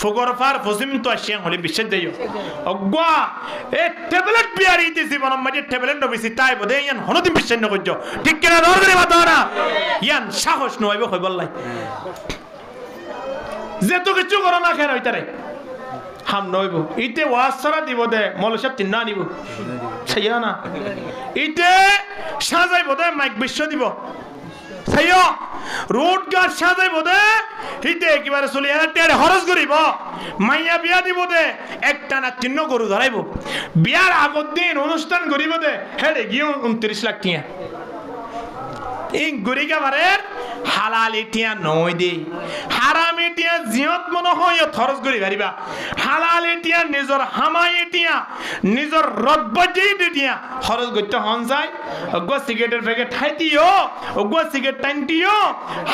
ফুগর fur ফসিম তো আসিয়াং হলে বিশ্বাস দেয় অগা এ ট্যাবলেট বিয়ারি দিছি বনম মাঝে ট্যাবলেট নবিছি তাই বদে ইয়ান হনদিন বিশ্বাস ন করছো ঠিক কিনা দরকারি বাতা না ইয়ান সাহস নইবে কই বললাই যে তো কিছু করো না কেন ওইটারে হাম নইব ইতে ওয়াজ ছাড়া দিব দে মলসব চিন্না নিব সেইয়া না ইতে সাজাই বদে মাইক বিশ্ব দিব সেইয়া রোড গার সাজাই বদে ইতে একেবারে চলি টেড়ে খরচ করিব মাইয়া বিয়া দিব দে একটা না তিন্ন গরু ধরাইব বিয়ার আগত দিন অনুষ্ঠান করিব দে হেড়ে গিয়ে 29 লাখ টিয়া এই গরিকা বারের হালাল ইটিয়া নয় দে হারাম ইটিয়া জিয়ত মন হয় খরচ করি পারিবা হালাল ইটিয়া নিজর হামাই ইটিয়া নিজর রদবজি ইটিয়া খরচ করতে হন যায় অগো সিগারেটের প্যাকেট খাইতিও অগো সিগারেট টানতিও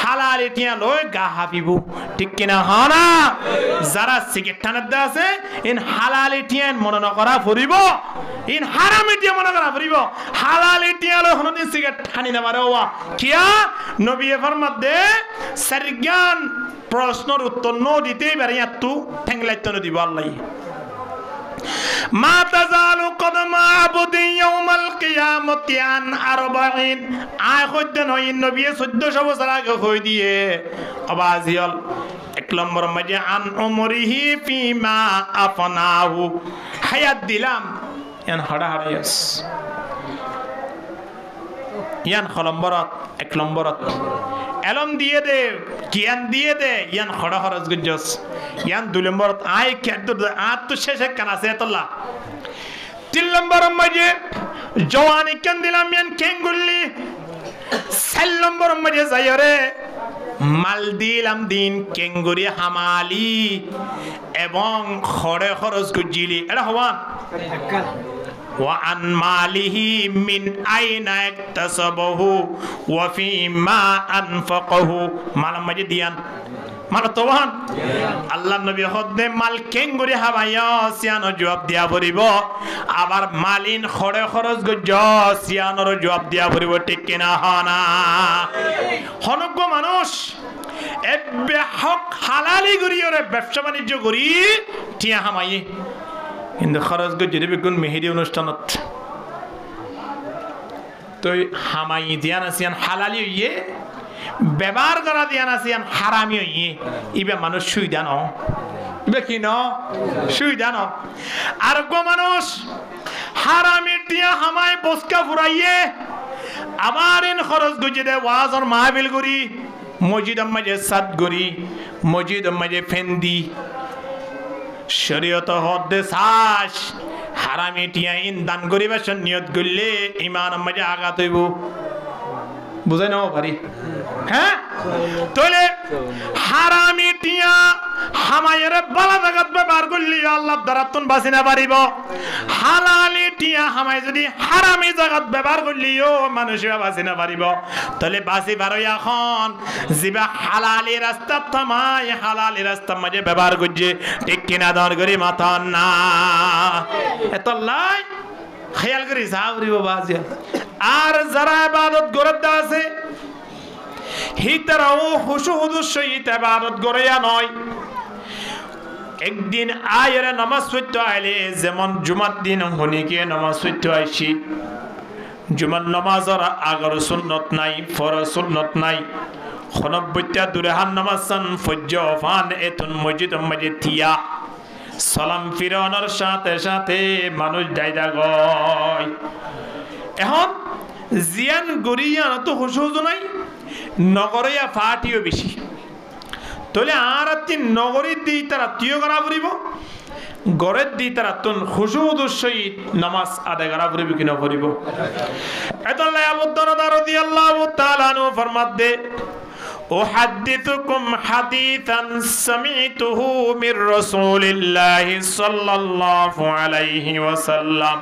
হালাল ইটিয়া লয় গা হাবিবু ঠিক কিনা হনা যারা সিগারেট টানতে আছে ইন হালাল ইটিয়া মন ন করা ফুরিব ইন হারাম ইটিয়া মন করা ফুরিব হালাল ইটিয়া লয় হনদিন সিগারেট টানি না মারে ওয়া কিয়া নবী ফরমাত দে সরগান প্রশ্নের উত্তর ন দিতেই পারে এতটু ঠেংলাইতে দিব আল্লাহ মা তাজালু কদমা আবদি ইয়াউমাল কিয়ামতি আন 40 আয় কইতেন হই নবী 1400 বছর আগে কই দিয়ে আবাজিয়াল এক নম্বর মাঝে আন উমরিহি ফিমা আফনাহু হায়াত দিলাম ইয়ান হাড়া হাড়াইয়াস ইয়ান খলম্বরত এক নম্বরত এলম দিয়ে দে জ্ঞান দিয়ে দে ইয়ান খড়া খরচ গজস ইয়ান দুই নম্বরত আই কেদ আত তো শেষে কান আছে তোলা তিন নম্বর মাঝে জওয়ানি কেন দিলাম ইয়ান কেঙ্গুল্লি চার নম্বর মাঝে যাইরে মাল দিলাম দিন কেঙ্গুরি হামালি এবং খড়ে খরচ গজিলি এটা হওয়া وعن ماله من أين اكتسبه وفيما أنفقه মালা মাঝে দিয়ান মালা তোহান আল্লাহ নবী হদে মাল কেঙ্গুরি হাবাইয়া সিয়ানো জবাব দিয়া পড়িব আবার মালিন খড়ে খরচ গজ সিয়ানোর জবাব দিয়া পড়িব ঠিক কিনা হনা হনজ্ঞ মানুষ এবে হক হালালি করি ওরে ব্যবসা বাণিজ্য করি টিয়া হামাই কিন্তু খরচ গজরে বেগুন মেহেদি অনুষ্ঠানত তো হামাই দিয়ান আসিয়ান হালালি হইয়ে ব্যবহার করা দিয়ান আসিয়ান হারামি হইয়ে ইবে মানুষ সুবিধা ন ইবে কি ন সুবিধা ন আর গো মানুষ হারামি দিয়া হামাই বসকা ফুরাইয়ে আবার এন খরচ গজরে ওয়াজর মাহফিল করি মসজিদ মাঝে সাদ করি মসজিদ মাঝে ফেন্দি শরীয়ত হদে সাস হারামি টিয়া ইন দান করিবার নিয়ত করলে ইমান মাঝে আঘাত হইব বুঝাই নাও পারি হ্যাঁ তাহলে হারামি টিয়া হামায়ের বালা জায়গাত ব্যবহার করলে আল্লাহ দরাতন বাঁচি না পারিব হালালি টিয়া হামাই যদি হারামি জায়গাত ব্যবহার করলিও মানুষেরা বাঁচি না পারিব তাহলে বাঁচি পারো এখন জিবা হালালি রাস্তা থামাই হালালি রাস্তার মাঝে ব্যবহার করছে ঠিক কিনা দর করি মাথা না এত লাই খেয়াল করি সাউরি বাবাজি আর যারা ইবাদত গরতে আছে হিতারাও খুশু হুজুর সহিত ইবাদত গরিয়া নয় একদিন আয়রে নামাজ পড়তে আইলে যেমন জুমার দিন হনিকে নামাজ পড়তে আইছি জুমার নামাজের আগর সুন্নত নাই ফরজ সুন্নত নাই খনবত্যা দুরহান নামাজান ফজ্জ ফান এতুন মসজিদ মসজিদ থিয়া সালাম ফিরানোর সাথে সাথে মানুষ ডাইদা গয় এখন জিয়ান গরিয়া তো হুসুজ নাই নগরিয়া ফাটিও বেশি তাহলে আর তিন নগরীর দি তারা তিও করা পড়িব গড়ের দি তারা তুন হুসুদ সহিত নামাজ আদায় করা পড়িব কিনা পড়িব এতাল্লাহ আবু দারদা রাদিয়াল্লাহু তাআলা আনহু ফরমাত দে أحدثكم حديثا سمعته من رسول الله صلى الله عليه وسلم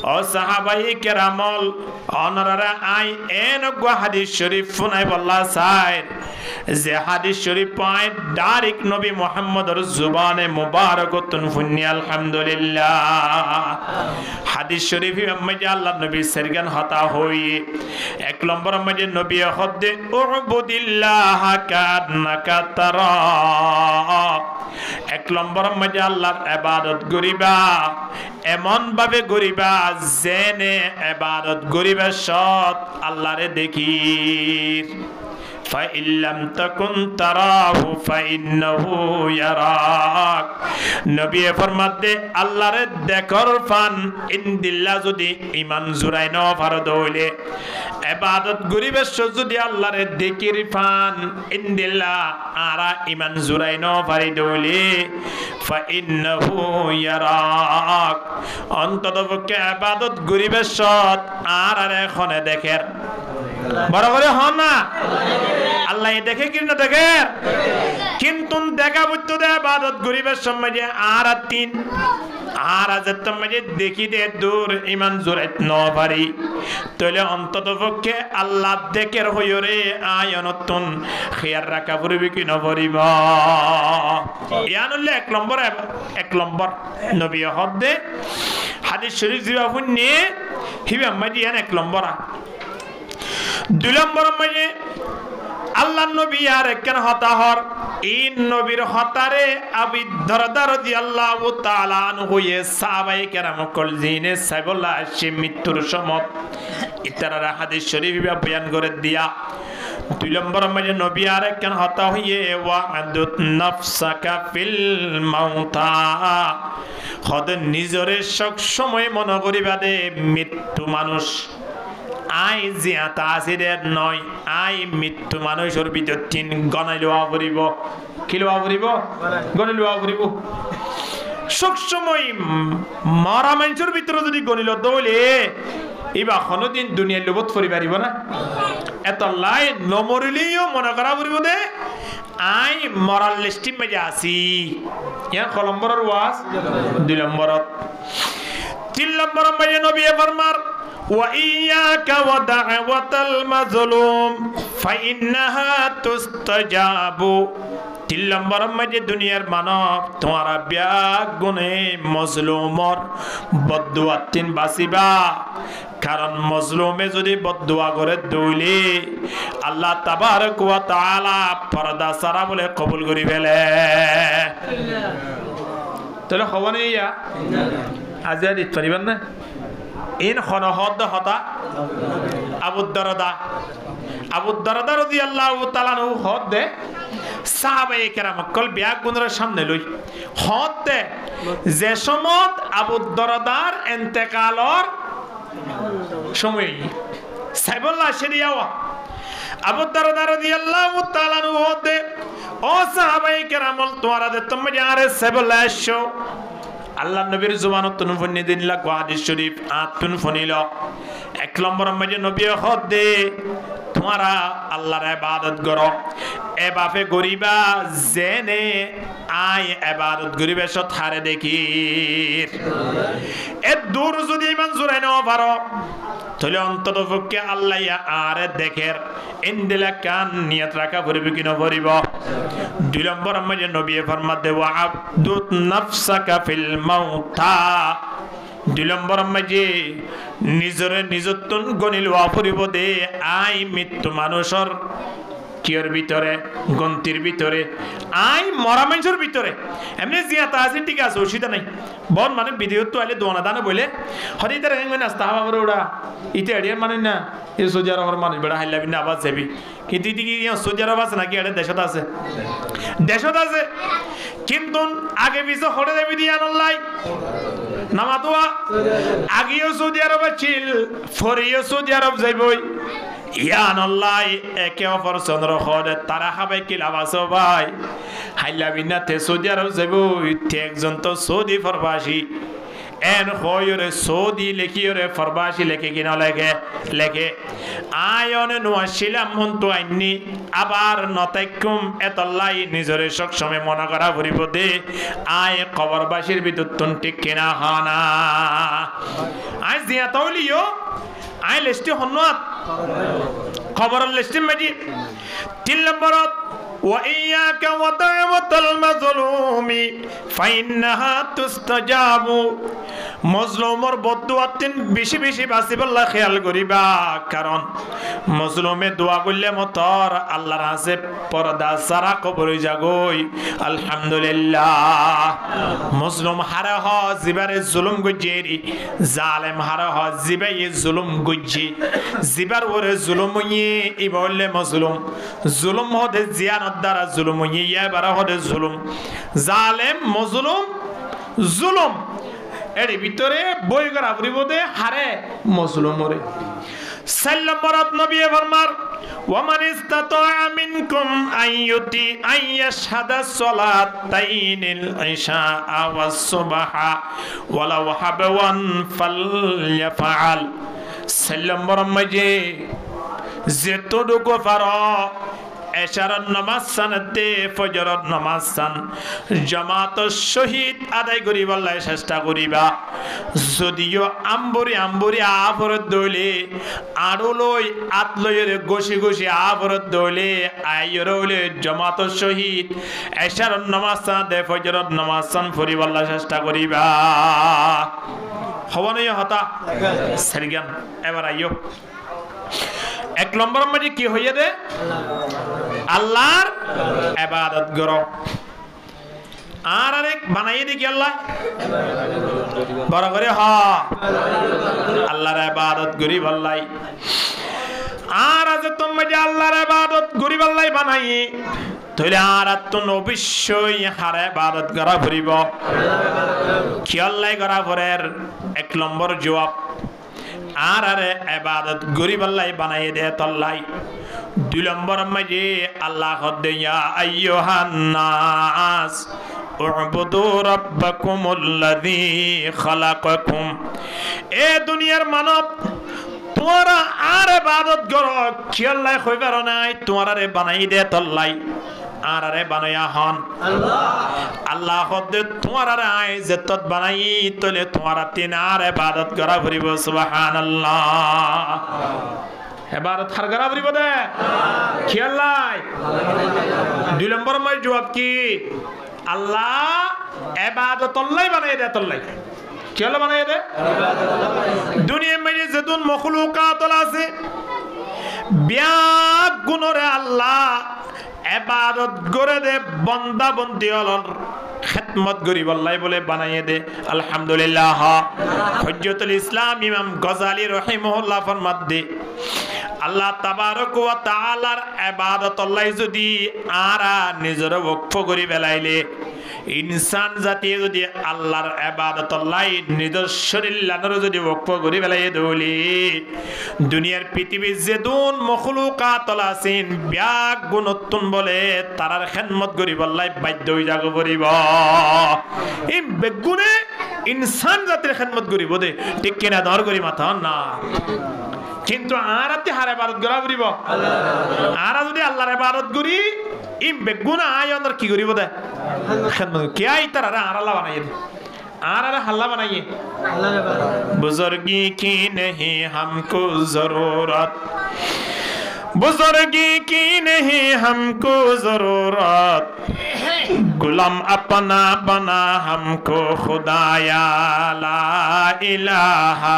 ও সাহাবাই কেরামল অনরারা আই এন গো হাদিস শরীফ শুনাই বল্লা সাইদ যে হাদিস শরীফ পায় ডাইরেক্ট নবী মুহাম্মদের জুবানে মুবারাকাতুন ফুন্নি আলহামদুলিল্লাহ হাদিস শরীফ মধ্যে আল্লাহ নবী সরগান হতা হই এক নম্বর মধ্যে নবী হদে উবুদিল্লাহ কান্নাকা তারা এক এক নম্বর মাঝে আল্লাহর ইবাদত করিবা এমন ভাবে করিবা জেনে ইবাদত করিবা সৎ আল্লাহরে দেখি فإن لم تكن تراه فإنه يراك নবী ফরমাতে আল্লাহরে দেখর ফান ইনদিল্লাহ যদি ঈমান জুরাই ন ফারদ হইলে ইবাদত করিবে যদি আল্লাহরে দেখির ফান ইনদিল্লাহ আরা ঈমান জুরাই ন ফারিদ হইলে فإنه يراك অন্ততপক্ষে ইবাদত করিবে সৎ আর এখনে দেখের বড় করে হন না আল্লাহ দেখে কি না দেখে কিন্তু দেখা বুঝতে দে ইবাদত করিবার সময় যে আর তিন আর আজত মাঝে দেখি দে দূর ঈমান জুরাইত ন পারি তাহলে অন্ততপক্ষে আল্লাহ দেখের হইরে আয়নতুন খেয়াল রাখা পড়বে কি না পড়িব ইয়ানুল্লাহ এক নম্বর নবী হদে হাদিস শরীফ দিবা শুনে হিবা মাঝে এক নম্বর দুই নম্বর মাঝে আল্লাহ নবী আর একখান হতাহর এই নবীর হতারে আবু দারদা রাদিয়াল্লাহু তাআলা আনহু সাহাবায়ে কেরাম কল জিনে সাইবুল্লাহ আসে মৃত্যুর সময় ইতারা হাদিস শরীফ বয়ান করে দিয়া দুই নম্বর মাঝে নবী আর একখান হতা হইয়ে ওয়াদুত নাফসাকা ফিল মাউতা খদ নিজরে সব সময় মনে করিবা দে মৃত্যু মানুষ আই জিয়াতা আসিদের নয় আই মৃত্যু মানুষের ভিতর তিন গণাই লওয়া পড়িব কি লওয়া পড়িব গণাই লওয়া পড়িব সবসময় মরা মানুষের ভিতরে যদি গণিল দৌলে এবার কোনোদিন দুনিয়ার লোভত ফরি পারিব না এত লাই নমরিলেও মনে করা পড়িব দে আই মরাল লিস্টি মেজে আসি ইয়ার ক নম্বরের ওয়াজ দুই নম্বরত তিন নম্বর মেজে নবী ফরমার وإياك ودعوة المظلوم فإنها تستجاب তিন নম্বর মাঝে দুনিয়ার মানব তোমার ব্যাগ গুনে মজলুমর বদদুয়া তিন বাসিবা কারণ মজলুমে যদি বদদুয়া করে দইলে আল্লাহ তাবারক ওয়া তাআলা পর্দা সারা বলে কবুল করি ফেলে তাহলে খবর নেই আজ দিতে পারিবেন না ইন খনহদ হতা আবু দারদা রাদিয়াল্লাহু তাআলা আনহু হদ দে সাহাবায়ে কেরাম কল ব্যাগ গুনর সামনে লই হদ দে যে সমত আবু দারদার ইন্তেকালর সময় সাইবুল্লাহ শরিয়াওয়া আবু দারদা রাদিয়াল্লাহু তাআলা আনহু হদ দে ও সাহাবায়ে কেরাম তোমরা দে তোমরা আরে সাইবুল্লাহ শো আল্লাহ নবীর জুবানত তুন ফনি দিন লাগো হাদিস শরীফ আতুন ফনিল এক নম্বর মাঝে নবী হদ দে তোমরা আল্লাহর ইবাদত করো এ বাপে গরিবা জেনে আই ইবাদত গরিবে সত হারে দেখি এ দূর যদি ইমান জুরাই নাও পারো তাহলে অন্ততপক্ষে আল্লাহ আরে দেখের ইনদিলা কান নিয়ত রাখা পড়বে কি না পড়িব দুই নম্বর মাঝে নবী ফরমাত দে ওয়াবদুত নাফসাকা ফিল মাউতা দুই নম্বর মাঝে নিজরে নিজতন গনিল ওয়া পড়িব দে আই মৃত্যু মানুষের কিয়র ভিতরে গন্তির ভিতরে আই মরা মানুষের ভিতরে এমনি জিয়াতা আছে ঠিক আছে অসুবিধা নাই বন মানে বিদেহত তো আইলে দোনা দানা বলে হরি তার হেঙ্গে নাস্তা হাবা করে ওড়া ইতে এডিয়ার মানে না এই সোজার আমার মানুষ বেড়া হাইলাবি না আবাজ যাবি কিন্তু ইতি কি সোজার আবাজ নাকি এটা দেশত আছে কিন্তু আগে পিছে হরে দেবি দিয়া নল্লাই নামাতোয়া আগেও সৌদি আরব ছিল ফরিও সৌদি আরব যাইবই ইয়ান আল্লাহ একে অপর চন্দ্র খরে তারা খাবে কি লাভ আছে ভাই হাইলা বিনা তে সৌদি আরব যাইবই তে একজন তো সৌদি ফরবাসী এন হয়রে সৌদি লেখিয়রে ফরবাসী লেখে কিনা লেখে আয়নে নোয়াছিলাম হন্তু আইনি আবার নতাইকুম এতল্লাই নিজরে সব সময় মনে করা ভরিব দে আয় কবরবাসীর বিদ্যুৎ ঠিক কিনা হানা আয় জিয়া তাউলিও আয় লিস্টে হন্নাত খবরের লিস্টে মেজি তিন নম্বরত ওয়া ইয়াকা ওয়া দাওয়াতাল মাজলুমি ফাইন্নাহা তুস্তাজাবু মজলুমর বদদুয়াতিন বেশি বেশি বাসিবাল্লাহ খেয়াল করিবা কারণ মজলুমে দোয়া করলে মতর আল্লাহর কাছে পর্দা সারা কবর যাগই আলহামদুলিল্লাহ মজলুম হারা হ জিবারে জুলুম গজেরি জালেম হারা হ জিবাই জুলুম গজি জিবার ওরে জুলুম ই বললে মজলুম জুলুম হদে জিয়ানত দ্বারা জুলুম ইয়া বারা হদে জুলুম জালেম মজলুম জুলুম এর ভিতরে বই করা পরিবদে হারে মজলুম ওরে সাল্লাম বরাত নবী ফরমার ওয়ামান ইসতাতা মিনকুম আইয়ুতি আইয়াশহাদা সালাতাইনিল ইশা ওয়াস সুবহা ওয়ালাউ হাবাওয়ান ফালইয়াফআল সাল্লাম বরমাজে যেতটুকু পারো এশারাত নামাজ সানতে ফজরত নামাজ সান জামাত শহীদ আদায় করিবার চেষ্টা করিবা যদিও আম্বরি আফরত দইলে আড়লই আতলয়ের গসি গসি আফরত দইলে আইরলে জামাত শহীদ এশারাত নামাজ সানতে ফজরত নামাজ সান ফরিবার চেষ্টা করিবা হওয়ানই হতা সারিগান এবার আইও এক নম্বর মধ্যে কি হইয়া দে আল্লাহর ইবাদত করো আর আরেক বানাইয়ে দি কি আল্লাহ বড় করে হ আল্লাহর ইবাদত করি বললাই আর আজ তুমি আল্লাহর ইবাদত করি বললাই বানাই তাহলে আর তুমি অবশ্যই হার ইবাদত করা করিব কি আল্লাহ করা পরের এক নম্বর জবাব আর আরে ইবাদত গরিব আল্লাহ বানাই দে তল্লাই দুই নম্বর মাঝে আল্লাহ হদ্দিয়া আইয়ুহান নাস উবুদু রাব্বাকুমুল্লাযী খালাকাকুম এ দুনিয়ার মানব তোমরা আর ইবাদত করো কি আল্লাহ কইবার নাই তোমরা রে বানাই দে তল্লাই আর আরে বানায়া হন আল্লাহ হদ্দে তোমার আয় যেতত বানাই তোলে তোমার তিন আর ইবাদত করা ভরিব সুবহানাল্লাহ ইবাদত হার করা ভরিব দে কি আল্লাহ দুই নম্বর মই জবাব কি আল্লাহ ইবাদত আল্লাহ বানাই দে তল্লাই কি আল্লাহ বানাই দে দুনিয়ার মধ্যে যেতুন মখলুকাত আছে বিয়াক গুণরে আল্লাহ ইবাদত করে দে বান্দা বন্দি হলর খিদমত করিব আল্লাহ বলে বানাইয়ে দে আলহামদুলিল্লাহ হুজ্জতুল ইসলাম ইমাম গজালি রাহিমাহুল্লাহ ফরমাত দে আল্লাহ তাবারক ওয়া তাআলার ইবাদত আল্লাহ যদি আরা নিজের ওয়াকফ করি বেলাইলে ইনসান জাতি যদি আল্লাহর ইবাদত আল্লাহ নিজের শরীর লানর যদি ওয়াকফ করি বেলাইয়ে দলি দুনিয়ার পৃথিবীর যেতুন মখলুকাত আছেন ব্যাগ গুণতুন বলে তারার খিদমত করিব আল্লাহ বাধ্য হই যাব পড়িব এই বেগুনে ইনসান জাতির খিদমত করিব দে ঠিক কিনা ধর করি মাথা না কিন্তু আরাতে হার ইবাদত করা করিব আরা যদি আল্লাহর ইবাদত করি ই বেগুনা আয় অন্দর কি করিব দে খিদমত কি আই তারা আর আল্লাহ বানাই দে আর हल्ला बनाइए बुजुर्गी की नहीं हमको जरूरत बुजुर्गी की नहीं हमको जरूरत गुलाम अपना बना हमको खुदाया ला इलाहा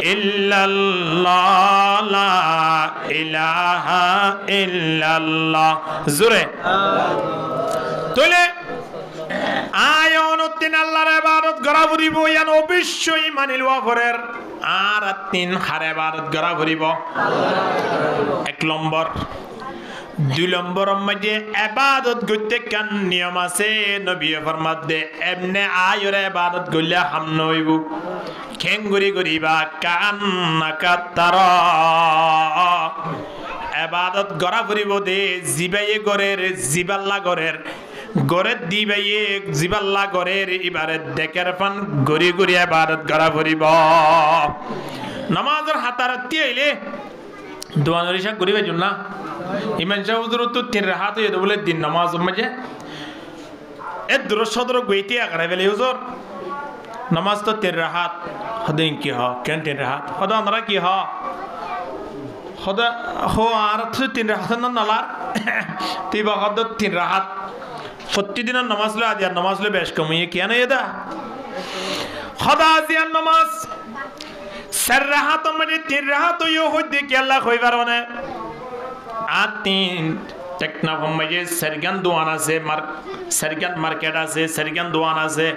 इल्लल्लाह ला इलाहा इल्लल्लाह जुरे তোলে আয়নুদ্দিন আল্লাহর ইবাদত করা করিব ইয়ান অবশ্যই মানিল ওয়াফরের আর তিন হার ইবাদত করা করিব এক নম্বর দুই নম্বর মধ্যে ইবাদত করতে কান নিয়ম আছে নবী ফরমাত দে এমনে আয়র ইবাদত করলে হাম নইব খেঙ্গুরি করিবা কান্নাকা তারা ইবাদত করা করিব দে জিবায়ে গরের জিবাল্লা গরের গরে দিবাইয়ে জিবাল্লা গরের ইবারে দেখার পান গরি গরি ইবাদত করা করিব নামাজের হাতারাতি আইলে দোয়া নরিশা করিবে জুনা ইমান শাহ হুজুর তো তিন রাহাত হয়ে বলে দিন নামাজ মাঝে এ দুরসদর গইতে আকারে বেলে হুজুর নামাজ তো তিন রাহাত হদিন কি হ কেন তিন রাহাত হদ আমরা কি হ খোদা হো আর 3 রাহাত নালার তিবা খদ 3 রাহাত প্রতিদিনের নামাজ লো আজিয়ার নামাজ লো বেশ কমিয়ে কেন এদা খোদা আজিয়ার নামাজ 4 রাহাত মানে 3 রাহাত ইও হইতে কি আল্লাহ কইবার মানে আর 3 এক না কমে সারগান দোয়ান আছে সারগান মার্কেট আছে সারগান দোয়ান আছে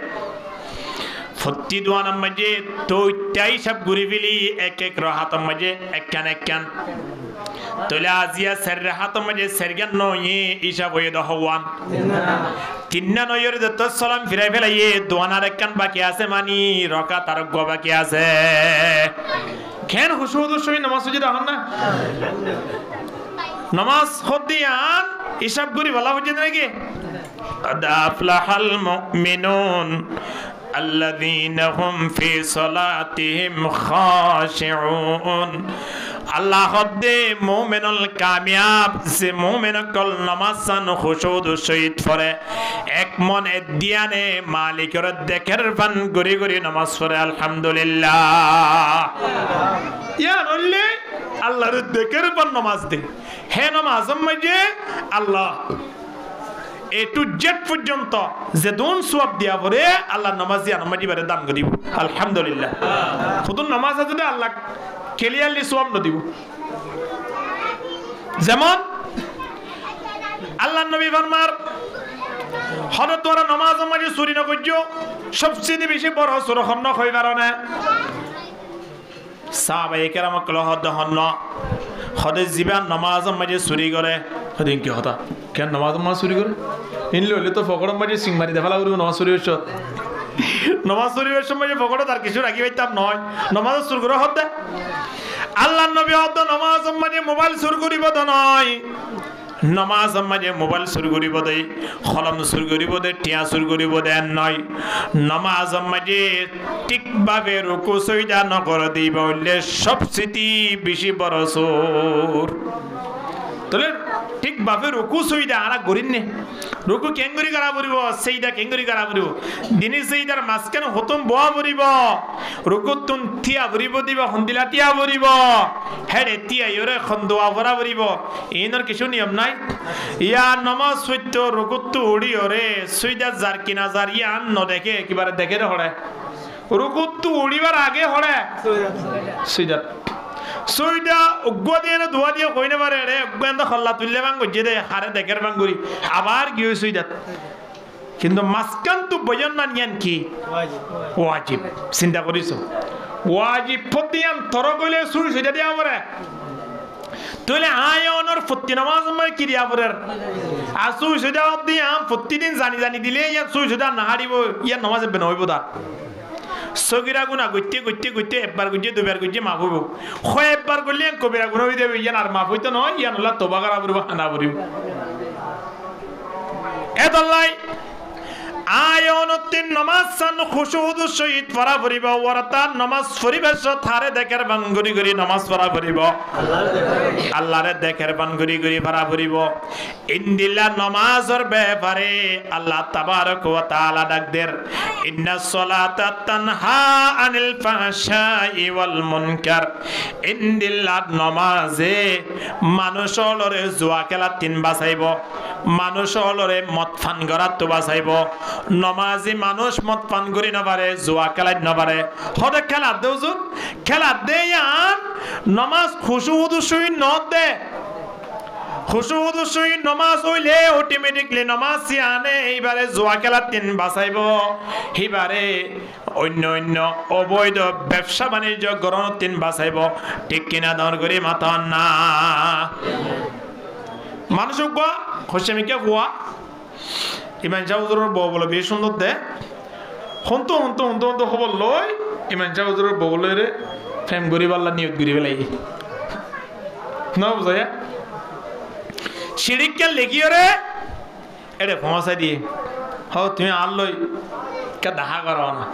ফত্তি দোয়ানের মাঝে তো ইত্যাই সব ঘুরি ফেলি এক এক রাহাতের মাঝে একখান তোলে আজিয়া 4 রাহাতের মাঝে সারগান নয় ইসা হয়ে দহওয়ান 3 নয়ের দত সালাম ফিরাই ফেলাইয়ে দোয়ানার একখান বাকি আছে মানি রকা তার বাকি আছে কেন হুসুদুর সহি নামাজ সুজি দেখুন না নামাজ হদিয়ান হিসাব করি বলা হচ্ছে নাকি আফলাহাল মুমিনুন আল্লাযীনা হুম ফি সালাতিহিম খাশিউন আল্লাহ হদে মুমিনুল কামিয়াব সে মুমিন কল নামাজান খুশুদ সহিত পড়ে এক মনে দিয়ানে মালিকের দেখের ফান গরি গরি নামাজ পড়ে আলহামদুলিল্লাহ ইয়া বললে আল্লাহর দেখের ফান নামাজ দে হে নামাজ মাঝে আল্লাহ এ টু জেড পর্যন্ত যে দোন সওয়াব দিয়া পরে আল্লাহ নামাজ দিয়া নামাজি বারে দান করিব আলহামদুলিল্লাহ শুধু নামাজ আছে আল্লাহ ক্লিয়ারলি সওয়াব ন দিব যেমন আল্লাহ নবী ফরমার হযরত ওরা নামাজ মাঝে চুরি না কইছো সবচেয়ে বেশি বড় চোর হন কইবার না সাহাবায়ে কেরাম কলহ দহন হদে জীবন নামাজ মাঝে চুরি করে হদিন কি হতা কেন নামাজ মাঝে চুরি করে ইনলে হলে তো ফকড় মাঝে সিং মারি দেখালা করিব নামাজ চুরি হইছ নামাজ চুরি হইছ মাঝে ফকড় তার কিছু রাখি পাইতাম নয় নামাজ চুর করে হতে আল্লাহ নবী হদ নামাজ মাঝে মোবাইল চুর করিব তো নয় নামাজ মাঝে মোবাইল চুর করিব দে কলম চুর করিব দে টিয়া চুর করিব দে নয় নামাজ মাঝে ঠিকভাবে রুকু সজদা নকর দিব হইলে সবচেয়ে বেশি বড় চোর তাহলে ঠিকভাবে রুকু সজদা আরা করিন নে রুকু কেঙ্গুরি করা পড়িব সেইদা কেঙ্গুরি করা পড়িব দিনে সেইদার মাঝখানে হতম বোয়া পড়িব রুকু তুন থিয়া পড়িব দিব হন্দিলা টিয়া পড়িব হেডে টিয়া ইরে খন্দোয়া ভরা পড়িব এইনর কিছু নিয়ম নাই ইয়া নামাজ সত্য রুকু তু উড়ি ওরে সজদা জার কিনা জার ইয়ান ন দেখে কিবারে দেখে রে হড়ে রুকু তু উড়িবার আগে হড়ে সজদা সইদা উগ্গ দিয়ে না দোয়া দিয়ে কইনে পারে রে উগ্গেন্দা খল্লা তুললে বাং গজে দে হারে দেখের বাঙ্গুরি আবার কি হই সইদা কিন্তু মাসকান তো বয়ন না নিয়ান কি ওয়াজিব চিন্তা করিছো ওয়াজিব ফতিয়ান তর কইলে সুই সইদা দিয়া পরে তুলে আয়নর ফতি নামাজ মে কি দিয়া পরে আসু সইদা দিয়া প্রতিদিন জানি দিলে ইয়া সুই সইদা না হারিব ইয়া নামাজ বেন হইব দা সগিরা গুনা গইতে একবার গইতে দুবার গইতে মাফ হইব হয় একবার করলে কবিরা গুনা হই দেবে ইয়ান আর মাফ হইতো নয় ইয়ান আল্লাহ তওবা করা পড়িব হানা পড়িব এদাল্লাই আয়নতিন নামাজ সান খুশুদ সহিত পড়া পড়িব ওরতা নামাজ পরিবেশ থারে দেখের বান গরি নামাজ পড়া পড়িব আল্লাহরে দেখের বান গরি পড়া পড়িব ইনদিল্লা নামাজের ব্যাপারে আল্লাহ তাবারক ওয়া তাআলা ডাকদের ইন্নাস সালাতা তানহা আনিল ফাহশাই ওয়াল মুনকার ইনদিল্লা নামাজে মানুষ হলরে জুয়া খেলা তিন বাঁচাইব মানুষ হলরে মদ পান করা তো বাঁচাইব নমাজি মানুষ মদ পান করি না পারে জুয়া খেলাই না পারে হদে খেলা দেউজুন খেলা দেয়ান নমাজ খুশুদ সুই ন দে খুশুদ সুই নমাজ হইলে অটোমেটিকলি নমাজ আনে এইবারে জুয়া খেলা তিন বাঁচাইব হিবারে অন্য অবৈধ ব্যবসা বাণিজ্য গরণ তিন বাঁচাইব ঠিক কিনা দর করি মাথা না মানুষ খুশামিকে হুয়া ইমান চাউজুরের বউ বলে বেশ সুন্দর দে হন্ত খবর লই ইমান চাউজুরের বউ লই রে প্রেম গরিব আল্লাহ নিয়ত গরিব লাই না বুঝাইয়া সিঁড়িকে লেগিও রে এটা ক্ষমাশা দিয়ে হও তুমি আর লই কে দেখা করো না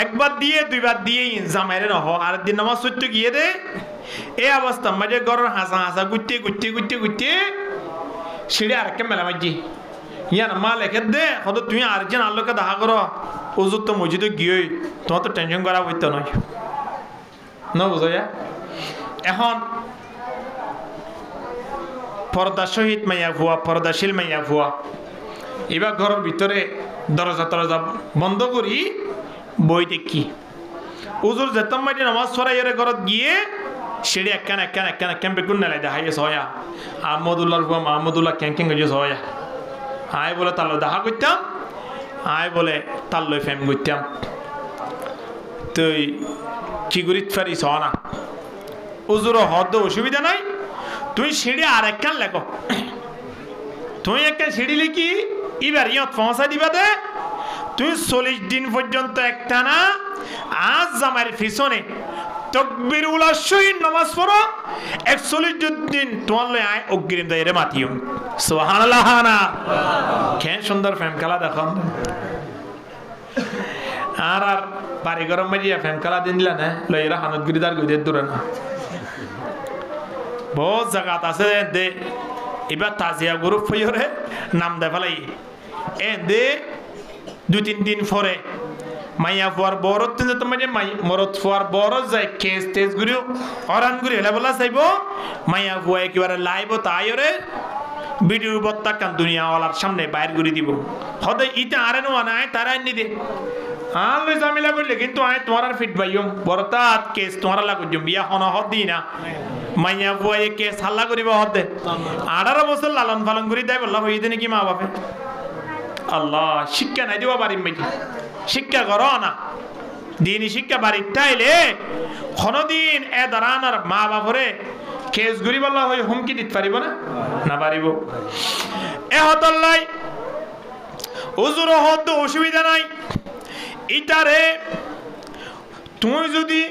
একবার দিয়ে দুইবার দিয়ে জামাইরে নহ আর দিন নামাজ সত্য গিয়ে দে এই অবস্থা মাঝে গরর হাসা গুটতে সিঁড়ি আরেককে মেলা মাঝি ইয়ান মা লেখে দে হয়তো তুমি আরেকজন আল্লোকে দেখা করো ওজুর তো মসজিদে গিয়ে তোমার তো টেনশন করা হইতো নয় না বুঝো এখন পর্দা সহিত মাইয়া ভুয়া, পর্দাশীল মাইয়া ভুয়া, এবার ঘরের ভিতরে দরজা টরজা বন্ধ করি বই দেখি। উজুর যেতাম মাইটি নামাজ পড়াই ঘরত গিয়ে সিঁড়ি একখান বেগুন নেলাই দেখা গেছে হয়া আহমদুল্লাহর ভুয়া মাহমুদুল্লাহ ক্যাং গেছে হয়া। আয় বলে তার দেখা করতাম, আয় বলে তার লই ফেম করতাম। তুই কি করিত পারিস না, উজুর হদ অসুবিধা নাই, তুই সিঁড়ি আর একখান লেখো, তুই একখান সিঁড়ি লিখি এবার ইয়ত পৌঁছা দিবা দে। তুই 40 দিন পর্যন্ত একটা না আজ জামাইয়ের পিছনে তকবীরুল্লাহ শহীদ নামাজ পড়ো, 41 দিন তোমার লই আয় অগ্রিম দাইরে মাতিও। সুবহানাল্লাহ না কেন সুন্দর ফেম খেলা দেখুন। আর আর বাড়ি গরম মারিয়া ফেম খেলা দিন দিলা না লইরা হানত গিরিদার গইদের দূরে না বহুত জায়গাত আছে দে। এবার তাজিয়া গ্রুপ হইরে নাম দে ফেলাই এ দে 2-3 দিন পরে মাইয়া ফুয়ার বরত যেত মানে মরত ফুয়ার বরত যায় কেস টেস গুরি অরান গুরি হেলা বলা চাইব মাইয়া ফুয়া একেবারে লাইব তাইরে ভিডিও বত্তা কান দুনিয়াওয়ালার সামনে বাইর করে দিব। হদে ইটা আরে নো না তারা নি দে আর লই জামিলা করলে কিন্তু আয় তোমার আর ফিট বাইম বরতাত কেস তোমার লাগু জম বিয়া হন হদি না মাইয়া ফুয়া এ কেস হাল্লা করিব হদে 18 বছর লালন পালন করি দেয় বললা হই দেনে কি মা বাপে আল্লাহ শিক্ষা নাই দিবা বাড়ি মেয়ে শিক্ষা করো না দিনই শিক্ষা বাড়ির তাইলে কোনদিন এ দাঁড়ানোর মা বাপরে কেস ঘুরি বললা হয়ে হুমকি দিতে পারিব না না পারিব। এ হতল্লাই হুজুর হদ অসুবিধা নাই। ইটারে তুই যদি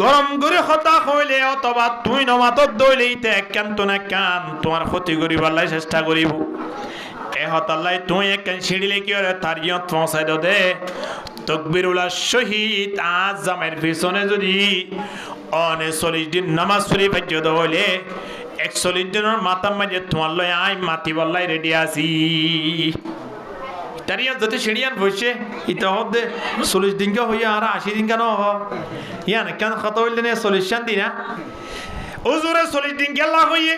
গরম করে হতা হইলে অথবা তুই নমাতত দইলে ইতে একখান তো না কান তোমার ক্ষতি করি বললাই চেষ্টা করিব। এ হতাল্লাই তুই একখান সিঁড়িলে কি হলে তার ইয়ত পৌঁছাই দে তকবীরুল্লাহ শহীদ আজ জামের পিছনে যদি 40 দিন নামাজ পড়ি ভাজ্য হইলে 41 দিনের মাতার মাঝে তোমার লয় আই মাতি বললাই রেডি আছি। তার ইয়াত যদি সিঁড়িয়ান বসে ইটা হদে 40 দিনকে হইয়া আর 80 দিন কেন ইয়ান কেন কত হইলে 40 দিন না হুজুরে 40 দিন গেলা হইয়ে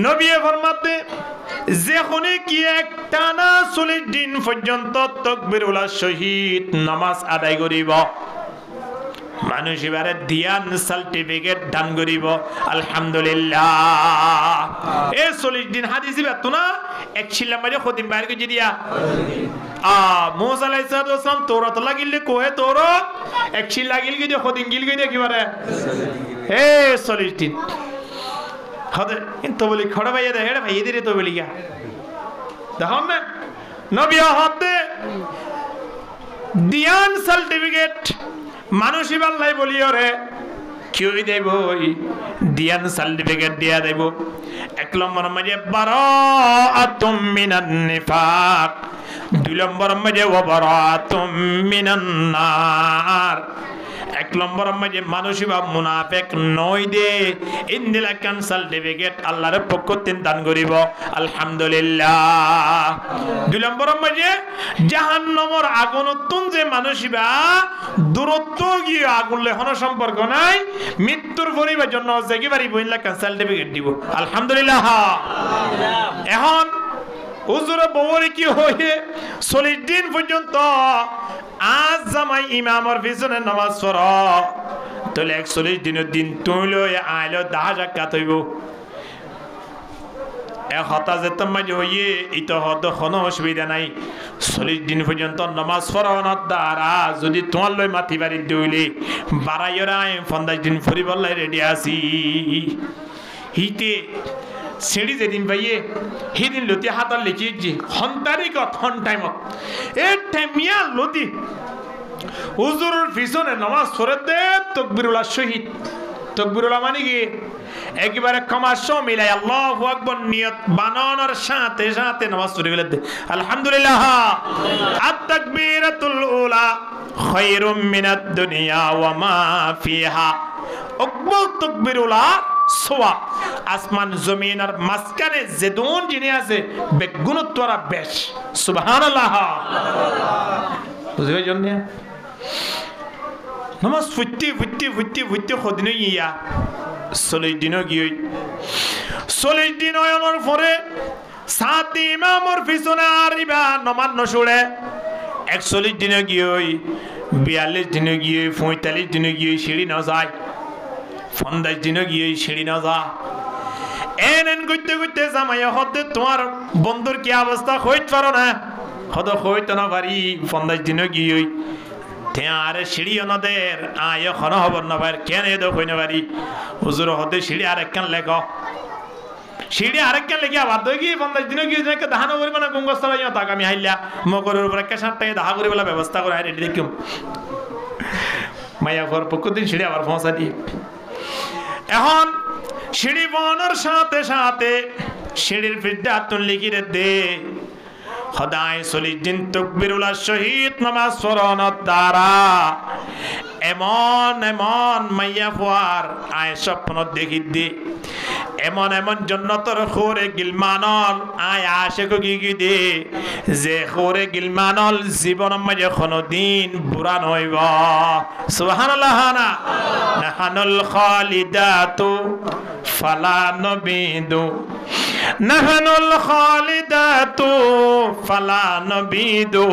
নবী ফরমাতে যেখানে কি একটানা 40 দিন পর্যন্ত তাকবীরুল্লাহ শহীদ নামাজ আদায় করিব মানুষ এবারে ধ্যান সার্টিফিকেট দান করিব আলহামদুলিল্লাহ। এই 40 দিন হাদিস বেত না এক ছিলা মারে খতিম বাইর করে দিয়া মুসা আলাইহিস সালাম তওরাত লাগিলে কোহে তওরাত এক ছিল লাগিল কি খতিম গিল গই কি বারে এ 40 দিন হদে তো বলি খড়া ভাইয়া দে হেড়ে ভাই এদিরে তো বলি গা দেখুন না নবী হদে ধ্যান সার্টিফিকেট মানুষ বাল্লাই বলিও রে কি হই দেব ধ্যান সার্টিফিকেট দিয়া দেব। 1 নম্বর মাঝে বারাআতুম মিনান নিফাক, 2 নম্বর মাঝে ওয়া বারাআতুম মিনান নার। 1 নম্বর মাঝে মানুষ বা মুনাফিক নয় দে ইন্দিলা কান সার্টিফিকেট আল্লাহর পক্ষ থেকে দান করিব আলহামদুলিল্লাহ। 2 নম্বর মাঝে জাহান্নামের আগুনতুন যে মানুষ বা দূরত্ব গিয়ে আগুন লেখনো সম্পর্ক নাই মৃত্যুর পরিবার জন্য যেগিবারি বইলা কান সার্টিফিকেট দিব আলহামদুলিল্লাহ। এখন হুজুরে বউরে কি হয়ে 40 দিন পর্যন্ত আজ জামাই ইমামর পিছনে নামাজ পড় তাহলে 41 দিনের দিন তুই লই আইলো 10 রাকাত হইব। এক হতা যেতাম মাঝে হইয়ে ইতো হদ কোনো অসুবিধা নাই। 40 দিন পর্যন্ত নামাজ পড়ানোর দ্বারা যদি তোমার লই মাতি বাড়ি দইলে বাড়াইরা 50 দিন ফরি বললাই রেডি আছি। হিতে সিঁড়ি যেদিন পাইয়ে সেদিন লতি হাতত লিখিছি হন তারিখত হন টাইমত এ টাইমিয়া লতি হুজুরের পিছনে নামাজ পড়ে দে তাকবীরুল্লাহ শহীদ। তাকবীরুল্লাহ মানে কি একেবারে কমাস মিলাই আল্লাহু আকবার নিয়ত বানানোর সাথে সাথে নামাজ পড়ে গেলে দে আলহামদুলিল্লাহ। আত তাকবীরাতুল উলা খায়রুম মিনাদ দুনিয়া ওয়া মা ফিহা। আকবার তাকবীরুল্লাহ সোয়া আসমান জমিন আর মাঝখানে যে দুন জিনিস আছে বেগুণত্বরা বেশ সুবহানাল্লাহ। বুঝবে জন্য নামাজ ফুটতে ফুটতে ফুটতে ফুটতে কদিন ইয়া 40 দিন গিয়ে 40 দিন হওয়ার পরে 7 ইমামর পিছনে আরিবা নমাজ নশুড়ে 41 দিনে গিয়ে 42 দিনে গিয়ে 45 দিনে গিয়ে সিঁড়ি না যায় 50 দিনে গিয়ে সিঁড়ি না যা এন করতে করতে জামাইয়া হতে তোমার বন্ধুর কি অবস্থা হইতে পারো না হত হইতো না পারি 50 দিনে গিয়ে আরে সিঁড়ি ওনাদের আয় খন হবর না পার কেন এ দোক হইনা পারি হুজুর হতে সিঁড়ি আরেকখান লেখ সিঁড়ি আরেকখান লেগে আবার দই গিয়ে 50 দিনে গিয়ে দাহানো করিব না গঙ্গস্থল তাক আমি হাইলা মকরের উপর একটা 60 টাকা দাহা করিবেলা ব্যবস্থা করে রেডি দেখিম মাইয়া ঘর পক্ষদিন সিঁড়ি আবার পৌঁছা দিয়ে এখন সিঁড়ি বনের সাথে সাথে সিঁড়ির ফিরদা তুন লিখিরে দে খোদায় 40 দিন তাকবীরুল্লাহ শহীদ নামাজ পড়ানোর দ্বারা এমন এমন মাইয়া ফুয়ার আয় স্বপ্ন দেখি দে এমন এমন জান্নাতের খোরে গিলমানল আয় আশিক গি দে যে খোরে গিলমানল জীবন মাঝে কোনদিন বুড়া নইব সুবহানাল্লাহ না নাহানুল খালিদাতু ফালা নবিদু নাহানুল খালিদাতু ফালা নবিদু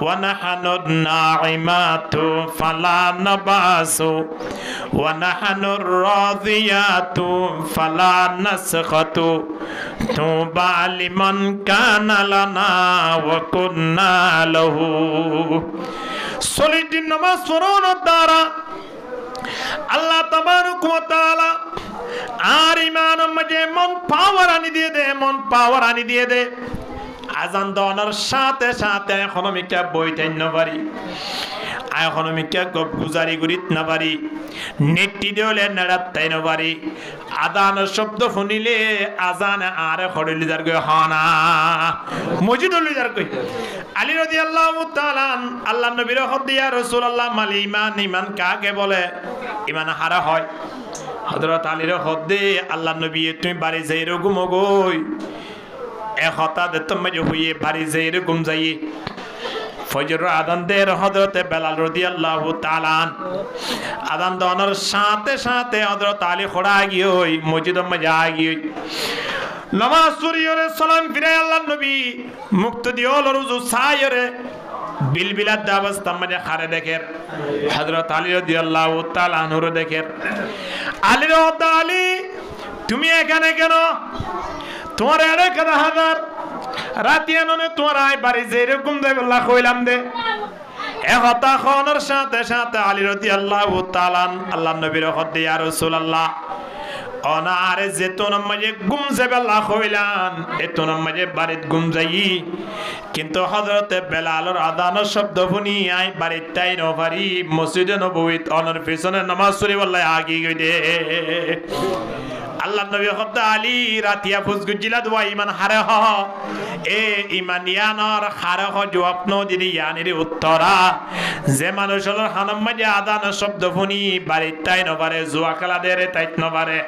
ونحن الناعمات فلا نباس ونحن الراضيات فلا نسخط طوبى لمن كان لنا وكنا له 40 দিন নামাজ পড়ানোর দ্বারা আল্লাহ তাবারক ওয়া তাআলা আর ইমানের মাঝে মন পাওয়ার আনি দিয়ে দে মন পাওয়ার আনি দিয়ে দে আজান দেওয়ানোর সাথে সাথে এখনমিকা বইটাই না পারি এখনমিকা গপ গুজারি করিত না পারি নেটি দেওয়ালে নেড়াতাই না পারি আদানের শব্দ শুনিলে আজান আরে খড়লি যার গই হনা মসজিদলি যার গই আলী রাদিয়াল্লাহু তাআলা আল্লাহ নবীর হদিয়া রাসূলুল্লাহ মাল ঈমান ঈমান কাকে বলে ঈমান হারা হয় হযরত আলীর হদে আল্লাহ নবী তুমি বাড়ি যাই রকম গই এক হঠাৎ তোমাকে হইয়ে বাড়ি যাই এরকম যাই ফজর আদান দের হযরত বেলাল রাদিয়াল্লাহু তাআলা আদান দেওয়ানোর সাথে সাথে হযরত আলী খড়া গিয়ে ওই মসজিদের মধ্যে গিয়ে নামাজ পড়িয়ে সালাম ফিরে আল্লাহ নবী মুক্ত দিও রুজু সায়রে বিলবিলাত অবস্থা মধ্যে খারে দেখের হযরত আলী রাদিয়াল্লাহু তাআলা নূর দেখের আলী রাদিয়াল্লাহু আলী তুমি এখানে কেন তোমার এড়ে কাদা হাজার রাতিয়াননে তোমার আয় বাড়ি যে এরকম দেবল্লা কইলাম দে একতা খনের সাথে সাথে আলী রাদিয়াল্লাহু তাআলা আল্লাহ নবীর হদে ইয়া রাসূলুল্লাহ অনারে যেতন মাঝে গুম যাবেল্লা কইলাম এতন মাঝে বাড়িত গুম যাই কিন্তু হযরতে বেলালের আযানের শব্দ শুনি আই বাড়িত তাই ন পারি মসজিদে নববীত অনর পিছনে নামাজ পড়ি বললাই আগি গই দে আল্লাহ নবী হদ আলী রাতিয়া ফুসগুজিলা দোয়া ইমান হারে হ এ ইমান ইয়ানর হারে হ জবাব ন দিদি ইয়ানির উত্তরা যে মানুষের হানম মাঝে আদান শব্দ শুনি বাড়িত তাই নবারে জুয়া খেলা দেরে তাইত নবারে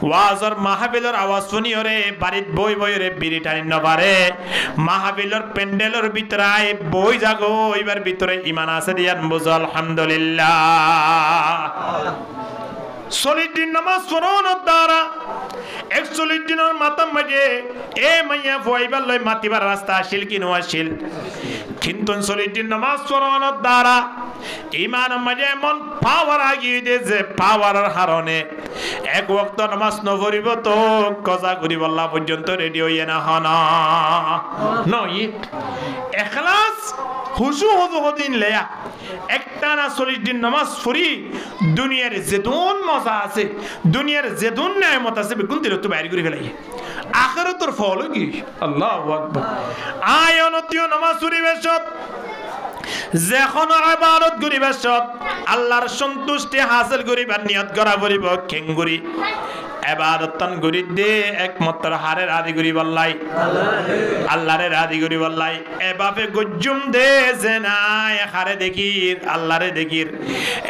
ওয়াজর মাহফিলের আওয়াজ শুনি ওরে বাড়িত বই বই রে বিড়ি টানি নবারে মাহফিলের প্যান্ডেলের ভিতরে বই জাগো এবার ভিতরে ইমান আছে দিয়ান বুঝ আলহামদুলিল্লাহ 40 দিন নামাজ পড়ানোর দ্বারা 41 দিনের মাতাম মাঝে এ মাইয়া ফুয়াইবার লই মাতিবার রাস্তা আসিল কি নোয়াশিল কিন্তু 40 দিন নামাজ পড়ানোর দ্বারা ইমান মাঝে এমন পাওয়ার আগিয়ে দিয়ে যে পাওয়ারের হারণে এক ওয়াক্ত নামাজ নপড়িব তো কজা করিব আল্লাহ পর্যন্ত রেডি হইয়ে না হন নই এখলাস হুজু হুজু হদিন লেয়া একটানা 40 দিন নামাজ পড়ি দুনিয়ার যেদুন মজা আছে দুনিয়ার যেদুন নিয়ামত আছে বেগুন দিলে তো বাইরে করে ফেলাই আখিরাতের ফল কি আল্লাহু আকবার আয়নতীয় নামাজ পরিবেশত যখন ইবাদত করিবেশত আল্লাহর সন্তুষ্টি হাসিল করিবার নিয়ত করা পড়িব কেঙ্গুরি ইবাদতন করি দে একমাত্র হারে রাদি করি বললাই আল্লাহরে রাদি করি বললাই এভাবে গজ্জুম দে যে নাই হারে দেখির আল্লাহরে দেখির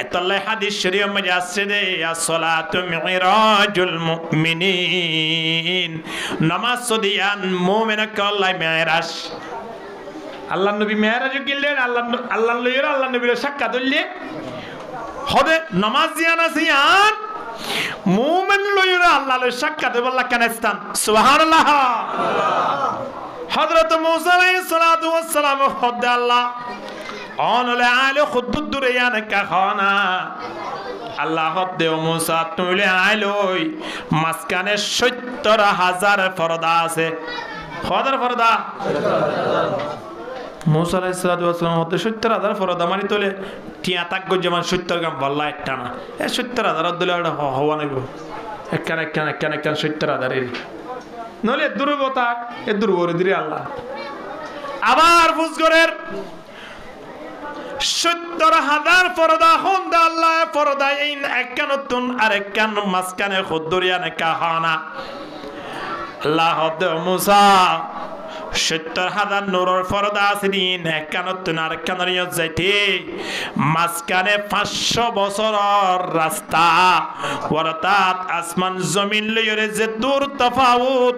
এতলে হাদিস শরীফ মধ্যে আছে দে আসসালাতু মিরাজুল মুমিনিন নামাজ সদিয়ান মুমিন কল্লাই মেরাজ আল্লাহ নবী মেরাজ গিললেন আল্লাহ লইরা আল্লাহ নবীর সাক্ষাৎ হইলে হদে নামাজ জিয়ানা সিয়ান মুমিন লইরা আল্লাহ লই সাক্ষাৎ বল্লা কানেস্তান সুবহানাল্লাহ হযরত মূসা আলাইহিস সালাতু ওয়াস সালাম হদে আল্লাহ অনলে আলে খুদ্দুদ দূরে ইয়ানে কাখানা আল্লাহ হদে মূসা তুইলে আইলই মাসকানে ৭০,০০০ পর্দা আছে কয়টার পর্দা মূসা আলাইহিস সালাতু ওয়াস সালাম হদে ৭০,০০০ পর্দা মানি তোলে টিয়া তাক গো যেমন ৭০ গ্রাম বল্লা একটা না এ ৭০,০০০ দিলে ওটা হওয়া নাইব একখান ৭০,০০০ এর নলে দুর্বতা এ দুর্বরে দিরে আল্লাহ আবার ফুজগরের ৭০,০০০ পর্দা হন্দা আল্লাহ পর্দা এই একখানতুন আর একখান মাঝখানে খুদ্দুরিয়া নে কাহানা আল্লাহ হদে মূসা ৭০,০০০ নূরের পর্দা আসিন একখানতুন আর একখানের যাইতে মাঝখানে ৫০০ বছরের রাস্তা অর্থাৎ আসমান জমিন লইরে যে দূর তফাউত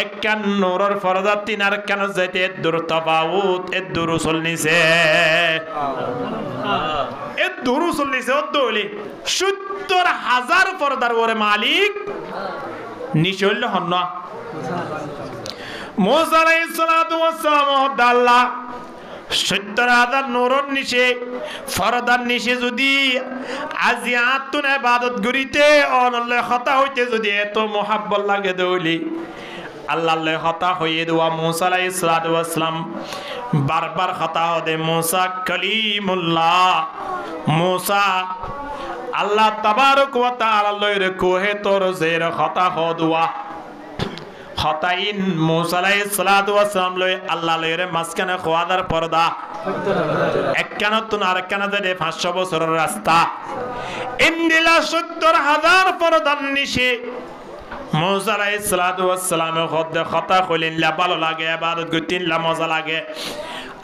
একখান নূরের পর্দা তিন আর একখান যাইতে দূর তফাউত এ দূর চলনিছে এ দূর চলনিছে ও দলি ৭০,০০০ পর্দার ওরে মালিক নিচল হন না মূসা আলাইহিস সালাতু ওয়াস সালাম আল্লাহ ৭০,০০০ নূরের নিচে ফরদার নিচে যদি আজিয়াতুন ইবাদত করিতে অনলে খতা হইতে যদি এত মোহাব্বত লাগে দৌলি আল্লাহর খতা হইয়ে দেওয়া মূসা আলাইহিস সালাতু ওয়াস সালাম বারবার খতা হদে মূসা কলিমুল্লাহ মূসা আল্লাহ তাবারক ওয়া তাআলা লইরে কোহে তোর জের খতা হদুয়া খতাইন মূসা আলাইহিস সালাতু ওয়াস সালাম লই আল্লাহ লইরে মাঝখানে খোয়াদার পর্দা একখানতুন আর একখানাতে ৫০০ বছরের রাস্তা ইন্দিলা ৭০,০০০ পর্দার নিচে মূসা আলাইহিস সালাতু ওয়াস সালাম খদে খতা কইলেন লা ভালো লাগে ইবাদত করতেন লা মজা লাগে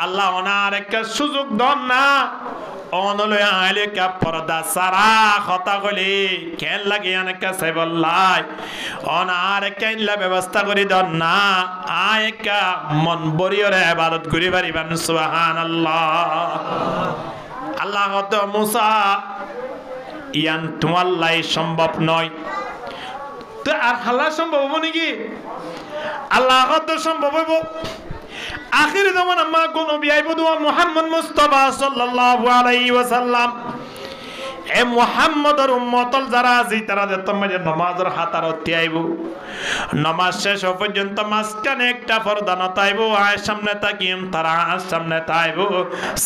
আল্লাহ ওনার একটা সুযোগ দন না অনলে আইলে কা পর্দা সারা খতা কইলে কেন লাগে অনেক সাইবল্লাই অনার কেনলা ব্যবস্থা করি দন না আয়কা মন বরিয়রে ইবাদত করি পারিবেন সুবহানাল্লাহ আল্লাহ হদ মূসা ইয়ান তোমাল্লাই সম্ভব নয় তো আর হালা সম্ভব হবো নাকি আল্লাহ হদ সম্ভব হইব আখির zaman মা কোন বিয়াইব দোয়া মুহাম্মদ মুস্তাফা সাল্লাল্লাহু আলাইহি ওয়াসাল্লাম এ মুহাম্মদের উম্মতল যারা আছে তারা তোমাদের নামাজের হাতারত আইব নামাজ শেষ পর্যন্ত মাঝখানে একটা পর্দা নতাইব আর সামনে তাকিম তারা সামনে তাইব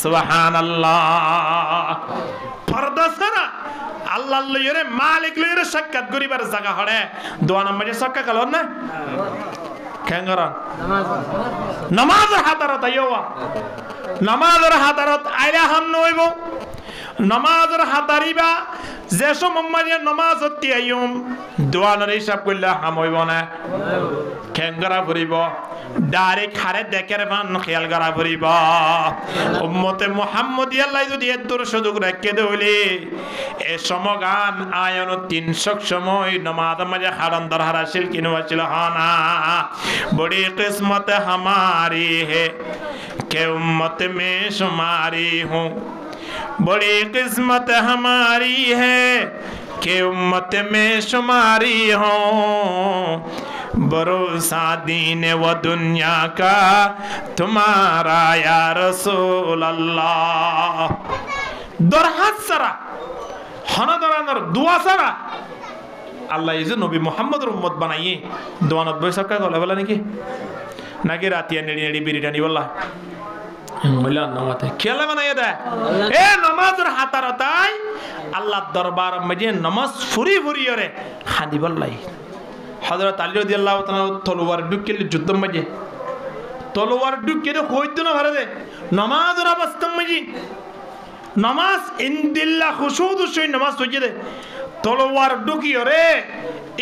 সুবহানাল্লাহ পর্দা ছাড়া আল্লাহ লইরে মালিক লইরে সাক্ষাৎ করিবার জায়গা হড়ে দোয়া নামাজে সাক্ষাৎ কাল না কেঙ্গরা নামাজের হাতারত আইবা নামাজের হাতারত আইলা হাম নইব নামাজের হাতারিবা যে সময় নামাজ অতি আইম দোয়ানের হিসাব করলে হাম হইব না কেঙ্গরা ফুরিব ডাইরেক্ট হারে দেখের ভান খেয়াল করা ফুরিব উম্মতে মুহাম্মদী আল্লাহ যদি এতর সুযোগ রেখে দেইলে এ সমগান আয়ন ৩০০ সময় নামাজ মাঝে হারান্দর হারাশিল কিনু আছিল হানা বড়ি কিসমত हमारी है के उम्मत में शुमारी हूँ बड़ी किस्मत हमारी है के उम्मत में शुमारी हो भरोसा दीन व दुनिया का तुम्हारा या रसूल अल्लाह दरहात सरा हनदरानर दुआ सरा আল্লাহ এই যে নবী মুহাম্মদের উম্মত বানাইয়ে দোয়ানত বৈশাখ কা গলে বলা নাকি নাকি রাতিয়া নেড়ি নেড়ি বিরিটানি বললা বললা নামাতে খেলা বানাইয়ে দেয় এ নামাজের হাতারতাই আল্লাহ দরবার মধ্যে নামাজ ফুরি ফুরিয়রে হাদি বললাই হযরত আলী রাদিয়াল্লাহু তাআলা তলোয়ার ঢুকিলে যুদ্ধ মধ্যে তলোয়ার ঢুকিলে হইতো না ভারে নামাজের অবস্থা মধ্যে নামাজ ইনদিল্লাহ খুশুদ সই নামাজ সজদে তলোয়ার ঢুকিও রে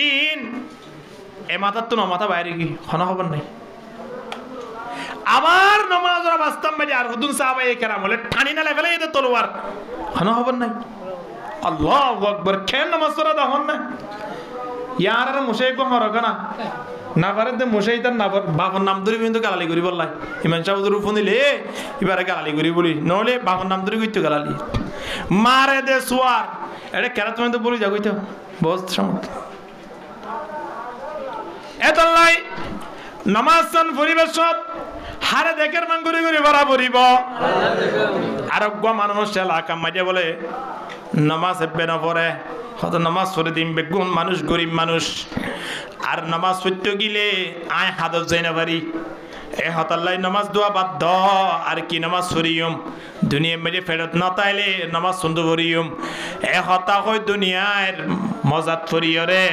ইন এ মাথা তো না মাথা বাইরে কি খনা খবর নাই আবার নামাজের অবস্থা মধ্যে আর হুদুন সাহাবায়ে কেরাম বলে ঠানি না লেভেলে এতে তলোয়ার খনা খবর নাই আল্লাহু আকবার কেন নামাজ পড়া দহন না ইয়ার আর মুশাই কো হরকানা না পারে তে মুশাই তার না বাপর নাম ধরে কিন্তু গালালি করি বললাই ইমান সাহেব ধরে ফোন দিলে এবারে গালালি করি বলি নলে বাপর নাম ধরে কইতো গালালি মারে দে সোয়ার এটা কেন তুমি তো বলি যাবই তো বস সমত এতলাই নামাজ পরিবেশত হারে দেখের মান ঘুরি ঘুরি ভরা পড়িব আরোগ্য মানুষ এলাকা মাঝে বলে নামাজ হেব্বে না পড়ে হয়তো নামাজ পড়ে দিন বেগুন মানুষ গরিব মানুষ আর নামাজ পড়তে গেলে আয় হাদত যাই না পারি এ হতাল্লাই নামাজ দোয়া বাদ আর কি নামাজ পড়িম দুনিয়া মেরে ফেরত না তাইলে নামাজ শুনতে পড়িম এ হতা হয় দুনিয়ার মজাত পড়িয়রে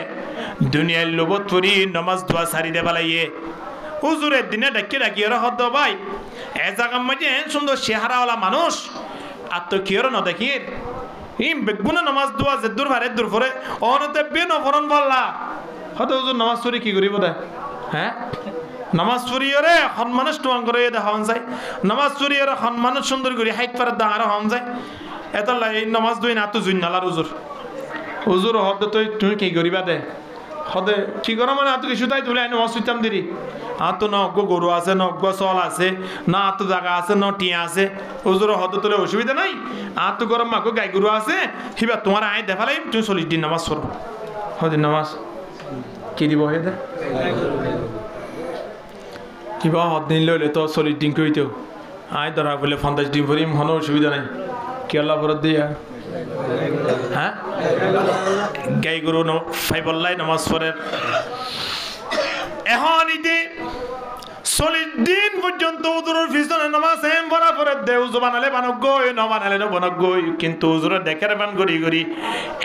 দুনিয়ার লোভত পড়ি নামাজ দোয়া সারি দে পালাইয়ে হুজুরের দিনে ডাকি ডাকি ওরা হত ভাই এ জায়গার মাঝে সুন্দর চেহারাওয়ালা মানুষ আর তো কি ওরা না দেখির ইম বেগুনে নামাজ দোয়া যে দূর ভারে দূর পরে অনতে বে নফরন বললা হয়তো হুজুর নামাজ পড়ি কি করিব দে হ্যাঁ নামাজ পড়িয়রে সম্মানুষ টুয়াং করে দেখা যায় নামাজ পড়িয়রে সম্মানুষ সুন্দর করে হাইট পারে দাঁড়া হন যায় এত এই নামাজ দুই না তো জুইনালার হুজুর হুজুর হদ তো তুমি কি করিবা দে হদে কি করো মানে আতো কিছু তাই তুলে আইন অসুইতাম দিরি আর তো নজ্ঞ গরু আছে নজ্ঞ চল আছে না আর তো জায়গা আছে ন টিয়া আছে হুজুর হদ তোলে অসুবিধা নাই আর তো গরম মাকে গাই গরু আছে হিবা তোমার আয় দেখালাই তুমি 40 দিন নামাজ পড়ো হদিন নামাজ কি দিব হে দে কিবা হদ দিন লইলে তো 40 দিন কইতেও আয় ধরা বলে 50 দিন ভরিম কোনো অসুবিধা নাই কি আল্লাহ ভরত দিয়া হ্যাঁ গাই গরু ফাইবল্লাই নামাজ পড়ে এখন ইতে 40 দিন পর্যন্ত হুজুরের পিছনে নামাজ এম ভরা পড়ে দে উজু বানালে বানক গই ন বানালে ন বানক গই কিন্তু হুজুরের দেখের বান গড়ি গড়ি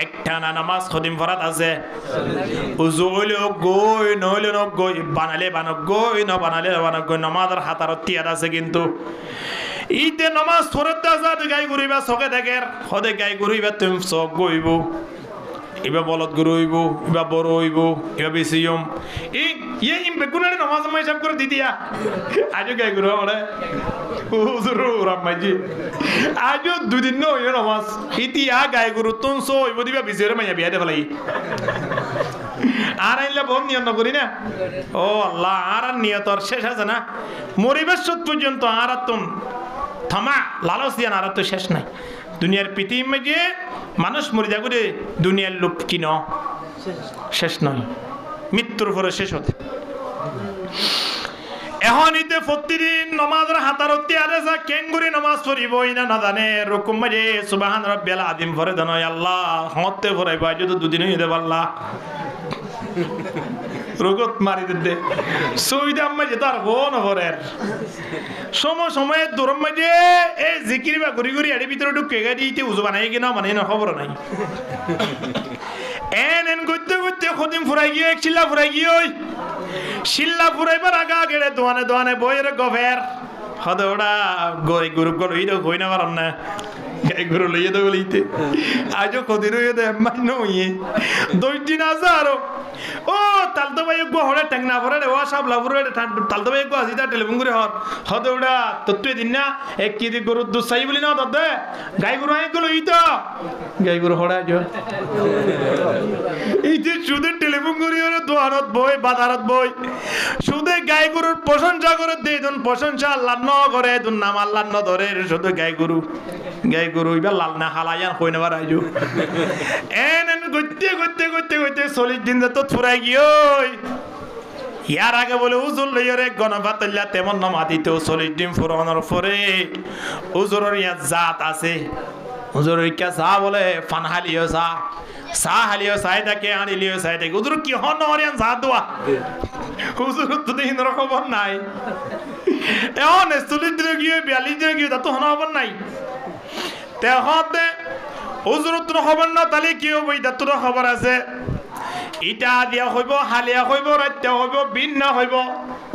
একটা না নামাজ খদিম ফরাত আছে উজু হইলেও গই নহইলে ন গই বানালে বানক গই ন বানালে বানক গই নামাজের হাতার তিয়ার আছে কিন্তু ইতে নামাজ পড়তে আসা গাই ঘুরিবা চকে দেখের সদে গাই ঘুরিবা তুমি চক গইব এবার বলদ গরু হইব এবার বড় হইব এবার বেশি ইয়ে বেগুনের নামাজ আমার হিসাব করে দিদিয়া আজও গাই গরু আমার হুজুর রাম্মাইজি আজও দুদিন ন হইল নামাজ ইতিয়া গাই গরু তুন সো হইব দিবা বেশি হলে মাইয়া বিয়া দে ফেলাই আর আইলে বম নিয়ত করি না ও আল্লাহ আর নিয়তর শেষ আছে না মরিবেশ পর্যন্ত আর তুম থামা লালস দিয়া আর তো শেষ নাই দুনিয়ার পৃথিবী যে মানুষ মরে যা করে দুনিয়ার লোক কিন শেষ নয় মৃত্যুর পরে শেষ হতে এখন ইতে প্রতিদিন নমাজের হাতার তিয়ারে যা কেঙ্গুরি নামাজ পড়িবই না না জানে রকম মাঝে সুবহান রাব্বিয়াল আযীম পড়ে দেন আল্লাহ হতে পড়াইব আজ তো দুদিন হইতে পারলা রোগত মারি দে সুবিধা মাঝে তার কোন ভরের সময়ে দূরম মাঝে এই জিকির বা ঘুরি ঘুরি এর ভিতরে ঢুকে গাড়িতে উজু বানাই কিনা মানে না খবর নাই এন করতে করতে খদিম ফুরাই গিয়ে শিল্লা ফুরাই গিয়ে ওই শিল্লা ফুরাইবার আগা গেড়ে দোয়ানে দোয়ানে বইয়ের গভের হদে ওটা গই গুরু গরু ইদো কই না পারম না গাই গরু লইয়ে তো বলিতে আজও কদিন হইয়ে দে মান্য হইয়ে 2 দিন আছে আরো ও তালতো ভাই গো হড়ে ট্যাংনা ভরে রে ও সব লাভরে তালতো ভাই গো আজিদা টেলিফোন করে হদে ওটা তত্ত্বে দিন না এক কেজি গরু দুধ চাই বলি না দদে গাই গরু আই গলো ইতো গাই গরু হড়া যো এই যে শুধু টেলিফোন করি ওরে দোয়ারত বই বাজারত বই শুধু গাই গরুর প্রশংসা করে দেই দন প্রশংসা আল্লাহ ন করে দন নাম আল্লাহ ন ধরে শুধু গাই গরু ইবা লাল না হালায়ান কই না বারাইজু এন গইতে গইতে গইতে গইতে 40 দিন তো ফুরাই গিয়ই ইয়ার আগে বলে হুজুর লইরে গণপাতল্লা তেমন নামা দিতে 40 দিন ফুরানোর পরে হুজুরের ইয়া জাত আছে হুজুর ইকা সা বলে ফানহালিও সা হালিও সাইদাকে আনিলিও সাইদাকে হুজুর কি হন অরিয়ান জাত দোয়া হুজুর তো দিন খবর নাই এখন 40 দিন গিয়ে 42 দিন গিয়ে তো হন খবর নাই তেহতে হুজুরত খবর না তাহলে কি হইব এটা তো খবর আছে ইটা দিয়া হইব হালিয়া হইব রাতে হইব ভিন্ন হইব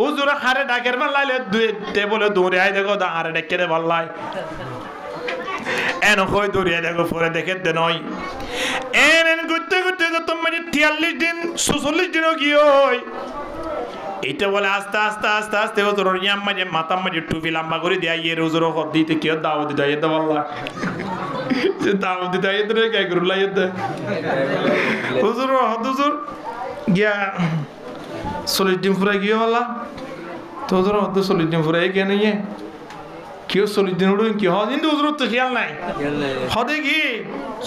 হুজুর হারে ডাকের মালাইলে বলে দৌড়ে আই দেখো হারে ডাকে দে বললাই এন কই দৌড়ে দেখো পরে দেখে দে নয় এন করতে করতে তো মানে 43 দিন 46 দিনও কি হয় এটা বলে আস্তে আস্তে আস্তে আস্তে হুজুর ইয়াম মাঝে মাথা মাঝে টুপি লম্বা করে দেয়া ইয়ে হুজুর হদ দিতে কি দাওয়াত দিতে এটা বললা যে দাওয়াত দিতে এটা রে গায় গুরু লাইতে হুজুর হুজুর গিয়া 40 দিন পুরা গিয়ে বললা তো হুজুর 40 দিন পুরা কে নিয়ে কেউ 40 দিন উড়ুন কি হদিন তো উজরত তো খেয়াল নাই হদে কি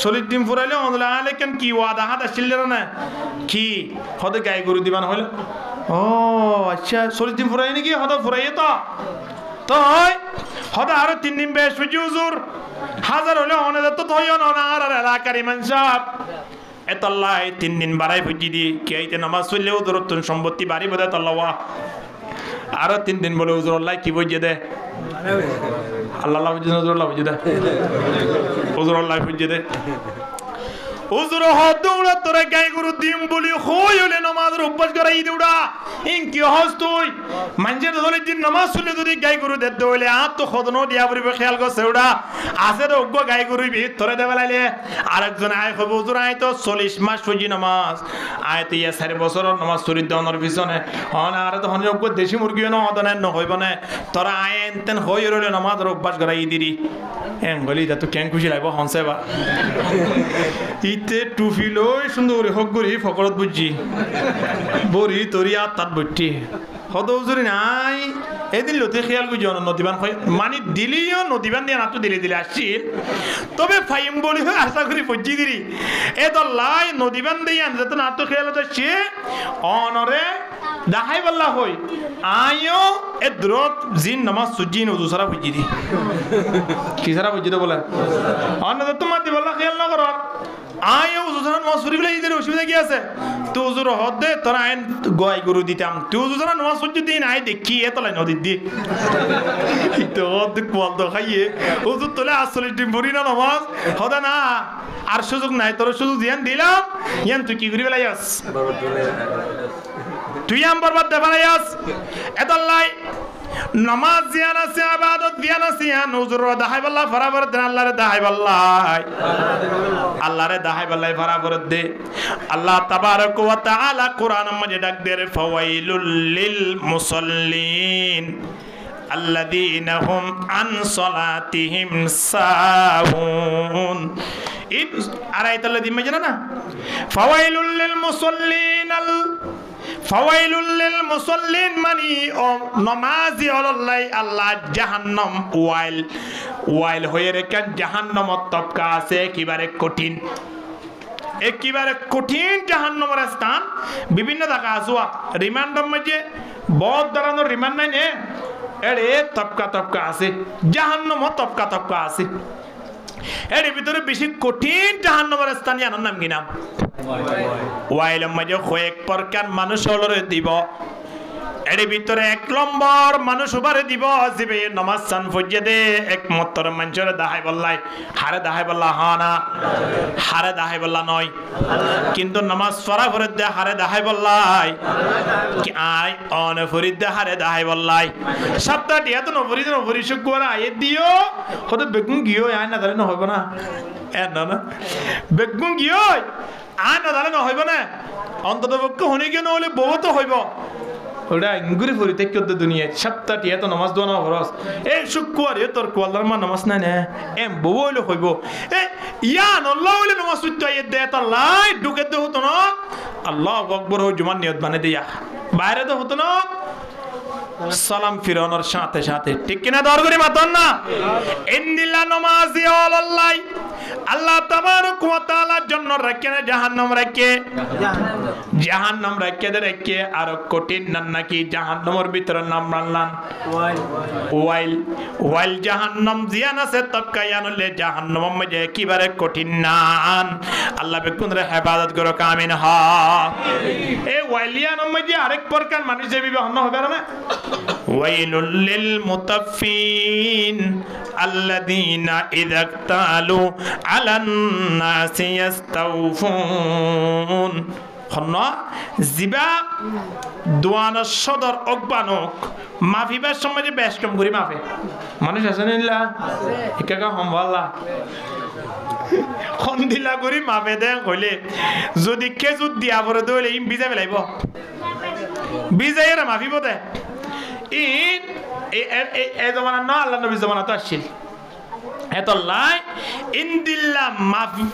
40 দিন ফুরাইলে অনলা আলে কেন কি ওয়াদা হাত আসছিল না কি হদে গাই গরু দিবান হইল ও আচ্ছা 40 দিন ফুরাই নাকি হদা ফুরাইয়ে তো হদা আরো 3 দিন বেশ বুঝি হুজুর হাজার হলে অনেক তো তৈন আর এলাকার ইমান সাহেব এতল্লাহ 3 দিন বাড়াই বুঝি দি কে আইতে নামাজ পড়লে উজরত সম্পত্তি বাড়ি বোধ তল্লাওয়া আরো 3 দিন বলে হুজুর আল্লাহ কি বুঝিয়ে দে আল্লাহ বুঝিয়ে হুজুর আল্লাহ বুঝিয়ে দে হুজুর আল্লাহ বুঝিয়ে দে হুজুর হাত দৌড়া তোরা গাই গরু দিম বলি হই হলে নামাজের অভ্যাস করাই দৌড়া ইন কি হস তুই মানজের ধরে দিন নামাজ শুনে যদি গাই গরু দে দইলে আ তো খদনো দিয়া পড়বে খেয়াল করছে ওড়া আছে তো অজ্ঞ গাই গরু বি তোরে দেবে লাইলে আরেকজন আয় হবে হুজুর আয় তো 40 মাস সুজি নামাজ আয় তো ইয়া 4 বছর নামাজ শরীর দেওয়ার পিছনে হন আর তো হন অজ্ঞ দেশি মুরগিও না অদনে ন হইব না তোরা আয় এনতেন হই হলে নামাজের অভ্যাস করাই দিরি এম গলি দা তো কেন খুশি লাগবো হনসে বা ইতে টুফি লই সুন্দর হক গরি ফকরত বুঝছি বরি তরি আর তাত বইটি হদ হুজুরি নাই এদিন লতে খেয়াল গুজি নদীবান মানে দিলিও নদীবান দিয়ে না তো দিলে আসছিল তবে ফাইম বলি হয় আশা করি বুঝছি দিলি এ তো লাই নদীবান দিয়ে আনতে তো না তো খেয়াল হতো সে অনরে দাহাই বল্লা হই আয়ো এ দ্রত জিন নামাজ সুজি নজু সারা বুঝি দি কি সারা বুঝি তো বলে অন্য তো মাতি বল্লা খেয়াল না করো আয়ো উজুরা নামাজ পড়ি বলে ইদের অসুবিধা কি আছে তুই উজুর হদ দে তোরা আইন গয় গরু দিতাম তুই উজুরা নামাজ পড়ি দিন আই দেখি এত লাই নদী দি তো হদ কোয়াল তো খাইয়ে উজুর তোলে 40 দিন পড়ি না নামাজ হদা না আর সুযোগ নাই তোর সুযোগ দিয়ান দিলাম ইয়ান তুই কি করি বেলাইয়াস তুই আম বরবাদ দে বেলাইয়াস এত লাই নামাজ জিয়ান আছে ইবাদত জিয়ান আছে হুজুর দাহাই বল্লাহ বরাবর দেন আল্লাহরে দাহাই বল্লাহ আল্লাহরে দাহাই বল্লাহ বরাবর দে আল্লাহ তাবারক ওয়া তাআলা কোরআন মাঝে ডাক দে ফাওয়াইলুল লিল মুসাল্লিন আল্লাযীনা হুম আন সালাতিহিম সাহুন ইন আরাইতাল্লাযী মাঝে না ফাওয়াইলুল লিল মুসাল্লিন ফাওয়াইলুল লিল মুসাল্লিন মানি ও নামাজি আল্লাহ আল্লাহ জাহান্নাম ওয়াইল হয়ে রেখে জাহান্নাম তপকা আছে একেবারে কঠিন জাহান্নামের স্থান বিভিন্ন জায়গা আসুয়া রিমান্ডের মধ্যে বহুত ধরনের রিমান্ড নাই নে এড়ে তপকা আছে জাহান্নাম তপকা আছে এর ভিতরে বেশি কঠিন জাহান্নামের স্থান জানার নাম কি নাম ওয়াইলের মাঝে কয়েক প্রকার মানুষ হলরে দিব এর ভিতরে 1 নম্বর মানুষ উবারে দিব জিবে নামাজ সান ফজে দে একমাত্র মানুষের দাহাই বল্লাই হারে দাহাই বল্লা হানা হারে দাহাই বল্লা নয় কিন্তু নামাজ পড়া করে দে হারে দাহাই বল্লাই কি আই অন ফরিদ দে হারে দাহাই বল্লাই সপ্তাহ দিয়া তো নবরি শুক্রবার আয়ে দিও হতে বেগুন গিও আয় না ধরে না হইব না না বেগুন গিও আয় না ধরে না হইব না অন্তত পক্ষে হনে গিয়ে নহলে বহু তো হইব ওটা ইঙ্গুরি ফরি থেকে দুনিয়া সপ্তাহটি এত নামাজ দোয়া না খরচ এই শুক্রবার এ তোর কোয়ালার মা নামাজ নাই না এম বউ হইলে হইব এ ইয়ান আল্লাহ হইলে নামাজ সুত্ত আইয়ে দে তা লাই ঢুকে দে হতো না আল্লাহু আকবার হই জুমান নিয়ত বানে দিয়া বাইরে তো হতো না সালাম ফিরানোর সাথে সাথে ঠিক কিনা দর করে মাতন না ইন্দিল্লা নামাজি আল্লাহ আল্লাহ তাবারক ওয়া তাআলার জন্য রাখে না জাহান্নাম রাখে দে আর কঠিন নাকি জাহান্নামের ভিতরে নাম রাখলাম ওয়াইল জাহান্নাম জিয়ান আছে তবকায়ানুল জাহান্নাম মধ্যে একেবারে কঠিন নান আল্লাহ বেকুনরে হেফাজত করো আমিন হা এই ওয়াইলিয়ান মধ্যে আরেক প্রকার মানুষ যে বিবাহ হবে না ওয়াইলুল লিল মুতাফফিন আল্লাযীনা ইযা ইক্তালু আলান নাসি ইস্তাওফুন হন্না জিবা দোয়ানা সদর অগবানক মাফিবার সময় যে বেশ কম করি মাফে মানুষ আছে না একা সম্ভাল্লা খন্দিলা করি মাফে দে কইলে যদি খেজুর দিয়া পরে দইলে ইম বিজা পেলাইব বিজাইরা মাফিব দে ইন এই জমানা না আল্লাহ নবী জমানা তো আসছিল এত লাই ইনদিল্লা মাফি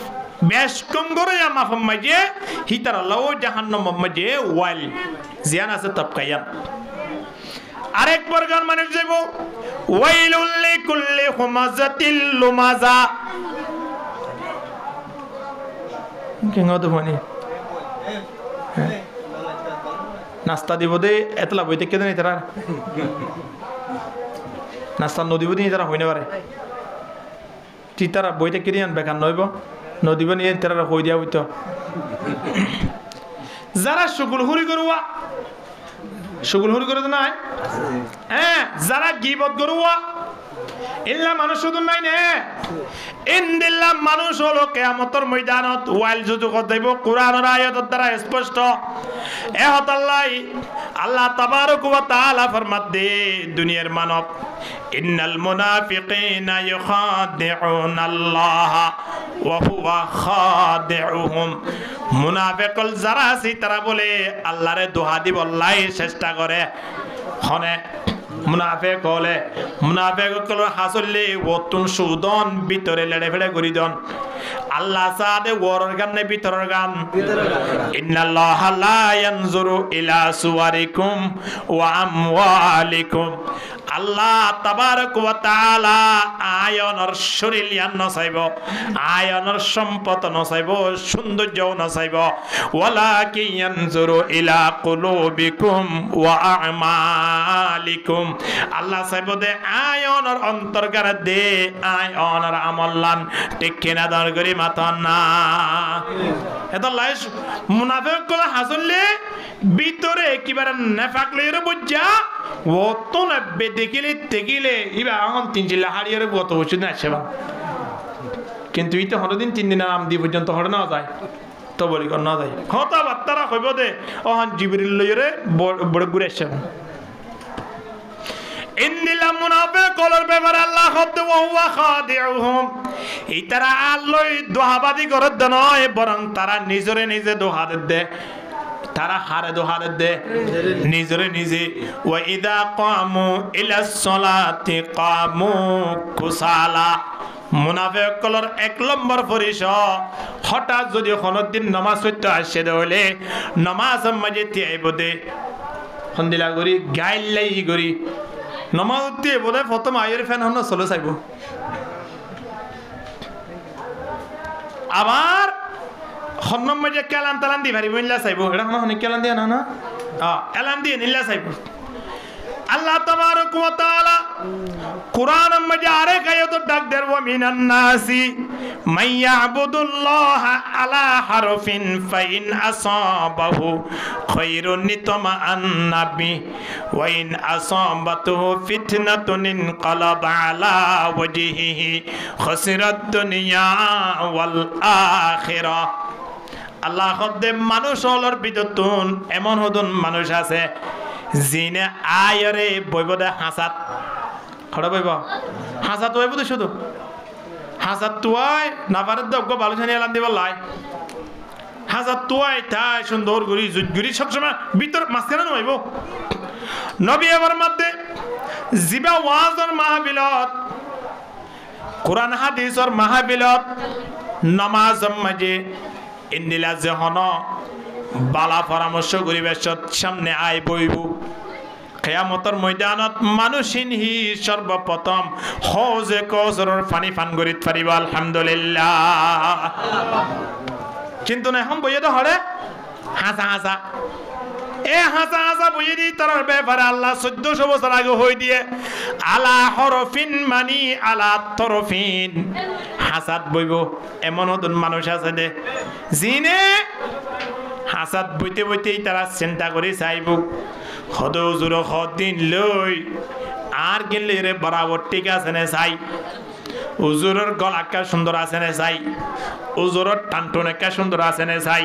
বেশ কম করে মাফম মাঝে হিতার আল্লাহ জাহান্নাম মাঝে ওয়াইল জিয়ান আছে তবকায়ান আরেক প্রকার মানুষ যাইব ওয়াইলুল লিকুল্লি হুমাযাতিল লুমাযা কেঙ্গত মানে নাস্তা দিব দে এতলা বইতে কেন নেই তারা নাস্তা নদীব দিয়ে তারা হইনে পারে তি তারা বইতে কেড়ে আন বেকার নইব নদীব নিয়ে তারা হই দিয়া হইতো যারা শুকুল হুরি করুয়া শুকুল হুরি করে নাই হ্যাঁ যারা গিবত করুয়া ইল্লা মানুষ শুধু নাই নে ইনদিল্লা মানুষ হলো কিয়ামতের ময়দানত ওয়াইল যুজুকত দেব কোরআনের আয়াতের দ্বারা স্পষ্ট এহত আল্লাহ তাবারক ওয়া তাআলা ফরমাতে দুনিয়ার মানব ইন্নাল মুনাফিকিনা ইউখাদিউনাল্লাহ ওয়া হুয়া খাদিউহুম মুনাফিকল যারা আছে তারা বলে আল্লাহরে দোহা দিব লাই চেষ্টা করে হনে মুনাফিক হলে মুনাফিক হলে হাসলে ওতুন সুদন ভিতরে লেড়ে ফেড়ে করি দন আল্লাহ সাদে ওরর গান নে ভিতরের গান ইন্নাল্লাহা লা ইয়ানজুরু ইলা সুওয়ারিকুম ওয়া আমওয়ালিকুম আল্লাহ তাবারক ওয়া তাআলা আয়নর শরীর ইয়ান নসাইব আয়নর সম্পদ নসাইব সৌন্দর্য নসাইব ওয়ালাকিন ইয়ানজুরু ইলা কুলুবিকুম ওয়া আমালিকুম আল্লাহ সাইব দে আয়নর অন্তর্গার দে আয়নর আমলান ঠিক কিনা দর করি মাতন না এত লাইস মুনাফিক গুলো হাসলে ভিতরে কিবারে নেফাক লইরে বুঝা ও তো না বেদেকিলে তেকিলে ইবা আন তিন জিল্লা হারিয়ারে কত বছর না সেবা কিন্তু ইতে হরদিন 3 দিনের নাম দি পর্যন্ত হর না যায় তো বলি কর না যায় হতা বাত্তারা কইব দে ওহান জিবরিল লইরে বড় ঘুরে সেবা ইন্নিল মুনাফিকুল ব্যাপারে আল্লাহ খদ ওয়া হুয়া খাদিউহুম এই তারা আল্লাহ দোহাবাদি করে নয় বরং তারা নিজরে নিজে দোহা দে তারা হারে দোহারে দে নিজরে নিজে ওয়া ইদা কামু ইলাস সালাতি কামু কুসালা মুনাফিকগুলোর 1 নম্বর পরিচয় হঠাৎ যদি কোনদিন নামাজ পড়তে আসে হলে নামাজ মাঝে তিয়াইব দে হন্দিলা করি গাইলাই করি নামাজ দিয়ে বলে প্রথম আয়ের ফ্যান হন চলে চাইব আবার হন্নম মাঝে কেলান তালান দি ভারি বইলা চাইব এটা হন কেলান দিয়া না না এলান দিয়ে নিলা চাইব আল্লাহ তাবারক ওয়া তাআলা কুরআন মাঝে আরেক আয়াত ডাক দেব মিনান নাসি মাইয়াবুদুল্লাহ আলা হারফিন ফাইন আসাবাহু খায়রুন নিতমা আন্নাবি ওয়া ইন আসাবাতুহু ফিতনাতুন ইনকালাবা আলা ওয়াজহিহি খাসিরাদ দুনিয়া ওয়াল আখিরাহ আল্লাহ খদ্দে মানুষ হলর বিদতুন এমন হদুন মানুষ আছে জিনে আয়রে বইবদে হাসাত খড়া বইব হাসাত বইব তো শুধু হাসাত তুয়াই না পারে দগ্গ ভালো ছানি এলান দিব লাই হাসাত তুয়াই তাই সুন্দর গুড়ি জুট গুড়ি সবসময় ভিতর মাঝখানে নইব নবী আমার মধ্যে জিবা ওয়াজর মাহফিলত কোরআন হাদিসর মাহফিলত নামাজ মাঝে ইন্দিলা জহন বালা পরামর্শ করিবে সামনে আয় বইব কিয়ামতের ময়দানত মানুষিনহি সর্বপ্রথম হজে কসরর পানি পান করিত পারিব আলহামদুলিল্লাহ কিন্তু না এখন বইয়ে তো হরে হাসা হাসা এ হাসা হাসা বইয়ে দি তার ব্যাপারে আল্লাহ 1400 বছর আগে হই দিয়ে আলা হরফিন মানি আলা তরফিন হাসাত বইব এমন হদুন মানুষ আছে দে জিনে হাসাত বইতে বইতেই তারা চিন্তা করে চাইব হদ হুজুর দিন লই আর গেলে রে বরাবর ঠিক আছে না চাই হুজুরের গলাকা সুন্দর আছে না চাই হুজুরের টানটন একা সুন্দর আছে না চাই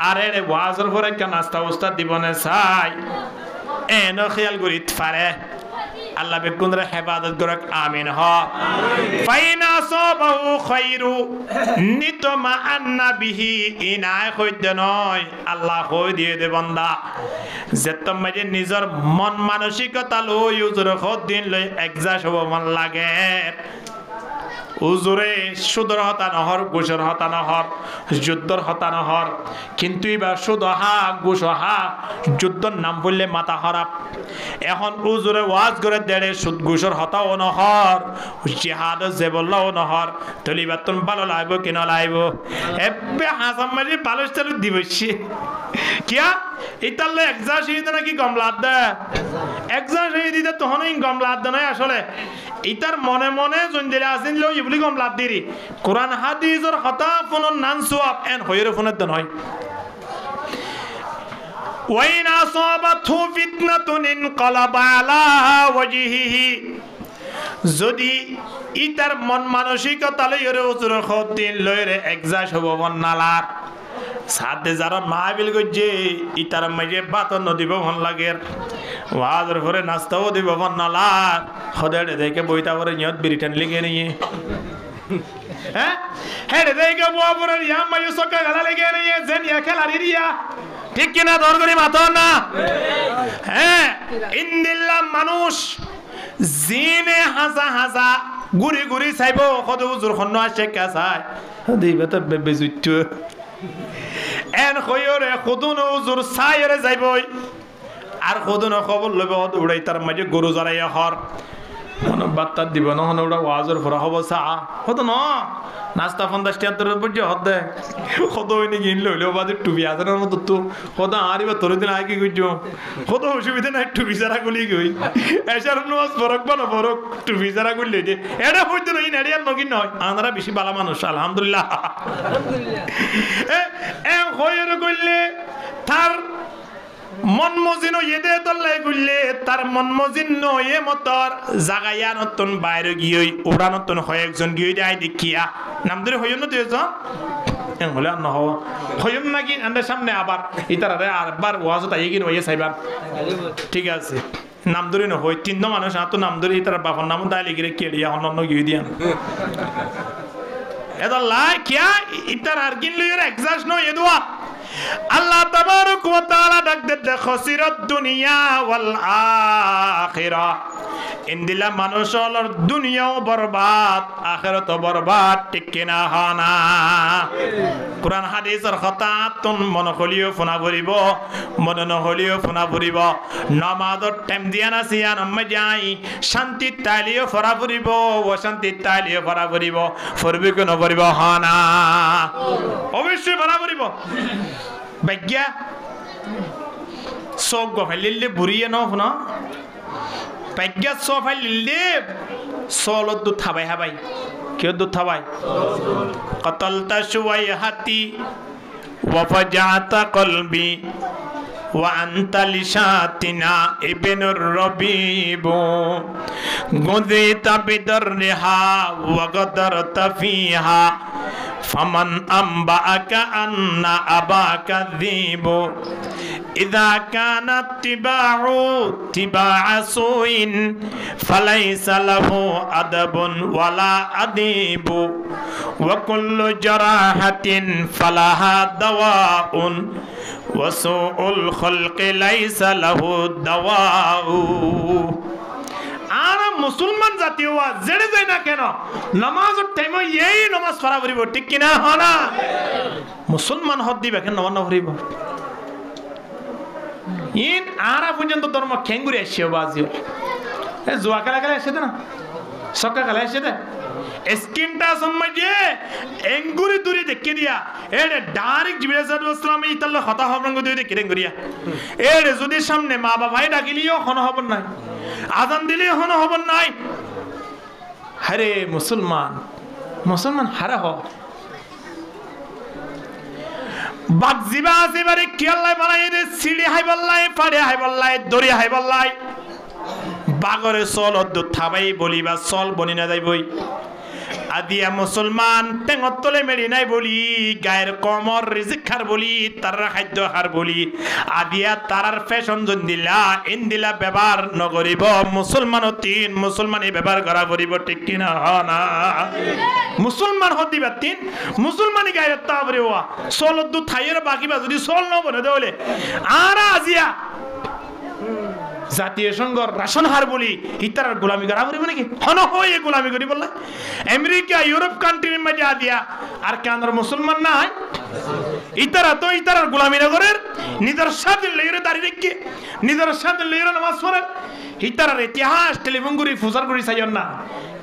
আরে রে ওয়াজর পরে কেন নাস্তা উস্তাদ দিব না চাই এন খেয়াল করি পারে আল্লাহ বেকুনরে হেফাজত করক আমিন হ ফাইনা সাবাহু খায়রু নিতমা আন্না বিহি ইনায় কইদ নয় আল্লাহ কই দিয়ে দে বান্দা যে তোমাদের নিজের মন মানসিকতা লই উজুর দিন লই একজাস হব মন লাগে উজুরে সুদর হতা নহর ঘুষর হতা নহর যুদ্ধর হতা নহর কিন্তু এবার সুদ হা ঘুষ হা যুদ্ধর নাম বললে মাথা খারাপ এখন উজুরে ওয়াজ করে দেড়ে সুদ ঘুষর হতাও নহর জিহাদ যে বললাও নহর তলিবার তুমি ভালো লাগবো কিনা লাগবো এবে হাসাম মাঝে পালস চালু দিবসি কিয়া ইতালে একজার শহীদ নাকি গমলাদ দে একজার শহীদ দিতে তখনই গমলাদ দে নয় আসলে ইতার মনে মনে জঞ্জিলে আসেন লো ইবলি গমলাদ দিরি কোরআন হাদিসের হতা ফোনর নান সোয়াব এন হইরে ফোনের দেন হয় ওয়াইন আসাবাতহু ফিতনাতুন ইনকালাবা আলা ওয়াজহিহি যদি ইতার মন মানসিকতা লইরে উজুর খতিন লইরে একজার হব নালার সাথে যারা মাহবিল গজে ইতার মাঝে বাতন দিব ভন লাগের ওয়াজর ঘরে নাস্তাও দিব ভন নালার হদেড়ে দেখে বইতা করে নিয়ত বিরিটান লিখে নিয়ে হ্যাঁ হেড়ে দেখে বুয়া পরে ইয়া মাইও সকা গালা লিখে নিয়ে জেন ইয়া খেলারি রিয়া ঠিক কিনা দরগরি মাতো না হ্যাঁ ইন্দিল্লা মানুষ জিনে হাজা হাজা গুড়ি গুড়ি চাইব কত উজুর খন আসে কে চাই দিবে তো বেজুইত এন খয়রে খুদুন উজুর সাইরে যাইবই আর খুদুন খবর লইব উড়াই তার মাঝে গরু জড়াইয়া হর মন বার্তা দিব না হন ওটা ওয়াজর ফরা হব চা হতো না নাস্তা 50 টাকা তোর বুঝে হদে কত হইনি কিনলে হইলেও বাদে টুপি আছে না মতো তো কত আরিবা তোর দিন আগে কইছো কত অসুবিধা নাই টুপি যারা গুলি গই এসার নওয়াজ ফরক বানা ফরক টুপি যারা গুলি দে এটা হইতো না ইনারিয়ার নগিন নয় আমরা বেশি ভালো মানুষ আলহামদুলিল্লাহ এ হইরে কইলে তার মন মজিন ইয়েদে তল্লাই গুললে তার মন মজিন নয়ে মতর জাগাইয়া নতুন বাইরে গিয়ে ওরা নতুন হয় একজন গিয়ে দেয় দেখিয়া নাম ধরে হইম না দুজন হলে আর নহ হইম নাকি আমাদের সামনে আবার ইতার আরেকবার ওয়াজ তাই কি নয়ে চাইবার ঠিক আছে নাম ধরে নহয় তিন মানুষ তো নাম ধরে ইতার বাবার নাম দায় লিখে কেড়িয়া অন্য গিয়ে দিয়া এটা লাই কিয়া ইতার আর কিনলে এক্সাস্ট নয় এদুয়া আল্লাহ তাবারক ওয়া তাআলা ডাক দে খসিরাত দুনিয়া ওয়াল আখিরা ইন্দিলা মানুষের দুনিয়াও বরবাদ আখিরাতও বরবাদ ঠিক কিনা হনা কুরআন হাদিসের কথা তুন মন হলিও ফোনা ভরিব মন নহলিও ফোনা ভরিব নামাজের টাইম দিয়া না সিয়া নম্মে যাই শান্তি তালিও ফরা ভরিব ও শান্তি তালিও ফরা ভরিব ফরবি কোন ভরিব হনা অবশ্যই ফরা ভরিব বাগ্যা সব গফাইলে বুড়িয়ে ন বাগ্যা সব ফাইলে সলত দু থাবাই হাবাই কেউ দু থাবাই কতলতা শুয়াই হাতি ওয়াফাজাতা কলবি وأنت لشاتنا ابن الربيب غذيت بدرها وغدرت فيها فمن أنبأك أن أباك الذيب إذا كان اتباع سوء فليس له أدب ولا أديب وكل جراحة فلها دواء وسوء الخلق ليس له دواء আর মুসলমান জাতীয় জেড়ে যায় না কেন নামাজের টাইমে এই নামাজ পড়া ভরিব ঠিক কিনা হনা মুসলমান হদ দিবে কেন নামাজ ভরিব ইন আরা পর্যন্ত ধর্ম খেঙ্গুরি আসছে বাজিও এ জুয়া খেলা খেলা আসছে না সক্কা খেলা আসছে না স্কিনটা সম্মাজে এঙ্গুরি দূরে দেখে দিয়া এর ডাইরেক্ট জিবরাইল সাল্লাল্লাহু আলাইহি ওয়াসাল্লাম ইতাল্লাহ কথা হবরঙ্গ দিয়ে দেখে করিয়া এর যদি সামনে মা বাবাই ডাকিলিও কোন হবর নাই আজান দিলেও কোন হবর নাই আরে মুসলমান হারা হ বাগজিবা আসিবারে কি আল্লাহ বানাই দে সিঁড়ি হাই বল্লাই পাড়ে হাই বল্লাই দড়ি হাই বল্লাই বাগরে চল দু থাবাই বলিবা চল বনি না যাইবই আদিয়া মুসলমান টেঙত তলে মেরি নাই বলি গায়ের কমর রিজিক খার বলি তার খাদ্য খার বলি আদিয়া তারার ফ্যাশন জন দিলা ইন দিলা ব্যবহার নকরিব মুসলমান তিন মুসলমানি ব্যবহার করা করিব ঠিক কিনা না মুসলমান হদিবা তিন মুসলমানি গায়ের তাবরে ওয়া সলদু থাইয়ের বাকিবা যদি সল ন বনে দেওলে আর আজিয়া জাতীয় সংঘর রাশন হার বলি ইতার গোলামি করা করিব নাকি হন হয়ে গোলামি করি বললা আমেরিকা ইউরোপ কান্ট্রির মাঝে আদিয়া আর কেন মুসলমান নাই ইতারা তো ইতার গোলামি নগরের নিজের স্বাধীন লইরে দাঁড়িয়ে রেখে নিজের স্বাধীন লইরে নামাজ পড়ে ইতার ইতিহাস টেলিফোন করি ফুসার করি চাইন না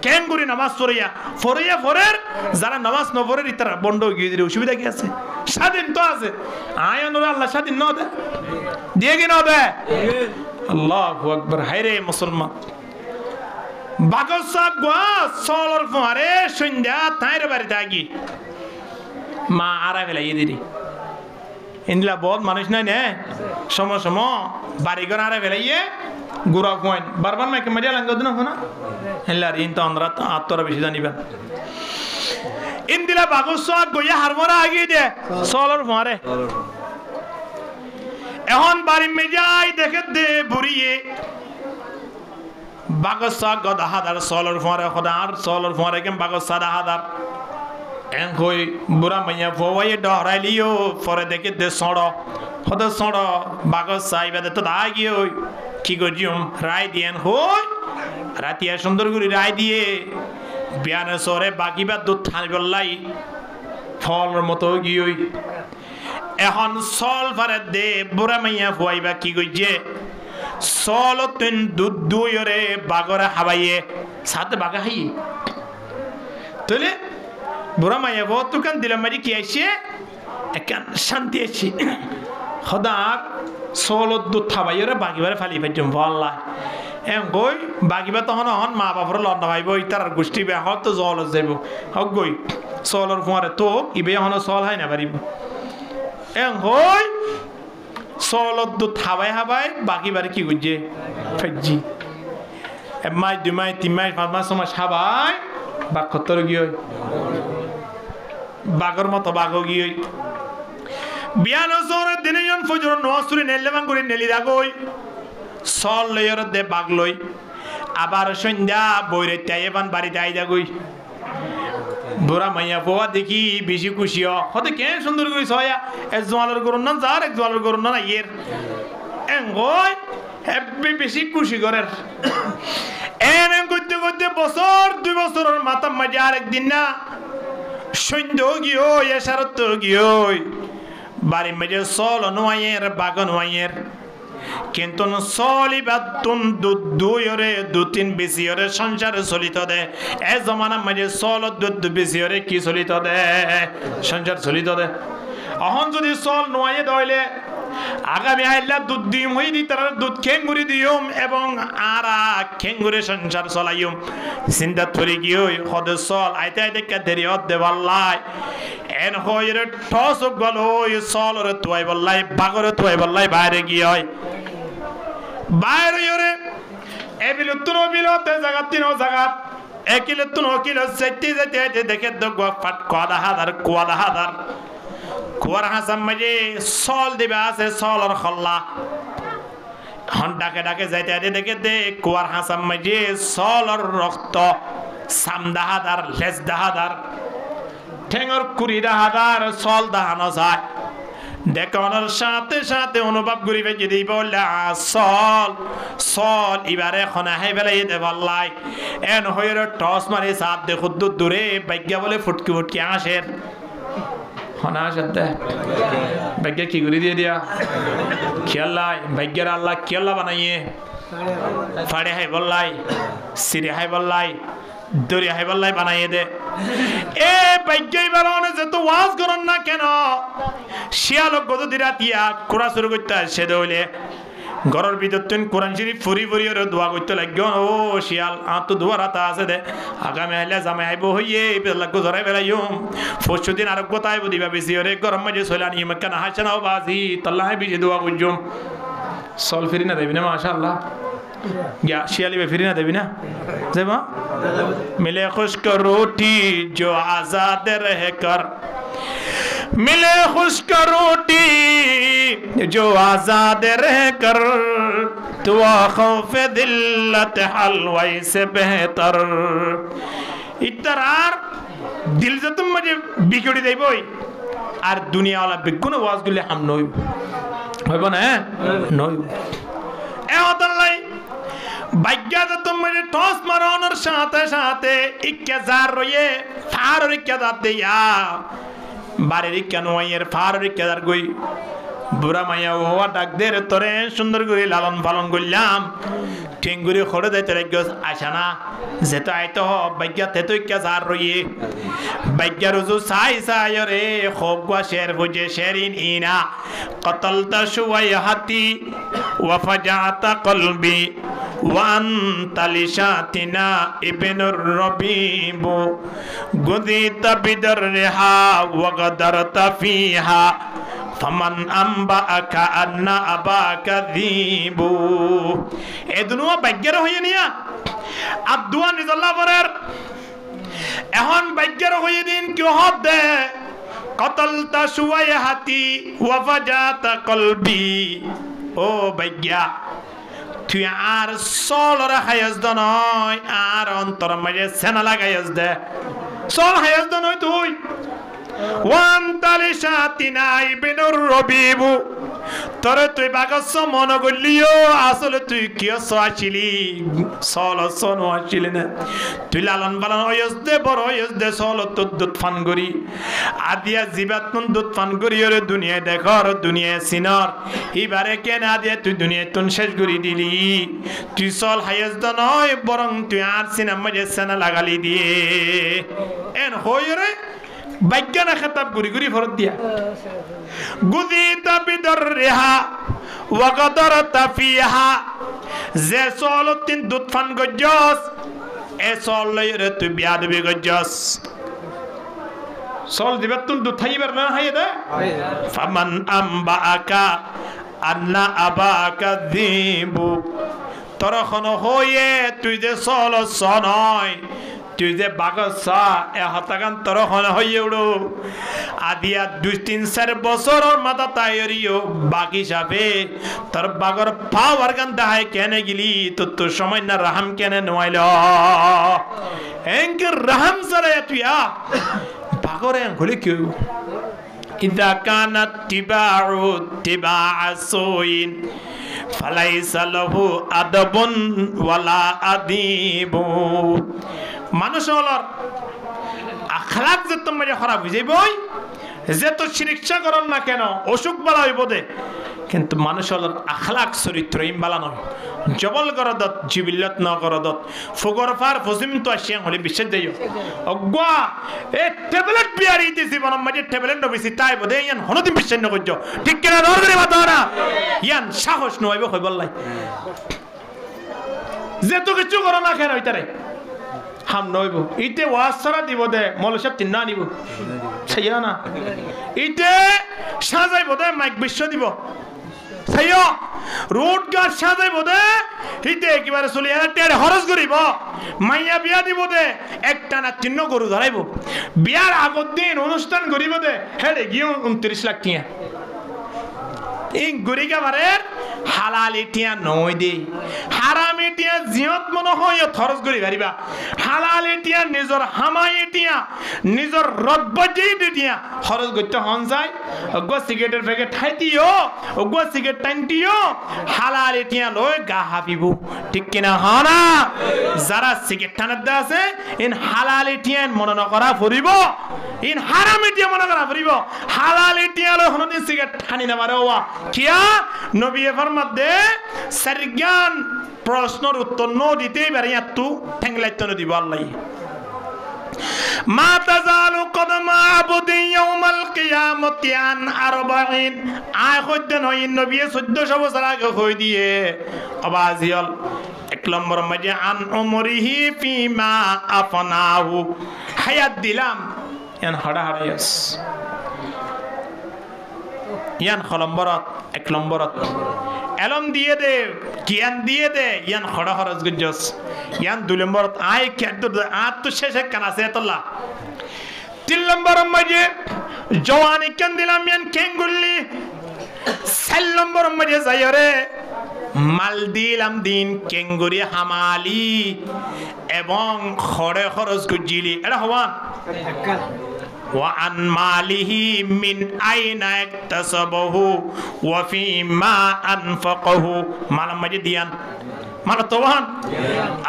কেন করি নামাজ পড়িয়া ফরিয়া ফরের যারা নামাজ ন পড়ে ইতারা বন্ধ গিয়ে দিলে অসুবিধা কি আছে স্বাধীন তো আছে আয়ন আল্লাহ স্বাধীন ন দে দিয়ে কি ন দে আল্লাহু আকবার হায়রে মুসলমান বাগসা গোয়া সলর ফরে সন্ধ্যা তাইর বাড়িতে আগি মা আরা ফেলাই দিদি ইন্দিলা বহুত মানুষ নাই নে সময় বাড়ি ঘর আরা ফেলাইয়ে গুড়া কোয়েন বারবার মাইকে মারিয়া লাঙ্গ দিন না হেলার ইন তো আমরা আত্মরা বেশি জানিবেন ইন্দিলা বাগসা গইয়া হারমরা আগি দে সলর ফরে এখন বাড়ি মেজাই দেখে দে বুড়িয়ে বাগসা গদা হাদার সলর ফরে খদার সলর ফরে কেম বাগসা দা হাদার এন কই বুড়া মাইয়া ফওয়াই ডহরাই লিও ফরে দেখে দে সড় খদা সড় বাগসা ইবাদে তো দা গিয়ে ওই কি গজিম রায় দিয়েন হই রাতিয়া সুন্দর করে রায় দিয়ে বিয়ানে সরে বাকি বা দুধ থানি বললাই ফলর মতো গিয়ে ওই এখন সল ফারে দে বুড়া মাইয়া ফুয়াইবা কি কইছে সল তিন দুধ দুইরে বাগরে হাবাইয়ে সাথে বাগা হাই তাহলে বুড়া মাইয়া ফুয়া তুকান দিলাম মারি কি আইছে একান শান্তি আছি খদার সল দুধ থাবাইরে বাগিবারে ফালি ফাইম ভাল্লা এম গই বাগিবা তখন হন মা বাপরে লন্ডা ভাইব ইতার গোষ্ঠী বেয়া হত তো জল যাইব হক গই সলর ফুয়ারে তো ইবে হন সল হাই না পারিব এং হই সলত দুধ হাবাই হাবাই বাকি বারে কি করছে ফেজি এক মাস 2 মাস 3 মাস 5 মাস 6 মাস হাবাই বাক কতর গিয়ে বাগর মতো বাঘ গিয়ে বিয়ানো জোরে দিনে জন ফজর নওয়াজুরি নেলে বাঙ্গুরি নেলি রাগই সল লইর দে বাগ লই আবার সন্ধ্যা বইরে তাইবান বাড়িতে আইদা গই বুড়া মাইয়া পোয়া দেখি বেশি খুশি হতে কে সুন্দর করে ছয়া এক জোয়ালের গরুর নাম যার এক জোয়ালের গরুর নাম ইয়ের এঙ্গই হেব্বি বেশি খুশি করের এনে করতে করতে বছর 2 বছরের মাথা মাঝে আর একদিন না সন্ধ্যা গিয়ে এসারত গিয়ে বাড়ি মাঝে সল নোয়াইয়ের বাগ নোয়াইয়ের কিন্তু সলিবাতুন দুইরে 2-3 বেশি ওরে সংসারে চলিত দে এ জমানা মাঝে সল দুধ বেশি ওরে কি চলিত দে সংসার চলিত দে অহন যদি সল নোয়াইয়ে দইলে আগামী আইলা দুধ দিম হই দি তার দুধ খেঙ্গুরি দিয়ম এবং আরা খেঙ্গুরি সংসার চলাইম চিন্তা থরি গিয়ে হদ সল আইতে আইতে কাদেরি হদ দেবাল্লাই এন হইরে ঠস গল হই সলরে তুই বললাই বাগরে তুই বললাই বাইরে গিয়ে হয় বাইরে ইরে এবিল তুনো বিলতে জায়গা তিনো জায়গা একিল তুনো কিলো সেটি যেতে দেখে দগ ফাট কোদা হাদার কুয়ার হাসান মাঝে সল দিবে আছে সলর খল্লা হন ডাকে ডাকে যাইতে আইতে দেখে দে কুয়ার হাসান মাঝে সলর রক্ত সামদা হাদার লেজ দাহাদার ঠেঙর কুড়ি দাহাদার সল দাহানো যায় দেখানোর সাথে সাথে অনুভব করিবে যদি বললে সল সল এবারে খনা হাই বেলাই দে বললাই এন হইরে টস মারি সাথ দেখো দূরে বাইজ্ঞা বলে ফুটকি ফুটকি আসের খনা আসতে বাইজ্ঞা কি করে দিয়ে দিয়া খেয়াল্লাই বাইজ্ঞার আল্লাহ খেয়াল্লা বানাইয়ে ফাড়ে হাই বললাই সিরে হাই বললাই দরিয়া হাই বললাই বানাইয়ে দে এ বাইজ্ঞাই বানানো যে তো ওয়াজ করন না কেন শিয়ালক গদ দিরাতিয়া কোরআন শুরু করতে আসে দইলে ঘরের ভিতর তুই কোরআন শরীফ ফুরি ফুরি ওরে দোয়া করতে লাগবে ও শিয়াল আর তো দোয়া রাতা আছে দে আগামী আইলে জামে আইব হইয়ে লাগো জরাই বেলাইম পরশু দিন আর কোথায় দিবা বেশি ওরে গরম মাঝে চলে নিয়ে কেন হাসেনাও বাজি তল্লাহ বেশি দোয়া করছুম সল ফিরি না দেবি না মাশাআল্লাহ क्या शियाली में फिरी ना देवी ना जेबा मिले खुश्क रोटी जो आजाद रह कर मिले खुश्क रोटी जो आजाद रह कर तो खौफ दिल्लत हलवाई से बेहतर इतरार दिल से तुम मुझे बिगड़ी दे बोई आर दुनिया वाला बिगुन वाज गुले हम नोई होइबो ना नोई ए होतन लाई বাইজ্ঞাতে তোমার টস মারানোর সাথে সাথে ইক্কা জার রয়ে ফার ইক্কা দাঁত দিয়া বাড়ির ইক্কা নোয়াইয়ের ফার ইক্কা দাঁত গই বুড়া মাইয়া হওয়া ডাক দে তোরে সুন্দর করে লালন পালন করলাম ঠেঙ্গুরি খড়ে দেয় তোর আসা না যেতে আইতো বাইজ্ঞা তে তো ইক্কা জার রয়ে বাইজ্ঞা রুজু সাই সাই রে খোগুয়া শের বুঝে শেরিন ইনা কতলতা শুয়াই হাতি ওয়াফাজাতা কলবি وأنت لشاتنا ابن الربيب غذيت بدرها وغدرت فيها فمن أنبأك أن أباك ذيب এদনুয়া বাইজ্ঞার হয়ে নিয়া আব্দুয়া নিজাল্লাহ পরের এখন বাইজ্ঞার হয়ে দিন কি হব দে কতলতা শুয়াই হাতি ওয়াফাজাতা কলবি ও বাইজ্ঞা তুই আর সলর হায়াজ দ নয় আর অন্তর মাঝে সেনা লাগাইস দে সল হায়াজ দ নয় তুই ওয়ান তালিশা তিনাই বিনুর রবিবু তোরে তুই বাগস মন গলিও আসলে তুই কি আসিলি সল সন আসিলি না তুই লালন পালন হইস দে বড় হইস দে সল তো দুধ ফান করি আদিয়া জিবাত তুন দুধ ফান করি ওরে দুনিয়া দেখর দুনিয়া সিনর এবারে কেন আদিয়া তুই দুনিয়া তুন শেষ করি দিলি তুই সল হাইস দ নয় বরং তুই আর সিনেমা মাঝে সেনা লাগালি দিয়ে এন হই রে বাইজ্ঞানা খেতাব গুরি গুরি ফরত দিয়া গুদিতা বিদররিহা ওয়া গাদারতা ফিহা যে সলতিন দুধ ফান গজ্জস এ সল লইরে তুই বিয়া দিবি গজ্জস সল দিবে তুই দুধ খাইবার না হাই দে ফামান আম্বাআকা আন্না আবাকা যিবু তরখন হয়ে তুই যে সল সনয় তুই যে বাগসা এ হতাগান তরখন হয়ে উড়ো আদিয়া 2-3-4 বছরের মাথা তাইরিও বাকি যাবে তোর বাগর পাওয়ার গান দাহাই কেনে গিলি তোর সময় না রাহাম কেনে নোয়াইল এঙ্কে রাহাম সারে তুই বাগরে হলে কেউ ইদা কানাত তিবাউ তিবাআ সুইন ফালাইসা লাহু আদবুন ওয়ালা আদিবু মানুষ হলার আখলাক যে তোমার খারাপ হয়ে যাবই যে তো শিরিকশা করন না কেন অসুখ বালা হইব দে কিন্তু মানুষ হলার আখলাক চরিত্র ইমবালা নয় জবল গরদত জিবিল্লত ন গরদত ফুগর ফার ফজিম তো আসিয়া হলে বিশ্বাস যাইও অগ্বা এ ট্যাবলেট বিয়ারি দি জীবন মাঝে ট্যাবলেট নবিছি তাই বদে ইয়ান হনদিন বিশ্বাস ন করছো ঠিক কেনা দর করে মাথা না ইয়ান সাহস নইব কইবল্লাই যে তো কিছু করো না কেন হইতারে হাম নইব ইতে ওয়াজ সারা দিব দে মৌলভী সাহেব তিন্না নিব ছাইয়া না ইতে সাজাইব দে মাইক বিশ্ব দিব ছাইয়া রোড গাছ সাজাইব দে ইতে একেবারে চলি টের খরচ করিব মাইয়া বিয়া দিব দে একটা না চিহ্ন গরু ধরাইব বিয়ার আগত দিন অনুষ্ঠান করিব দে হেড়ে গিয়ে 29 লাখ টিয়া এই গরিকা বারের হালাল ইটিয়া নয় দে হারাম ইটিয়া জিয়ত মনে হয় খরচ করি পারিবা হালাল ইটিয়া নিজর হামাই ইটিয়া নিজর রব্বজি ইটিয়া খরচ করতে হন যায় অগো সিগারেটের প্যাকেট খাইতিও অগো সিগারেট টাইনটিও হালাল ইটিয়া লয় গা হাবিব ঠিক কিনা হনা যারা সিগারেট টানাতে আছে ইন হালাল ইটিয়া মনে না করা ফুরিব ইন হারাম ইটিয়া মনে করা ফুরিব হালাল ইটিয়া লয় হনদিন সিগারেট টানি না মারে ওয়া কিয়া নবী ফরমাত দে সরগান প্রশ্নের উত্তর ন দিতেই পারে এত ঠেংলাইতে দিব আল্লাহ মা তাজালু কদমা আবদি ইয়াউমাল কিয়ামতি আন 40 আয় কইতেন ওই নবী 1400 বছর আগে কই দিয়ে আবাজিল এক নম্বর মাঝে আন উমরিহি ফিমা আফনাহু হায়াত দিলাম এন হড়া হড়াইস ইয়ান খলম্বরত এক নম্বরত এলম দিয়ে দে জ্ঞান দিয়ে দে ইয়ান খড়া খরচ গজ্জস ইয়ান 2 নম্বরত আয় খেত তো শেষে কান আছে তোলা 3 নম্বর মাঝে জওয়ানি কেন দিলাম ইয়ান কেঙ্গুল্লি 4 নম্বর মাঝে যাইরে মাল দিলাম দিন কেঙ্গুরি হামালি এবং খড়ে খরচ গজ্জিলি এটা হওয়া وعن ماله من أين اكتسبه وفيما أنفقه মালাম মাঝে দিয়ান মানে তোবান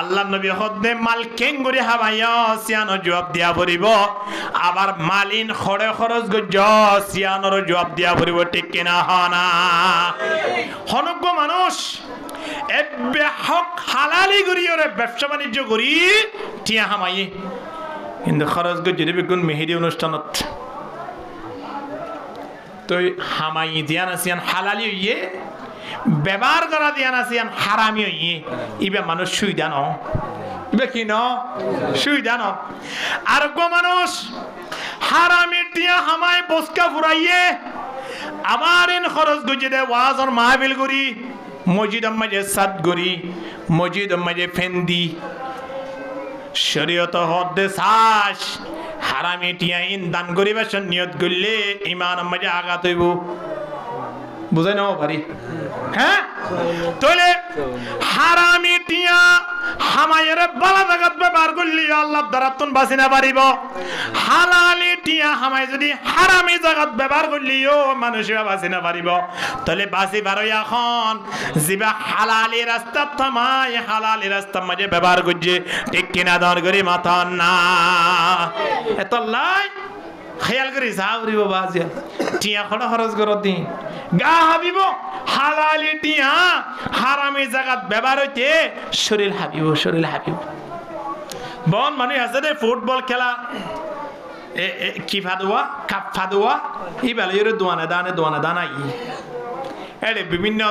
আল্লাহ নবী হদে মাল কেঙ্গুরি হাবাইয়া সিয়ানো জবাব দিয়া পড়িব আবার মালিন খড়ে খরচ গজ সিয়ানোর জবাব দিয়া পড়িব ঠিক কিনা হনা হনজ্ঞ মানুষ এবে হক হালালি করি ওরে ব্যবসা বাণিজ্য করি টিয়া হামাই কিন্তু খরচ গজ যদি বেগুন মেহেদি অনুষ্ঠানত তো হামাই দিয়া নাসিয়ান হালালি হইয়ে ব্যবহার করা দিয়া নাসিয়ান হারামি হইয়ে ইবে মানুষ সুবিধা ন ইবে কি ন সুবিধা ন আর গো মানুষ হারামি টিয়া হামাই বসকা ফুরাইয়ে আবার এন খরচ গজি দে ওয়াজর মাহফিল করি মসজিদ মাঝে সাদ করি মসজিদ মাঝে ফেন্দি শরীয়ত হদে শ্বাস হারামি টিয়া ইনদান করিবার নিয়ত করলে ইমান মাঝে আঘাত হইব বুঝাই নাও ভারি হ্যাঁ তাহলে হারামি টিয়া হামায়ের বালা জাগাত ব্যবহার করলি আল্লাহ দ্বারাতন বাঁচি না পারিব হালালি টিয়া হামাই যদি হারামি জাগাত ব্যবহার করলিও মানুষেরা বাঁচি না পারিব তাহলে বাঁচি পারো এখন জিবা হালালি রাস্তা থামাই হালালি রাস্তার মাঝে ব্যবহার করছে ঠিক কিনা দর করি মাথন না এত লাই খেয়াল করি সাবরিব বাজে টিয়া খড়া খরচ করো দিন গা হাবিব হালালি টিয়া হারামি জাগাত ব্যবহার হইতে শরীর হাবিব বন মানে আছে রে ফুটবল খেলা কি ফাদুয়া কাপ ফাদুয়া ই বেলা দোয়ানে দানা ই এরে বিভিন্ন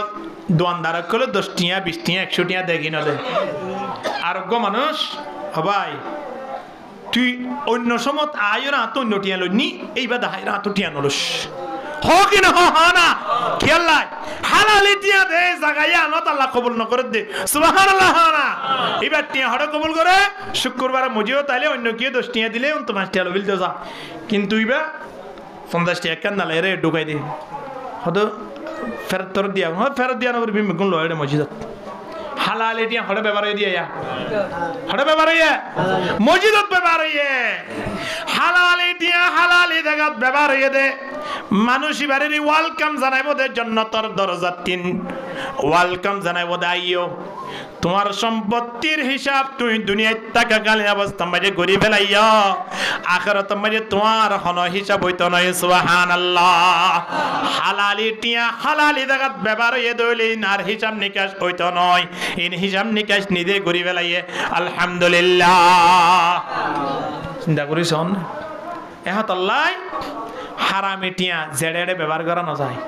দোয়ানদার করলে 10 টিয়া 20 টিয়া 100 টিয়া দেখি নলে আরোগ্য মানুষ হবাই তুই অন্য সমত আয়র আত অন্য টিয়া লইনি এইবার দাহাইরা আত টিয়া নলস হ কি না হ না খেয়াল্লাই হালালি টিয়া দে জাগাইয়া আনত আল্লাহ কবুল ন করে দে সুবহানাল্লাহ না এবার টিয়া হড় কবুল করে শুক্রবার মজিও তাইলে অন্য কেউ 10 টিয়া দিলে অন্ত 5 টিয়া লবিল যা কিন্তু ইবা 50 টিয়া কান নালে রে ঢুকাই দে হদ ফেরত তোর দিয়া ফেরত দিয়া নবর বিম গুণ লয়ড়ে মসজিদত হালালি টিয়া হড় ব্যবহার দিয়া হড় ব্যবহার মসজিদত ব্যবহার হালালি টিয়া হালালি জায়গা ব্যবহার দে মানুষ এবারে ওয়েলকাম জানাইব দে জান্নাতের দরজা 3 ওয়েলকাম জানাইব দে আইও তোমার সম্পত্তির হিসাব তুই দুনিয়ায় টাকা গালি অবস্থা মাঝে গরি ফেলাইয়া আখিরাত মাঝে তোমার হন হিসাব হইতো নয় সুবহানাল্লাহ হালালি টিয়া হালালি জায়গা ব্যবহার দইলে নার হিসাব নিকাশ হইতো নয় ইন হিসাব নিকাশ নিজে গরি ফেলাইয়ে আলহামদুলিল্লাহ চিন্তা করিস এহত আল্লাহ হারামি টিয়া জেড়ে ব্যবহার করা না যায়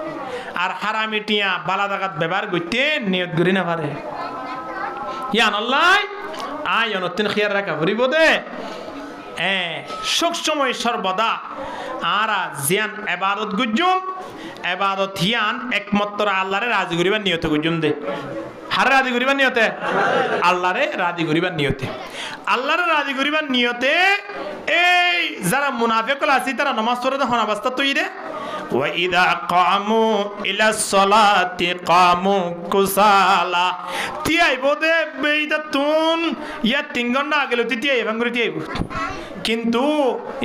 আর হারামি টিয়া বালা জাগাত ব্যবহার করতে নিয়ত করি না পারে ইয়ান আল্লাহ আয় অনতিন খেয়াল রাখা ভরিব দে সব সময় সর্বদা আরা জিয়ান ইবাদত গুজুম ইবাদত হিয়ান একমাত্র আল্লাহরে রাজি করিবার নিয়ত গুজুম দে হারে রাজি করিবার নিয়তে আল্লাহরে রাজি করিবার নিয়তে আল্লাহরে রাজি করিবার নিয়তে এই যারা মুনাফিকরা আছে তারা নামাজ পড়ে হন অবস্থা তৈরি রে ওয়া ইদা কামু ইলা সলাতি কামু কুসালা তিয়াই বদে বেইদা তুন ইয়া 3 ঘন্টা আগে লতি তিয়াই ভাঙরে তিয়াই কিন্তু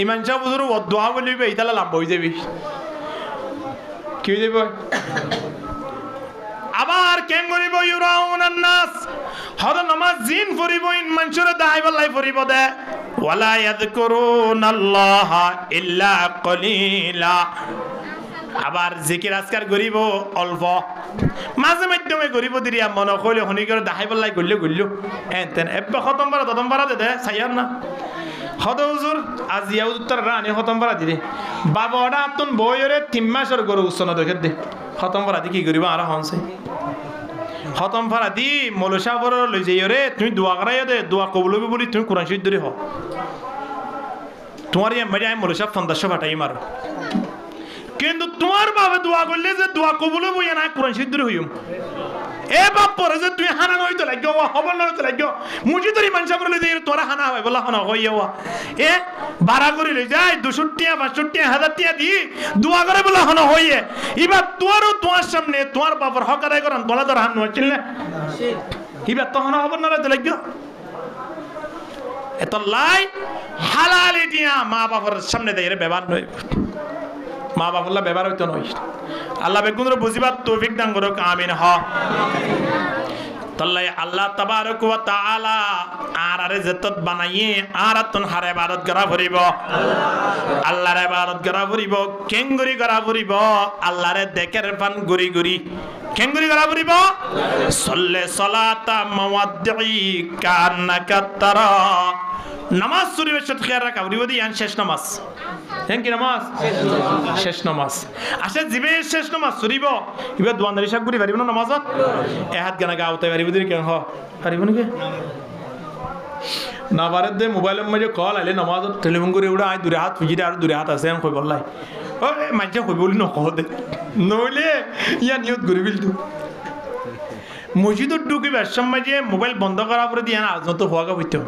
ইমান সাহেব হুজুর দোয়া বলিবে ইতালা লাভ হই যাবি কি হই যাবে আবার কেন করিব ইউরাউনান নাস হদ নামাজ জিন ফরিব ইন মানুষরে দাইবাল্লাই ফরিব দে ওয়ালা ইয়াযকুরুনাল্লাহ ইল্লা কলিলা আবার জিকির আজকার করিব অল্প মাঝে মাধ্যমে করিব দিরিয়া মন কইলে হনি করে দাইবাল্লাই গল্লু এনতেন এব্বা খতম পারা দে সাইয়ার না হদ হুজুর আজ ইয়া উত্তর রানি খতম পারা দিদি বাবাটা তুন বইরে 3 মাসের গরু উৎসন দেখে দে খতম পারা দি কি করিব আর হনছে খতম পারা দি মৌলসা বড় লই যাই রে তুমি দোয়া করাই দে দোয়া কবুল হবে বলি তুমি কোরআন শরীফ ধরে হ তোমার ইয়া মজা মৌলসা 1500 ফাটাই মারো কিন্তু তোমার বাবা দোয়া করলে যে দোয়া কবুল হবে না কোরআন শরীফ ধরে হইম এ বাপ পরে যে তুই হানা নইতো লাগো ওয়া হবল নইতো লাগো মুজি তোরি মানসা বলে যে তোরা হানা হয় বলা হানা হইয়া এ বাড়া করে লই যায় 200 টিয়া 500 টিয়া 1000 টিয়া দি দোয়া করে বলা হানা হইয়ে এবার তোরও তোমার সামনে তোমার বাবার হক আদায় করান বলা তোর হান নইছিল না এবার তো হানা হবল নইতো লাগো এত লাই হালালি টিয়া মা বাবার সামনে দেয় ব্যবহার নয় মা বাবা ব্যবহার হইতো নয় আল্লাহ বেগুনরে বুঝিবার তৌফিক দান করুক আমিন হ তল্লাই আল্লাহ তাবারক ওয়া তাআলা আরে যেতত বানাইয়ে আরাতন হারে ইবাদত করা ফুরিব আল্লাহর ইবাদত করা ফুরিব কেঙ্গুরি করা ফুরিব আল্লাহরে দেখের পান গুরি গুরি কেঙ্গুরি করা ফুরিব সল্লে সলাতা মাওয়াদ্দি কান্নাকা তারা নামাজ শরীফের সাথে খেয়াল রাখা ফুরিব দি শেষ নামাজ কি নামাজ শেষ নামাজ আসে জিবে শেষ নামাজ শরীফ এবার দোয়ানদারি সাক করি পারিব না নামাজত এ হাত গানা গাওতে পারিব দিন কেন পারিব নাকি না পারে দে মোবাইলের মাঝে কল আইলে নামাজত টেলিফোন করে উড়া আই দূরে হাত ফুজি আর দূরে হাত আছে আমি কই বললাই ও মানুষে কই বলি নকহ দে নইলে ইয়া নিয়ত করি বিলতু মসজিদত ঢুকিবার সময় যে মোবাইল বন্ধ করার পরে দিয়ে আজনত হওয়াকে হইতে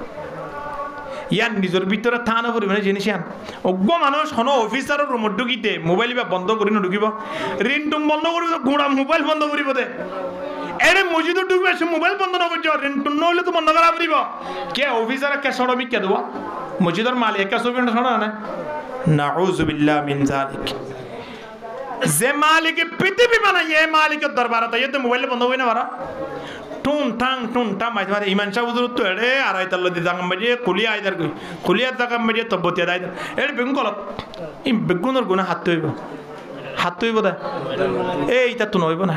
ইয়ার নিজের ভিতরে থানা পরিমাণে জিনিস আন অজ্ঞ মানুষ হন অফিসারের রুমত ঢুকিতে মোবাইল বা বন্ধ করে ঢুকিব রিংটুম বন্ধ করিব গুড়া মোবাইল বন্ধ করিব দে এরে মসজিদে ঢুকবে সে মোবাইল বন্ধ না করছ রিংটুম নহলে তো বন্ধ করা পড়িব কে অফিসারে কে সরবি কে দেব মসজিদের মালিক কে সরবি না না নাউযু বিল্লাহ মিন যালিক যে মালিক পৃথিবী বানাই এ মালিকের দরবারে তাই তো মোবাইল বন্ধ হই না বারা টুন টাং মাঝে মাঝে ইমান শাহ হুজুর তো এড়ে আড়াই তাল্লা দি জাগাম বাজে কুলিয়া আইদার কই কুলিয়ার জাগাম বাজে তব্বতিয়া দাইদার এড়ে বেগুন কলত ই বেগুনের গুণা হাত তৈব দা এই তা তো নইব না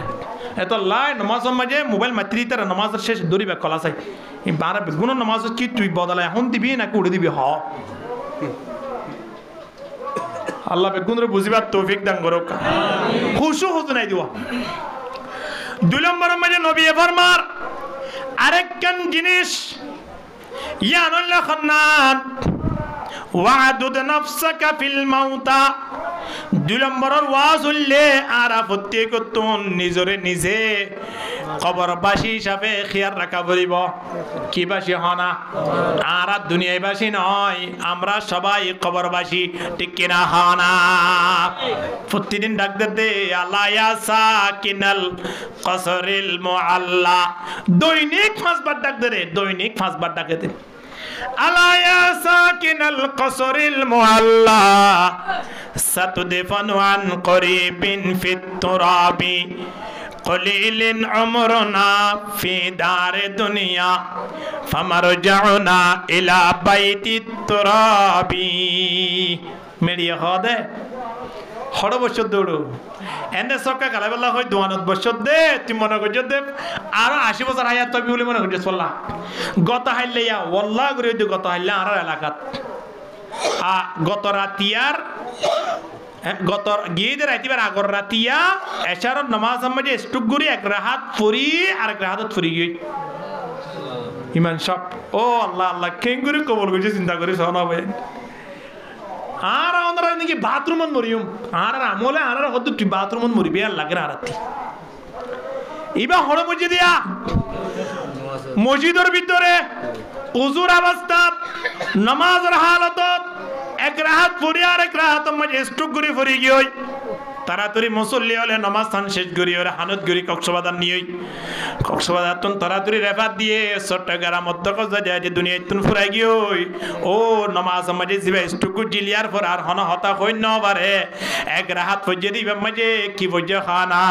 এত লাই নমাজের মাঝে মোবাইল মাতৃ তার নমাজের শেষ দড়িবে কলা চাই ই বারা বেগুনের নমাজ কি তুই বদলা এখন দিবি নাকি উড়ে দিবি হ আল্লাহ বেগুনের বুঝিবার তৌফিক দান করুক খুশু নাই দিবা 2 নম্বরের মাঝে নবী ফরমার আরেকখান জিনিস ইয়ানুল খান্নাত ওয়াদুদ নাফসাকা ফিল মাউতা 2 নম্বরের ওয়াজ হইলে আর প্রত্যেকতুন নিজরে নিজে কবরবাসী হিসাবে খেয়াল রাখা পড়িব কি বাসী হনা আর দুনিয়ায় বাসী নয় আমরা সবাই কবরবাসী ঠিক কিনা হনা প্রতিদিন ডাক দে আল্লাহ ইয়া সাকিনাল কসরিল মুআল্লা দৈনিক 5 বার ডাক দে দৈনিক 5 বার ডাকে দে আল্লাহ ইয়া সাকিনাল কসরিল মুআল্লা সাতুদফানু আন করিবিন ফিত তুরাবি কলিলিন উমরুনা ফি দারে দুনিয়া ফামারজাউনা ইলা বাইতিত তুরাবি মেরিয়া হদে হড় বছর দৌড়ো এনে সরকার কালাবেলা হয় দোয়ানত বছর দে তুই মনে করছো দে আরো 80 বছর হায়াত তবি বলে মনে করছো চল্লা গত হাইলে ইয়া ওয়াল্লাহ করে গত হাইলে আর এলাকাত গত রাতিয়ার গত গিয়ে রাইতিবার আগর রাতিয়া এশারত নামাজ মাঝে স্টুক গুরি এক রাহাত ফুরি আর এক রাহাত ফুরি গই ইমান সব ও আল্লাহ আল্লাহ কেঙ্গুরি কবল করছে চিন্তা করি শোনা ভাই আর আমরা নাকি বাথরুমত মরিম আর আমলে আর হয়তো তুই বাথরুমত মরিবি আর লাগে আরাতি ইবা হড় মসজিদ দিয়া মসজিদের ভিতরে উজুর অবস্থা নামাজের হালতত এক রাহাত ফুরি আর এক রাহাত মাঝে স্টুক করে ফুরি গিয়ে তাড়াতাড়ি মুসল্লি হলে নামাজ স্থান শেষ করি ওরা হানত করি কক্সবাজার নিয়ে কক্সবাজার তুন তাড়াতাড়ি রেফাত দিয়ে চট্টগ্রাম মধ্যকজা যায় যে দুনিয়া তুন ফুরাই গিয়ে ও নামাজ মাঝে যাবে স্টুক জিলিয়ার পর আর হন হতা হই ন পারে এক রাহাত ফজে দিবে মাঝে কি ফজে খানা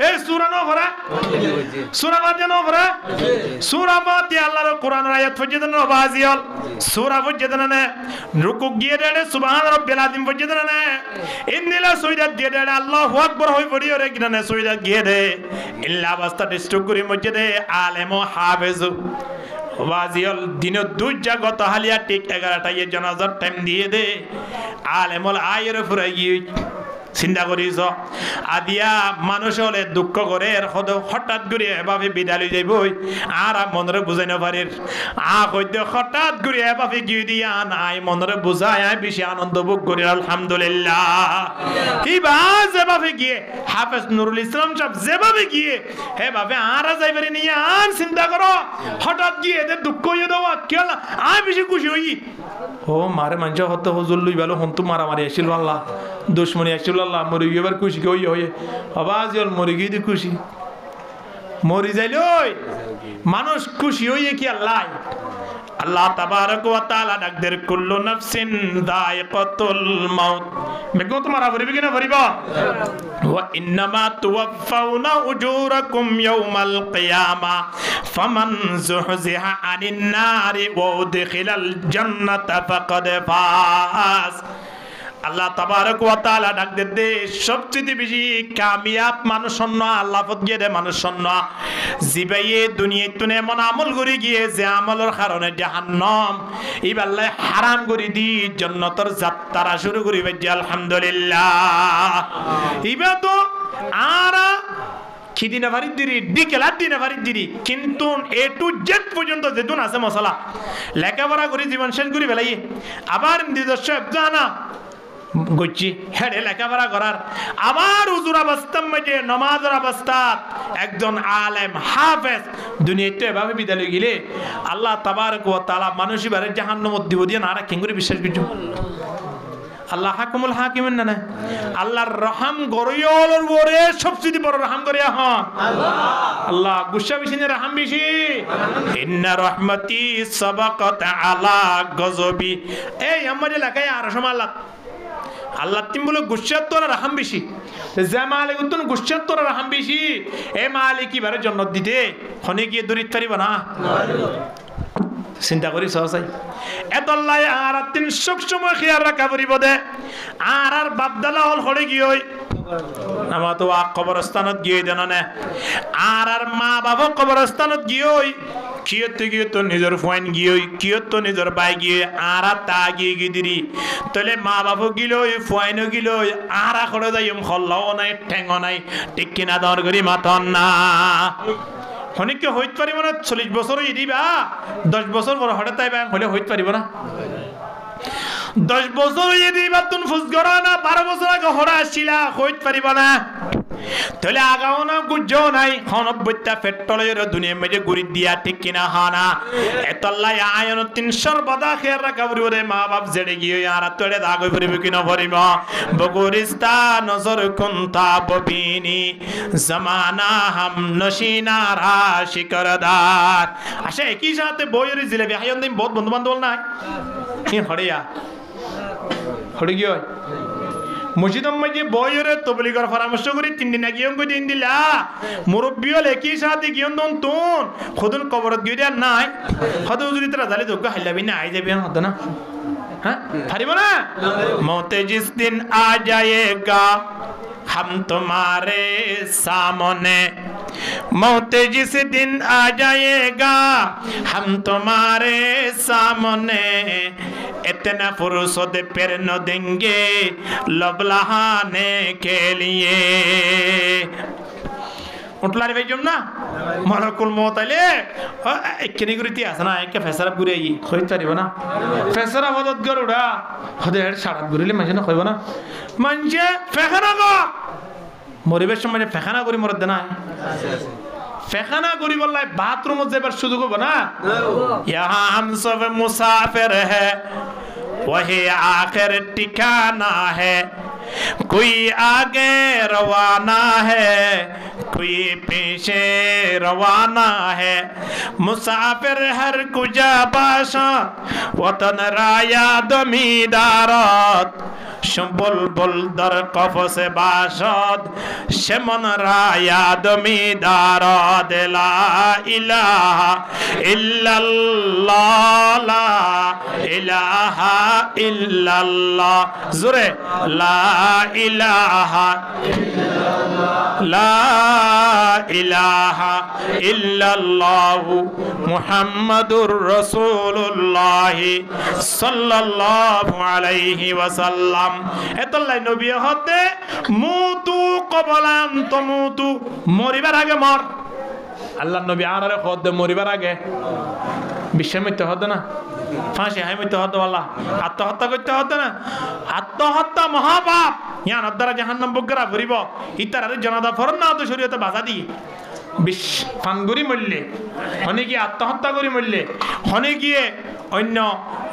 এই সূরা ন পড়া সূরা বাজে ন পড়া সূরা বাতি আল্লাহর কোরআনের আয়াত ফজে দেন বাজিয়াল সূরা ফজে দেন না রুকু গিয়ে দেন সুবহান রাব্বিল আযীম ফজে দেন না ইন্নিলা সুইদাত দিয়ে দেন আল্লাহু আকবার হই পড়ি ওরে কিনা সুইদাত গিয়ে দে ইল্লা বাস্তা ডিস্ট্রিক্ট করি মসজিদে আলেম ও হাফেজ ওয়াজিয়াল দিন দুই জাগত হালিয়া ঠিক 11টা এ জানাজার টাইম দিয়ে দে আলেমল আয়ের ফুরাই গিয়ে চিন্তা করিস আদিয়া মানুষ হলে দুঃখ করে হঠাৎ করে এভাবে বিদায় লই যাইবই আর মনরে বুঝাই না পারির হইতে হঠাৎ করে এভাবে গিয়ে দিয়া নাই মনরে বুঝায় বেশি আনন্দ ভোগ করি আলহামদুলিল্লাহ ইবা যেভাবে গিয়ে হাফেজ নুরুল ইসলাম সাহেব যেভাবে গিয়ে এভাবে আর যাইবারে নিয়ে আর চিন্তা করো হঠাৎ গিয়ে এদের দুঃখ হইয়ে দেওয়া কেন আমি বেশি খুশি হই ও মারে মানুষ হতে হজুর লই ভালো হন্তু মারামারি আসিল আল্লাহ দুশ্মনী আসিল আল্লাহ মরি এবার খুশি কে হয়ে আবাজ মরি গিয়ে খুশি মরি যাইল মানুষ খুশি হইয়ে কি আল্লাহ আল্লাহ তাবারক ওয়া তাআলা ডাকদের কুল্লু নাফসিন যায়িকাতুল মাউত বেগো তোমারা ভরিবে কিনা ভরিবা ওয়া ইন্নামা তুওয়াফাউনা উজুরাকুম ইয়াউমাল কিয়ামা ফামান যুহজিহা আনিন নারি ওয়া উদখিলাল জান্নাতা ফাকাদ ফাজ আল্লাহ তাবারক ওয়া তাআলা ডাকদের দে সবচেয়ে বেশি কামিয়াব মানুষ শূন্য আল্লাহ পথ গিয়ে দে মানুষ শূন্য জিবাইয়ে দুনিয়ায় তুনে এমন আমল করে গিয়ে যে আমলের কারণে জাহান্নাম ইবাল্লাহ হারাম করে দি জান্নাতের যাত্রা শুরু করিবে যে আলহামদুলিল্লাহ ইবা তো আরা খিদিনা ভারি দিরি ডিকেলা দিনা ভারি দিরি কিন্তু এ টু জেড পর্যন্ত যেতুন আছে মশলা লেখাপড়া করে জীবন শেষ করি বেলাই আবার নিজস্ব জানা গচ্ছি হেডে লেখাপড়া করার আবার উজুর অবস্থার মধ্যে নমাজের অবস্থা একজন আলেম হাফেজ দুনিয়াতে এভাবে বিদ্যালয় গেলে আল্লাহ তাবারক ওয়া তাআলা মানুষই বারে জাহান্নামত দিব দিয়ে না রাখেন করে বিশ্বাস করছো আল্লাহ হাকুমুল হাকিমিন না আল্লাহর রহম গরিয়লর বরে সবচেয়ে বড় রহম করিয়া হন আল্লাহ গুসা বেশি না রহম বেশি ইন্না রাহমাতি সাবাকাত আলা গজবি এই আমাদের এলাকায় আর সমাল্লাহ আল্লাহ তিন বলে গুসার তোরা রহম বেশি যে মালিক উত্তন গুসার তোরা রহম বেশি এ মালিক কি বারে জন্নত দিতে হনে গিয়ে দরিত পারিব না চিন্তা করি সহসাই এত আল্লাহ আর তিন সব সময় খেয়াল রাখা পড়িব দে আর বাপদালা হল হলে গিয়ে আমার তো কবরস্থানত গিয়ে দেন না আর মা বাবা কবরস্থানত গিয়ে কিয়ত গিয়ে তো নিজের ফোন গিয়ে কিয়ত তো নিজের বাই গিয়ে আর তা গিয়ে গিদিরি তাহলে মা বাবা গিল ফোন গিল আর করে যাই হল্লাও নাই ঠেঙ্গ নাই ঠিক কিনা দর করি মাতন না অনেকে হইতে পারিব না 40 বছর দিবা 10 বছর বড় হঠাৎ তাই হলে হইতে পারিব না 10 বছর দিবা তুন ফুস করা না 12 বছর আগে হরা আসছিলা হইতে পারিব না তাহলে আগাও না গুজও নাই হনবত্যা পেট্রোলের দুনিয়ার মধ্যে গুড়ি দিয়া ঠিক কিনা হানা এতল্লাই আয়ন 300 বাদা খেয়ার রাখা পড়িব রে মা বাপ জেড়ে গিয়ে আর তোড়ে দাগ পড়িব কিনা পড়িব বগুরিস্তা নজর কুনতা ববিনি জামানা হাম নশিনা রাশিকরদার আচ্ছা একই সাথে বইয়ের জিলেবি হাইন দিন বহুত বন্ধু বান্ধব নাই কি হড়িয়া হড়ি গিয়ে মসজিদ মধ্যে বইয়ের তবলিগর পরামর্শ করি 3 দিন আগে অঙ্ক দিন দিলা মুরব্বী হলে একই সাথে গিয়ে দন তুন খুদুন কবরত গিয়ে দেন নাই হয়তো যদি তারা জালে যোগ্য হাইলাবি না আই যাবি হতো না হ্যাঁ পারিব না মৌতে জিস দিন আ যায়েগা हम तुम्हारे सामने मौत जिस दिन आ जाएगा हम तुम्हारे सामने इतना फुर्सत फिर न देंगे लब लहाने के लिए उठलारे भाई जम ना मलकुल मौत आले एकनी गुरीती आसना एक फैसला गुरी आई खोई तारी बना फैसला मदद करूड़ा हदे सारा गुरीले मजे ना खोई बना मंजे फेखना को মরিবের সময় ফেখানা করি মরদ না ফেখানা করি বললাই বাথরুম যাবার সুযোগ হবে না ইহা हम सब मुसाफिर है वही आखिर ठिकाना है कोई आगे रवाना है कोई पीछे रवाना है मुसाफिर हर कुजा बाशात वतन राया दमीदारत बुलबुल दर कफसे बाशद शेमन राया दमीदारत ला इलाहा इल्लल्लाह ला इलाहा इल्लल्लाह जुरे ला इलाहा ला इलाहा इल्लल्लाह मुहम्मदुर रसूलुल्लाह सल्लल्लाहु अलैहि वसल्लम এতলাই নবী হতে মুতু কবলান তমুতু মরিবার আগে মর আল্লাহর নবী আরারে হতে মরিবার আগে বিশ্বের মধ্যে হতো না ফাঁসি হাই মধ্যে হতো আল্লাহ আত্মহত্যা করতে হতো না আত্মহত্যা মহাপাপ ইয়ান দ্বারা জাহান্নাম বগরা ভরিব ইতারে জনাদা ফরন না তো শরীয়তে বাধা দি বিশ ফানগুরি মরলে হনে গিয়ে আত্মহত্যা করি মরলে হনে গিয়ে অন্য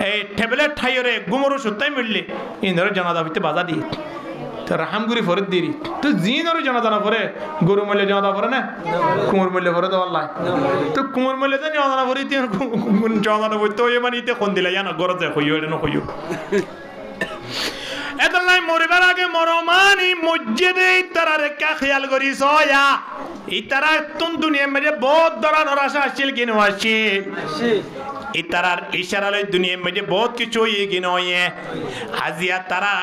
এই ট্যাবলেট ঠাইরে গুমরু সুতাই মরলে ইন্দরে জনাদা হইতে বাধা দি তো রাহামগুড়ি ফরত দিরি তো জিন আর জানা পরে গরু মূল্য জানা পরে না কুমোর মূল্য পরে তো আল্লাহ তো কুমোর মূল্য তো জানা পরে জানা পড়তে ওই মানে ইতে কোন দিলা জানা গরজে হইও এটা নইও এতলাই মরিবার আগে মরমানি মসজিদে তারা রেখা খেয়াল করি সয়া ইতারা তুন দুনিয়া মেরে বহুত ধরনের আশা আসছিল কিনো আসছিল ইতারার ইশারালে দুনিয়া মেরে বহুত কিছু ইয়ে কিনো ইয়ে হাজিয়া তারা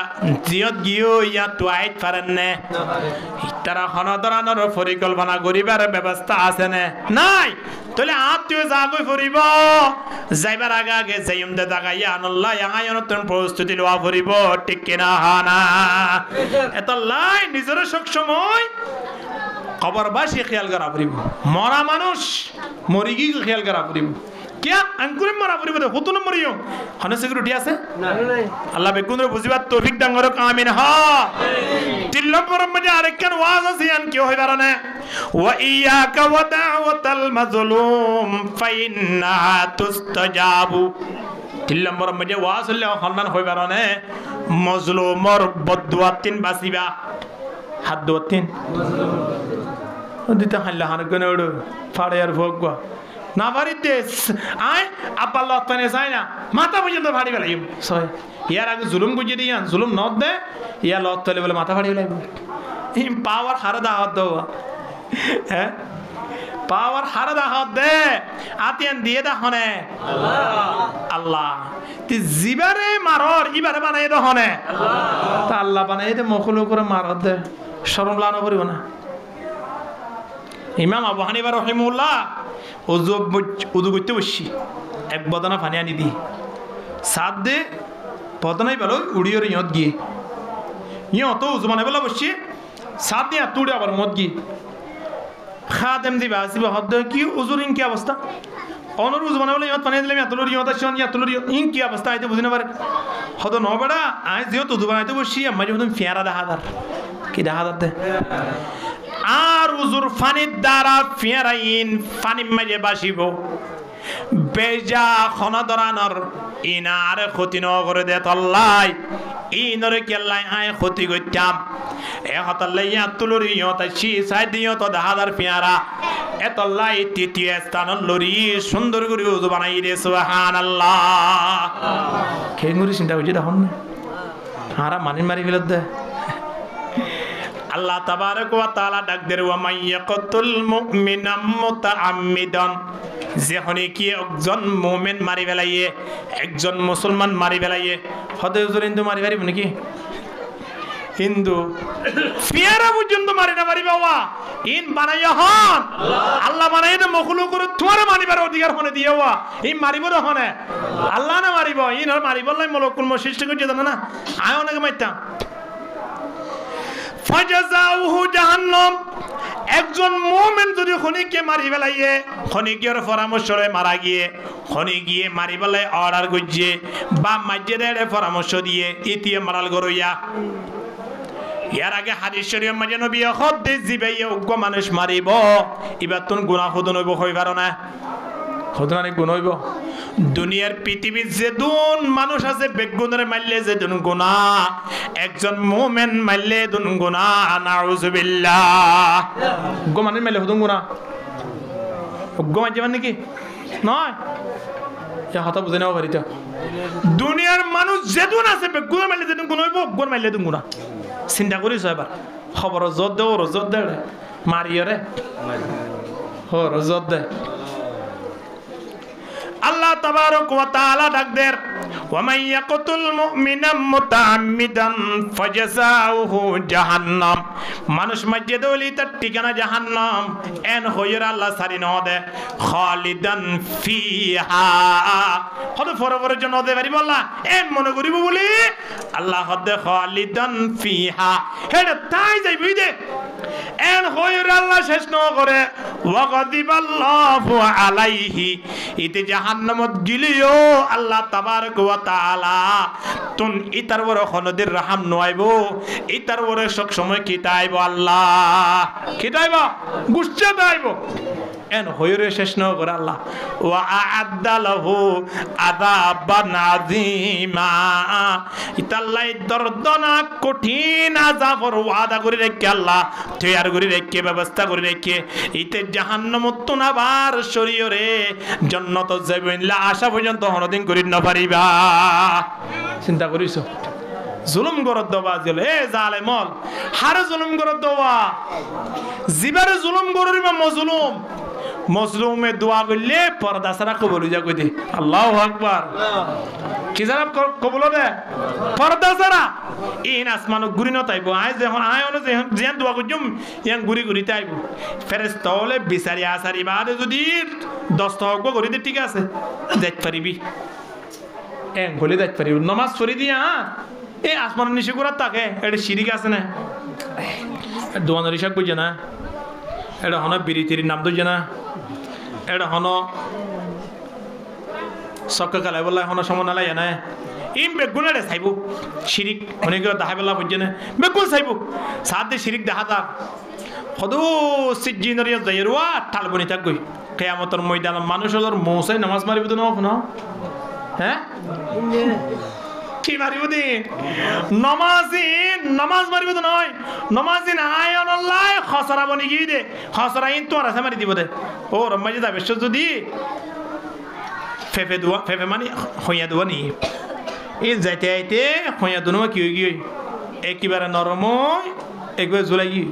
জিয়ত গিয়েও ইয়া তুয়াইত পারেন না ইতারা কোনো ধরনের পরিকল্পনা করিবার ব্যবস্থা আছে না নাই তাহলে আত্মীয় যাগই ফুরিব যাইবার আগে আগে যাইম দে দাগাইয়া আল্লাহ ইয়াঙায় নতুন প্রস্তুতি লওয়া ফুরিব ঠিক কিনা হানা এত লাই নিজের সব সময় কবরবাসী খেয়াল করা ফুরিব মরা মানুষ মরি গিয়ে খেয়াল করা ফুরিব क्या अंकुरे मरा पूरी बता होतो न मरियो हने सिक्योरिटी আছে না নাই আল্লাহ বেকুনরে বুঝিবার তৌফিক দাঙ্গর আমিন হা তিল্লাম পরম মজা আরেকখান ওয়াজ আছে আন কি হই বারনে ওয়া ইয়াকা ওয়া দাওয়াতাল মাজলুম ফাইন্না তুস্তাজাবু তিল্লাম পরম মজা ওয়াজ হলে হন্নান হই বারনে মাজলুমর বদদুয়া তিন বাসিবা হাত দোয়া তিন মাজলুম দিতা হাল্লা হান গনড় ফাড়ে আর ভোগবা না বাড়িতে আয় আব্বা লতনে যায় না মাথা পর্যন্ত ভাড়ি বেলাই সয় ইয়ার আগে জুলুম গুজিয়ে দিয়া জুলুম নদ দে ইয়া লত তলে বলে মাথা ভাড়ি বেলাই ইম পাওয়ার হারা দাওয়াত দাও হ্যাঁ পাওয়ার হারা দাওয়াত দে আতিয়ান দিয়ে দা হনে আল্লাহ আল্লাহ তি জিবারে মারর ইবারে বানাই দে হনে আল্লাহ তা আল্লাহ বানাই দে মখলু করে মারর দে শরম লানো করিব না ইমাম আবু হানিফা রাহিমাহুল্লাহ উযু করতে বসছি এক বদনা পানি আনি দি সাত দে বদনাই ভালো উড়িয়ে ইয়ত গিয়ে ইয়ত উজু মানে বলা বসছি সাত দিয়ে তুড়ে আবার মত গিয়ে খাদেম দিবা আসিবা হদ কি উজুর ইন কি অবস্থা অনর উজু মানে বলে ইয়ত পানি দিলাম এতলোর ইয়ত আসছে এতলোর ইন কি অবস্থা আইতে বুঝি না পারে হদ ন বেড়া আজ যেহেতু উজু বানাইতে বসছি আমার যেমন ফেয়ারা দেখাদার কি দেখাদার দে আর উজুর ফানির দ্বারা ফিয়ারাইন ফানি মাঝে বাসিব বেজা খনদরানর ইনার ক্ষতি ন করে দে তল্লাই ইনরে কেল্লাই আয় ক্ষতি করতাম এ হতল্লাই তুলুর ইয়ত আছি সাই দিও তো দাহাদার ফিয়ারা এ তল্লাই তৃতীয় স্থান লরি সুন্দর করে উজু বানাই রে সুবহানাল্লাহ খেঙ্গুরি চিন্তা করছি তখন হারা মানিন মারি ফেলত দে আল্লাহ তাবারক ওয়া তাআলা ডাক দের ওয়া মাইয়াকাতুল মুমিনা মুতাআম্মিদান যেখানে কি একজন মুমিন মারি ফেলাইয়ে একজন মুসলমান মারি ফেলাইয়ে হতে হুজুর হিন্দু মারি পারিব নাকি হিন্দু ফিয়ারা পর্যন্ত মারি না পারি বাবা ইন বানাইয়া হন আল্লাহ বানাই দে মখলুক করে তোমার মারিবার অধিকার হনে দিয়ে ওয়া ইন মারিব রে হনে আল্লাহ না মারিব ইন মারিব লাই মলকুল সৃষ্টি করে জানো না আয় অনেক মাইতাম ফাজাজাউহু জাহান্নাম একজন মুমিন যদি খনিকে মারি ফেলাইয়ে খনিকের পরামর্শে মারা গিয়ে খনি গিয়ে মারি ফেলাই অর্ডার করছে বা মাজ্জেদের পরামর্শ দিয়ে ইতিয়ে মারাল গরইয়া ইয়ার আগে হাদিস শরীফের মাঝে নবী হদ্দে জিবাইয়া উগ্র মানুষ মারিব এবার তুন গুনাহ হদন হইব হইবার না হদন গুণ হইব দুনিয়ার পৃথিবীর যেদুন মানুষ আছে বেগুনের মারলে যেদুন গুনাহ একজন মুমিন মারলে দুন গুনাহ নাউযুবিল্লাহ গো মানে মারলে হদন গুনাহ গো মাঝে মানে কি নয় এ কথা বুঝে নাও পারিতা দুনিয়ার মানুষ যেদুন আছে বেগুনের মারলে যেদুন গুনাহ হইব গো মারলে দুন গুনাহ চিন্তা করিস এবার খবর জোর দে ওর জোর দে মারিয়ে রে ওর জোর দে আল্লাহ তাবারক ওয়া তাআলা ডাক দের ওয়া মান ইয়াকতুল মুমিনা মুতাআম্মিদান ফাজাযাউহু জাহান্নাম মানুষ মাঝে দলি তার ঠিকানা জাহান্নাম এন হইরা আল্লাহ সারি ন দে খালিদান ফিহা কত ফরফরের জন্য দে পারি বললা এন মনে করিব বলি আল্লাহ দে খালিদান ফিহা হেডে তাই যাইবি দে এন হইরা আল্লাহ শেষ ন করে ওয়া গাদিবাল্লাহু আলাইহি ইতে জাহান্নামত গিলিও আল্লাহ তাবারক ওয়া তাআলা তুন ইতার বড় খনদের রহম নয়বো ইতার বড় সব সময় কি তাইবো আল্লাহ কি তাইবো গুচ্ছা তাইবো এন হইরে শেষ ন করে আল্লাহ ওয়া আ'আদ্দা লাহু আযাবান আযীমা ইতাল্লাই দর্দনাক কঠিন আযাবর ওয়াদা করে রেখে আল্লাহ তৈয়ার করে রেখে ব্যবস্থা করে রেখে ইতে জাহান্নামত তুনাবার শরীয়রে জান্নাত যাইবেনলা আশা পর্যন্ত হনদিন করি না পারিবা চিন্তা করিছো জুলুম করত দবা জলে এ জালেমল হারে জুলুম করত দবা জিবারে জুলুম করিবা মজলুম মজলুমে দোয়া করলে পর্দা ছাড়া কবুল হয়ে যাবে আল্লাহু আকবার কি জানাব কবুল হবে পর্দা ছাড়া ইন আসমানো গুরি না তাইবো আই যখন আই অন যেন দোয়া করজুম ইয়ান গুরি গুরি তাইবো ফেরেশতা হলে বিচারি আসারি বাদে যদি দস্তক করিতে ঠিক আছে দেখ পারিবি এন বলে দেখ পারিবি নামাজ পড়ি দিয়া এ আসমানের নিচে করার তাকে এটা শিরিক আছে না দোয়ানের হিসাব বুঝে না এটা হন বিড়ি তিরির নাম দুজে না এটা হন সক্কা কালাই বললা হন সমনালাই না ইম বেগুন এটা চাইব শিরিক অনেক দেখা পেলা বুঝে না বেগুন চাইব সাথে শিরিক দেখা যাক সদু সিজিনরিয়া যাইরুয়া টালবনি তাক গই কিয়ামতের ময়দান মানুষের মৌসাই নামাজ মারিব তো না হ্যাঁ কি মারিব দি নামাজ মারিব তো নয় নমাজিন আয়ন আল্লাহ খসরা বনি গিয়ে দে খসরা ইন তোমার আছে মারি দিব দে ও রম্মাজি যাবে যদি ফেফে মানে হইয়া দেওয়া নি এই যাইতে আইতে হইয়া দুনো কি হয়ে গিয়ে একেবারে নরম একবার জোলাই গিয়ে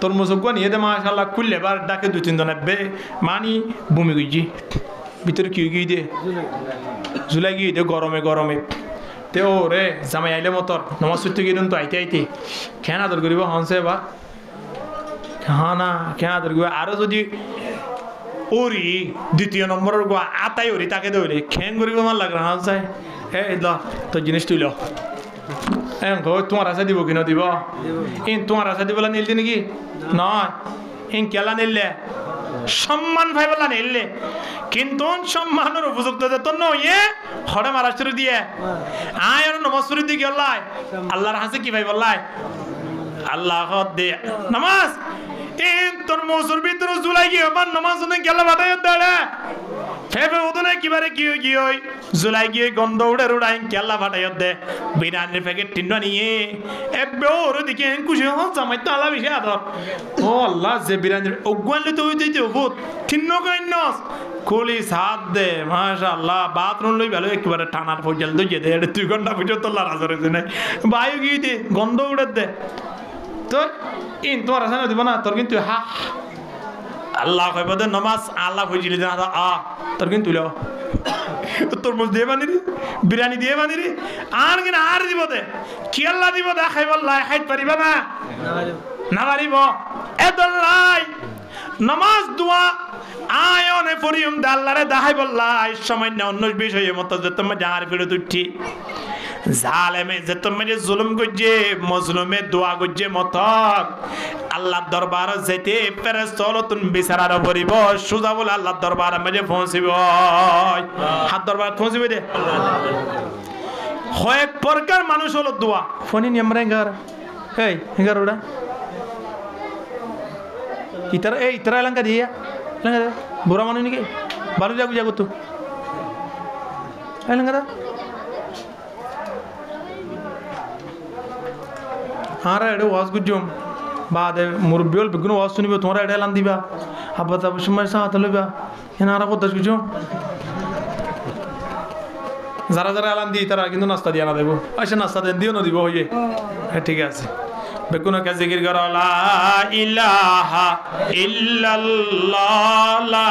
তোর মুসুক নিয়ে দে মাশাল্লাহ খুললে এবার ডাকে দুই তিনজন আসবে মানি বমি গিয়েছি ভিতরে কি হয়ে গিয়ে দে জুলাই গিয়ে দে গরমে তে ও রে জামাই আইলে মতর নমাজ পড়তে গিয়ে তো আইতে খেয়ান আদর করিব হনসে বা হ্যাঁ না খেয়ান আদর করিব আরো যদি ওরি দ্বিতীয় নম্বরের গোয়া আতাই ওরি তাকে দৌড়ে খেয়ান করিব আমার লাগ হনসাই এই ল তোর জিনিস তুই ল তোমার আশা দিব কিনা দিব ইন তোমার আশা দিবলা নিলতি নাকি নয় ইন কেলা নিললে সম্মান ভাইবলা নিললে কিন্তু সম্মানের উপযুক্ত তোর নইয়ে হরে মারা শুরু দিয়ে আয় আর নমাজ শুরু দিয়ে গেল্লাই আল্লাহর হাসে কি ভাই বললাই আল্লাহ দে নামাজ ইন তোর মসুর ভিতরে জুলাই গিয়ে আমার নামাজ গেলা বাটাই দাঁড়া ফেফে ওদনে কিবারে কি হই জুলাই গিয়ে গন্ধ উড়ে রুড়াই কেলা ফাটাই দে বিরিয়ানির প্যাকেট টিন্ডা নিয়ে এবে ওর দিকে খুশি হন জামাই তো আলা বেশি আদর ও আল্লাহ যে বিরিয়ানির অগুয়ানলে তো হইতে বহুত তিন্ন কাইনস খুলি সাত দে মাশাআল্লাহ বাথরুম লই ভালো একেবারে টানার পর্যন্ত দইয়ে দে 2 ঘন্টা পর্যন্ত লারাজরে নাই বায়ু গিয়ে দে গন্ধ উড়ে দে তো ইন তোর আসানো দিব না তোর কিন্তু হা আল্লাহ কইব দে নামাজ আল্লাহ কইছিলি না তোর কিন্তু তুইলো তোর মুজ দিয়ে বানি রে বিরিয়ানি দিয়ে বানি রে আর কিনা আর দিব দে কি আল্লাহ দিব দে খাইব আল্লাহ খাইতে পারিবা না পারিব এদল্লাই নামাজ দোয়া আয়নে পরিয়ম দে আল্লাহরে দাহাই বল্লাই সামান্য অন্য বিষয়ে মত যে তুমি জাহার ফিরে তুই জালেমে যে তুমি যে জুলুম করছে মজলুমে দোয়া করছে মত আল্লাহ দরবার যেতে ফেরেশতা হলো তুমি বিচারার পড়িব সুজা বলে আল্লাহ দরবার মাঝে পৌঁছিব হাত দরবার পৌঁছিবে দে কয়েক প্রকার মানুষ হলো দোয়া ফোনে নিয়মরা এঙ্গার এই এঙ্গার ওটা ইতারা এলাকা দিয়া বুড়া মানুষ নাকি ভালো যাবো যাবো তো এলাকা হারা এটা ওয়াজ গুজম বাদে মুরব্বী হল বেগুন ওয়াজ শুনিব তোমরা এটা এলান দিবা আবার তারপর সময় সাহায্য লইবা এনারা কথা গুজম যারা যারা এলান দিই তারা কিন্তু নাস্তা দিয়া না দেবো আচ্ছা নাস্তা দেন দিও না দিব হইয়ে হ্যাঁ ঠিক আছে বেগুন কে জিকির করো লা ইলাহা ইল্লাল্লাহ লা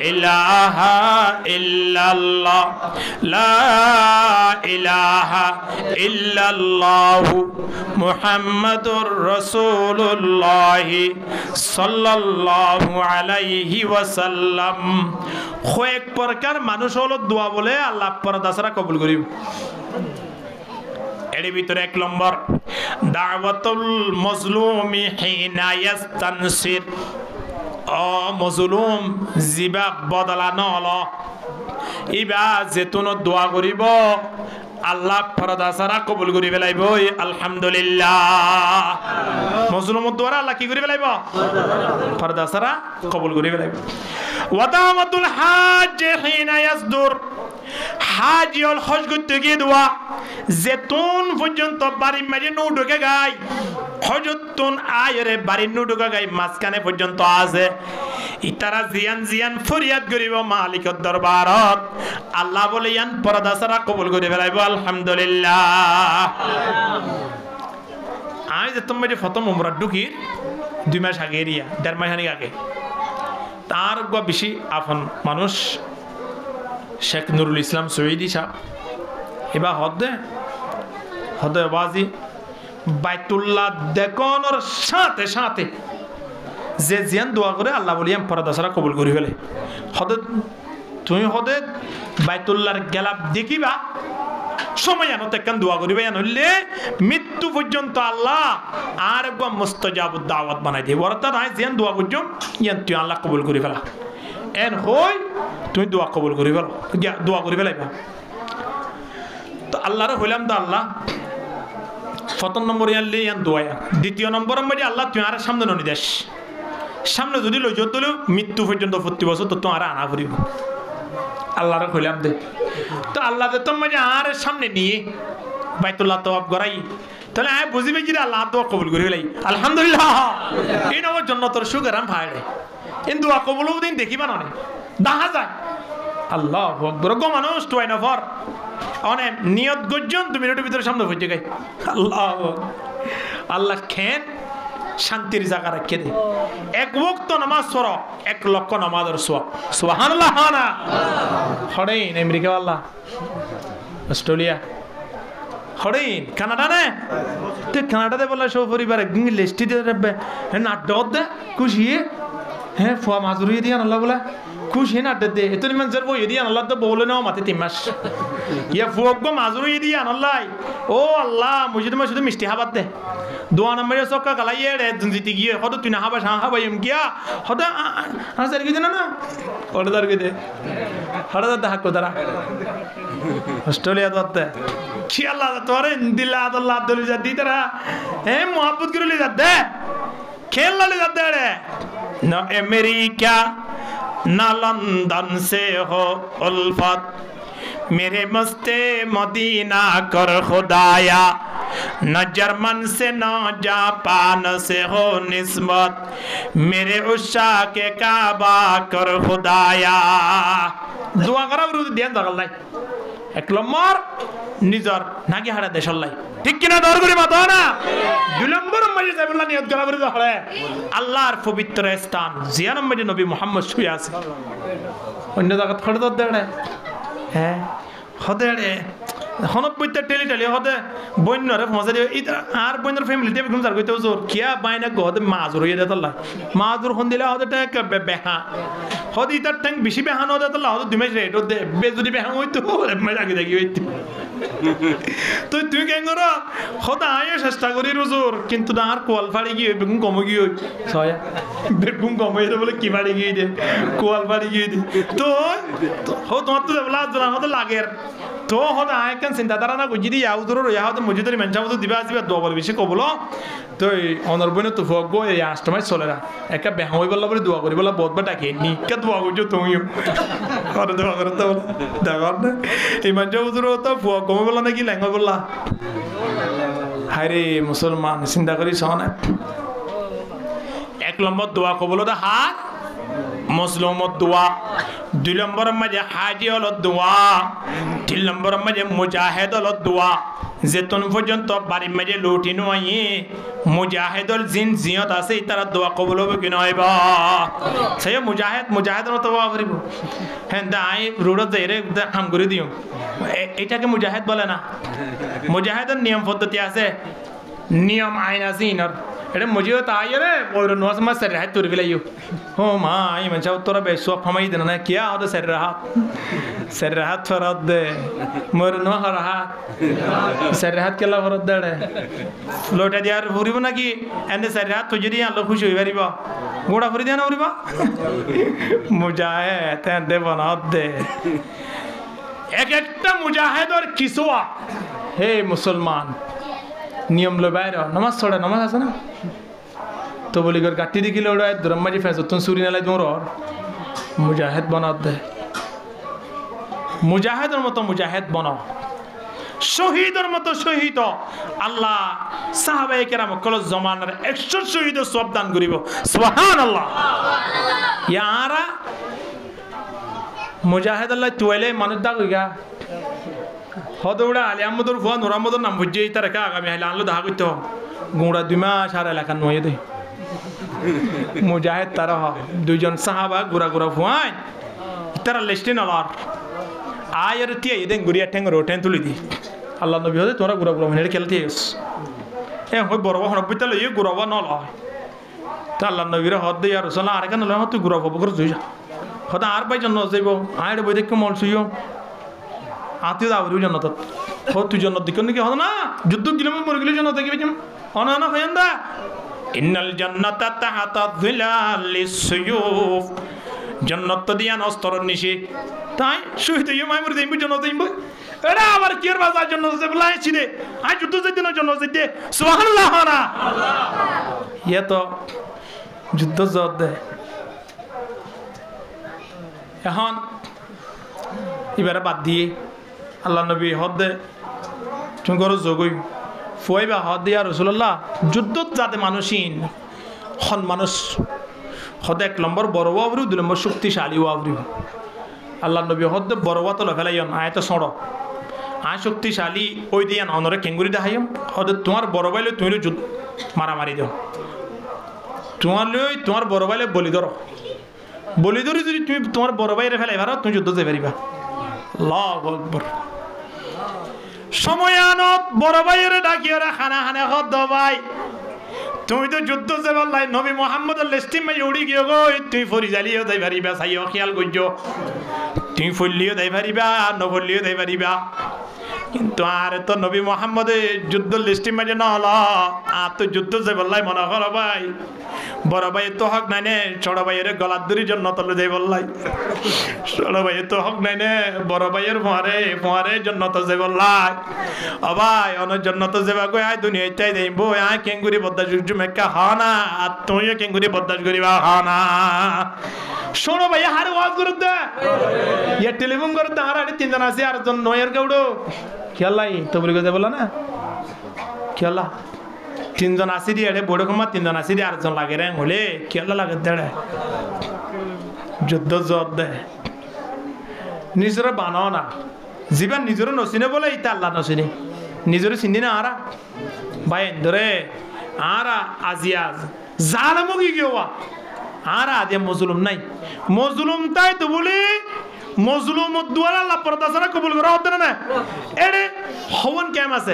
ইলাহা ইল্লাল্লাহ লা ইলাহা ইল্লাল্লাহ মুহাম্মাদুর রাসূলুল্লাহ সাল্লাল্লাহু আলাইহি ওয়াসাল্লাম কয়েক প্রকার মানুষ হলো দোয়া বলে আল্লাহ পর্দা ছাড়া কবুল করিব এর ভিতরে এক নম্বর দাওয়াতুল মাজলুমি হিনা ইস্তানসির ও মাজলুম জিবা বদলা নল ইবা যেতুন দোয়া করিব আল্লাহ ফরদা সারা কবুল করি ফেলাইব আলহামদুলিল্লাহ মুসলমান দোয়া আল্লাহ কি করি ফেলাইব ফরদা সারা কবুল করি ফেলাইব ওয়াদামাতুল হাজ হিনা ইয়াসদুর হাজি হল হজ করতে গিয়ে দোয়া যেতুন পর্যন্ত বাড়ি মাঝে নু ঢুকে গায় হজতুন আয়রে বাড়ি নু ঢুকে গায় মাঝখানে পর্যন্ত আছে ইতারা জিয়ান জিয়ান ফরিয়াদ করিব মালিকের দরবারত আল্লাহ বলে ইয়ান পর্দা ছাড়া কবুল করে ফেলাইব আলহামদুলিল্লাহ আমি যে তুমি প্রথম উমরা ঢুকি 2 মাস আগে এরিয়া 1.5 মাস আগে তার বেশি আপন মানুষ শেখ নুরুল ইসলাম সৈয়দি সাহেব এবার হদে বাজি বাইতুল্লাহ দেখানোর সাথে সাথে যে জিয়ান দোয়া করে আল্লাহ বলি আমি পর্দা ছাড়া কবুল করি ফেলে তুমি হদে বাইতুল্লাহর গেলাপ দেখিবা সময় আনো তেকান দোয়া করিবে হইলে মৃত্যু পর্যন্ত আল্লাহ আর একবার মুস্তাজাবুদ দাওয়াত বানাই দিয়ে অর্থাৎ আই জিয়ান দোয়া করছম ইয়ান তুই আল্লাহ কবুল করি ফেলা এন হই তুমি দোয়া কবুল করি ফেলো দোয়া করি ফেলাইবা তো আল্লাহরে হইলাম তো আল্লাহ প্রথম নম্বর ইয়ানলে ইয়ান দোয়া দ্বিতীয় নম্বর মানে আল্লাহ তুই আর সামনে ননি দেশ সামনে যদি লই যত মৃত্যু পর্যন্ত 40 বছর তো তোমার আনা করিব আল্লাহরে কইলাম দে তো আল্লাহ দে তুমি আর সামনে নিয়ে বাইতুল্লাহ তওয়াব করাই তাহলে আয় বুঝিবে কি আল্লাহ দোয়া কবুল করি ফেলাই আলহামদুলিল্লাহ এই নব জান্নাতের সুগারাম ভাইরে ইন দোয়া কবুল দিন দেখিবা না দেখা যায় আল্লাহু আকবার গো মানুষ তো আইনা ফর অনেক নিয়ত গর্জন 2 মিনিটের ভিতরে সামনে পৌঁছে গই আল্লাহ খেন শান্তির জায়গা রেখে দে এক ওয়াক্ত নামাজ পড়ো 1 লক্ষ নামাজের সওয়াব সুবহানাল্লাহ না হড়েন আমেরিকা আল্লাহ অস্ট্রেলিয়া হড়েন কানাডা না তে কানাডাতে বলা সব পরিবার একদিন লিস্টি দিয়ে রাখবে না ডদ খুশি হ্যাঁ ফুয়া মাজুরি দিয়ে আল্লাহ বলা খুশি না দে এত নিমান জরব ইদি আল্লাহ তো বলে নাও মাতে 3 মাস ইয়া ফুক গো মাজুরি ইদি আল্লাহ ও আল্লাহ মুজিদ মা শুধু মিষ্টি হাবাত দে দোয়া নম্বরে সক্কা গালাইয়ে রে জিতি গিয়ে হদ তুই না হাবা হাবা এম কিয়া হদ আসার কি জানা না অর্ডার করে হড়া দা হাক কোদারা অস্ট্রেলিয়া দতে কি আল্লাহ তোরে দিলা আল্লাহ দলি যা দি তারা হে মোহাব্বত করে লে যা দে খেল লে যা দে রে না আমেরিকা ना लंदन से हो उल्फत मेरे मस्ते मदीना कर खुदाया न जर्मन से न जापान से हो निस्बत मेरे उषा के काबा कर खुदाया दुआ करा विरोध ध्यान दगल लाई एक लम्बर निजर नागी हाड़ा देशल लाई ঠিক কিনা দর করে মাথা না 2 নম্বর মাঝে যাইবলা নিয়ত করা করে হলে আল্লাহর পবিত্র স্থান জিয়ারত মধ্যে নবী মুহাম্মদ শুয়ে আছে অন্য জায়গা খড় দর দেড়ে হ্যাঁ হদেড়ে হনত পইতে টেলি টেলি হদে বন্যরে ফসে দিবে আর বন্যর ফ্যামিলি দেবে কোন জার কইতে জোর কিয়া বাইনা গদে মাজুর হইয়া দেতলা মাজুর খন দিলে হদে টা বেহা হদি তার ট্যাঙ্ক বেশি বেহানো দেতলা হদে দুমেজ রেট দে বে যদি বেহা হইতো মজা কি দেখি হইতো তো তুই কেন করো হদা আয় চেষ্টা করি রুজুর কিন্তু না আর কোয়াল ফাড়ি গিয়ে বেগুন কমে গিয়ে ছয়া বেগুন কমে দে বলে কি ফাড়ি গিয়ে দে কোয়াল ফাড়ি গিয়ে দে তো হো তোমার তো বলা জানা হদে লাগের তো হদা আয় কেন চিন্তা ধারা না কই যদি ইয়াও দূর ইয়া হদে মজিদরি মেনচা মতো দিবা আসিবা দোয়া বেশি কবলো তো অনরবনে তো ফক গো এই আষ্টমাই চলেরা একা বেহা হই বললা বলে দোয়া করি বলা বহুত বা ডাকে নিকা দোয়া করছো তুমিও আর দোয়া করতে বল দেখো না এই মেনচা হুজুর তো ফুয়া কমে বললা নাকি ল্যাঙ্গা বললা হায়রে মুসলমান চিন্তা করি শোন 1 নম্বর দোয়া কবুল দা হাত মুসলিমত দোয়া 2 নম্বর মাঝে হাজি হল দোয়া 3 নম্বর মাঝে মুজাহিদ হল দোয়া যেতন পর্যন্ত বাড়ির মাঝে লুটি নয় মুজাহিদুল জিন জিয়ত আছে তারা দোয়া কবুল হবে কি নয় বা সেই মুজাহিদ তো দোয়া করিব হ্যাঁ দাই রোডত যাই রে কাম করে দিও এটাকে মুজাহিদ বলে না মুজাহিদের নিয়ম পদ্ধতি আছে নিয়ম আইন আছে ইনর এটা মুজিও তাই রে ওর নস মাস সর রাত তোর গলাইও ও মা এই মঞ্চা তোরা বেসো ফমাই দেনা না কিয়া ওর সর রাত ফরদ দে মোর নো হরা সর রাত কেলা ফরদ দে লোটা দিয়ার ফুরিব নাকি এনে সর রাত তো যদি আলো খুশি হই পারিব গোড়া ফুরি দেনা ফুরিব মুজাহিদ এনে বনাত দে এক একটা মুজাহিদর কিসুয়া হে মুসলমান নিয়ম লো বাইরে নামাজ ছড়া নামাজ আছে না তো বলি গর গাটি দিকিলে ওড়ায় দুরম্মাজি ফেস তুন সুরি নালাই দৌড় মুজাহিদ বানাও দে মুজাহিদের মতো মুজাহিদ বানাও শহীদের মতো শহীদ আল্লাহ সাহাবায়ে কেরাম কল জমানার 100 শহীদ সব দান করিব সুবহানাল্লাহ ইয়ারা মুজাহিদ আল্লাহ তুইলে মানুষ দা কইগা হদৌড়া আলী আহমদুর ফুয়া নুর আহমদুর নাম বুঝে ইতা রেখা আগামী হাইলে আনলো দেখা করতে গুঁড়া 2 মাস আর এলাকা নয় দে মুজাহিদ তারা দুইজন সাহাবা গুড়া গুড়া ফুয়াই তারা লিস্টে নলার আয়ের তিয়া এদেন গুড়িয়া ঠ্যাং রোটেন তুলি দি আল্লাহ নবী হদে তোরা গুড়া গুড়া মানে খেলতে গেছ এ হই বড় হন বিতালে ইয়ে গুড়াবা নল তা আল্লাহ নবীর হদ দে আর রসুল আর কেন লয় তুই গুড়া বকর জুই যা হদা আর ভাই জন্য যাইব আয়ের বই দেখে মল শুইও আত্মীয় দাবরি জন্য তো তুই জন্য দিক নাকি হদ না যুদ্ধ দিলাম মরে গেলে জন্য দেখি বেজম অনানা হইন দা ইন্নাল জান্নাতা তাহাতা যিলালিস সুয়ুফ জান্নাত তো দিয়া নস্তর নিশি তাই শহীদ ইয়ে মাইমুর দেইব জন্য দেইব এরা আবার কি এর বাজার জন্য বলাই ছিলে আই যুদ্ধ যেতে না জন্য যেতে সুবহানাল্লাহ না ইয়া তো যুদ্ধ জদ দে এখন এবারে বাদ দিয়ে আল্লাহ নবী হদ দে তুমি করো যোগই ফুয়াইবা হদ দিয়া রাসূলুল্লাহ যুদ্ধত যাতে মানুষইন হন মানুষ হদ 1 নম্বর বড় ওয়াবরু 2 নম্বর শক্তিশালী ওয়াবরু আল্লাহ নবী হদ বড় ওয়া তো ফেলাইন আয়তো সড় আয় শক্তিশালী ওই দিয়ান অনরে কেঙ্গুরি দেখাইম হদ তোমার বড় বাইলে তুমি যুদ্ধ মারামারি দাও তোমার বড় বাইলে বলি ধরো বলি ধরে যদি তুমি তোমার বড় বাইরে ফেলাই পারো তুমি যুদ্ধ যেতে পারিবা আল্লাহু আকবার সময় আনত বড় ভাইয়েরে ডাকিয়ে খানা খানে হদ ভাই তুমি তো যুদ্ধ যে বললাই নবী মুহাম্মদের লিস্টি মাই উড়ি গিয়ে গো তুই ফরি জ্বালিয়েও যাই পারিবা চাইও খেয়াল করছো তুই ফুললিও যাই পারিবা নফুললিও যাই পারিবা কিন্তু আর তো নবী মুহাম্মদের যুদ্ধ লিস্টি মাঝে না হল আর তো যুদ্ধ যে বললাই মনে করো ভাই বড় ভাই তো হক নাই নে ছোট ভাইয়ের গলার দড়ির জন্য তলে যাই বললাই ছোট ভাইয়ের তো হক নাই নে বড় ভাইয়ের ফোয়ারে জন্য তো যে বললাই ও ভাই অনেক জন্য তো যাবা কই আয় দুনিয়াটাই দেব আয় কেঙ্গুরি বদাস মেকা হ না আর তুইও কেঙ্গুরি বদাস করিবা হ না শোনো ভাই হারে ওয়াজ করে দে ইয়া টেলিফোন করে দে আর 3 জন আছে আর জন নয়ের গাউড়ো খেলাই তো বলি কথা বলা না খেলা 3 জন আসি দিয়ে বড় কমা 3 জন আসি দিয়ে 8 জন লাগে রে হলে খেলা লাগে দেড়ে যুদ্ধ জদ দে নিজরে বানাও না জীবন নিজরে নসিনে বলে ইতা আল্লাহ নসিনে নিজরে চিনি না আরা ভাই ধরে আরা আজিয়াজ জালামো কি গিয়া আরা আদে মজলুম নাই মজলুম তাই তো বলি মজলুম দুয়ালা আল্লাহ পর্দা ছাড়া কবুল করা হতে না এরে হওয়ান কেম আছে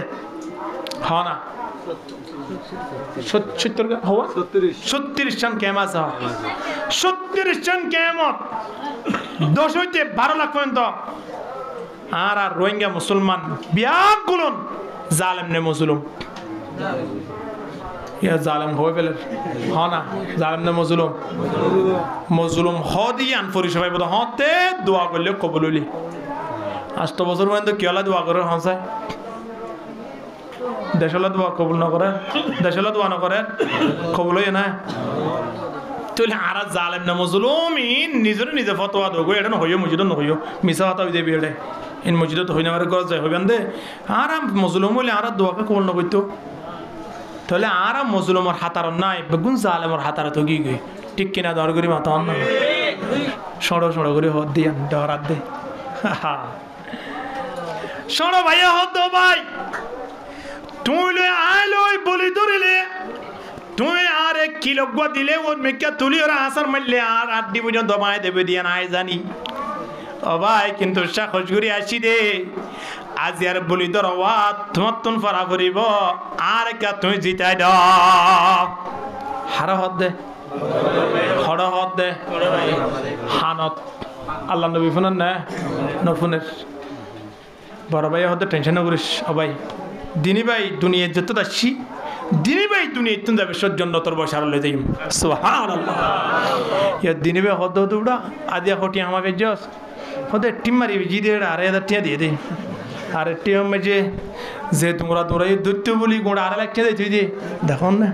হ না 70 হওয়া 36 জন কেম আছে 36 জন কেমত 10 হইতে 12 লাখ পর্যন্ত আর রোহিঙ্গা মুসলমান বিয়াগুলন জালেম নে মজলুম ইয়া জালেম হয়ে গেলে হ না জালেম নে মজলুম হদিয়ান পরিষেবায় বোধ হতে দোয়া করলে কবুল হইলি 8 বছর পর্যন্ত কেলা দোয়া করে হাসায় দেশলা দোয়া কবুল না করে দেশলা দোয়া না করে কবুল হয় না তুলে আর জালেম না মজলুম ইন নিজে ফতোয়া দো এটা না হইও মসজিদ না হইও মিছা কথা হই দেবি এড়ে ইন মসজিদ হই না আর গজ যায় হইবেন দে আর মজলুম হইলে আর দোয়াকে কবুল না করতো তাহলে আর মজলুমর হাতার নাই বেগুন জালেমর হাতার তো গই ঠিক কিনা দর করি মাথা না সড়ো করে হদ দিয়া ডরাত দে সড়ো ভাইয়া হদ ভাই তুই লই আইলই বলি ধরিলে তুই আর 1 কিলো গো দিলে ওর মেকা তুলি ওর আসার মারলে আর 8 পর্যন্ত দমায় দেবে দিয়া নাই জানি ও ভাই কিন্তু সাহস করে আসি দে আজ আর বলি ধরওয়া তোমার তুন ফারা করিব আর কা তুই জিতাই দ হারা হদ দে খড় হদ দে হানত আল্লাহ নবী ফোনার না নফুনের বড় ভাই হদ টেনশন না করিস ও ভাই দিনী ভাই দুনিয়া যত আসছি দিনী ভাই দুনিয়া তুন যাবে সজ্জন্নতর বসার লই যাইম সুবহানাল্লাহ ইয়া দিনী ভাই হদ দৌড়া আদিয়া হটি আমাকে জস ওদের টিম মারি বিজি দিয়ে 2,500 টাকা দিয়ে দে আর টিম মাঝে যে তোমরা এই দৈত্য বলি গোড়া 2,00,000 টাকা দিয়ে তুই দিয়ে দেখো না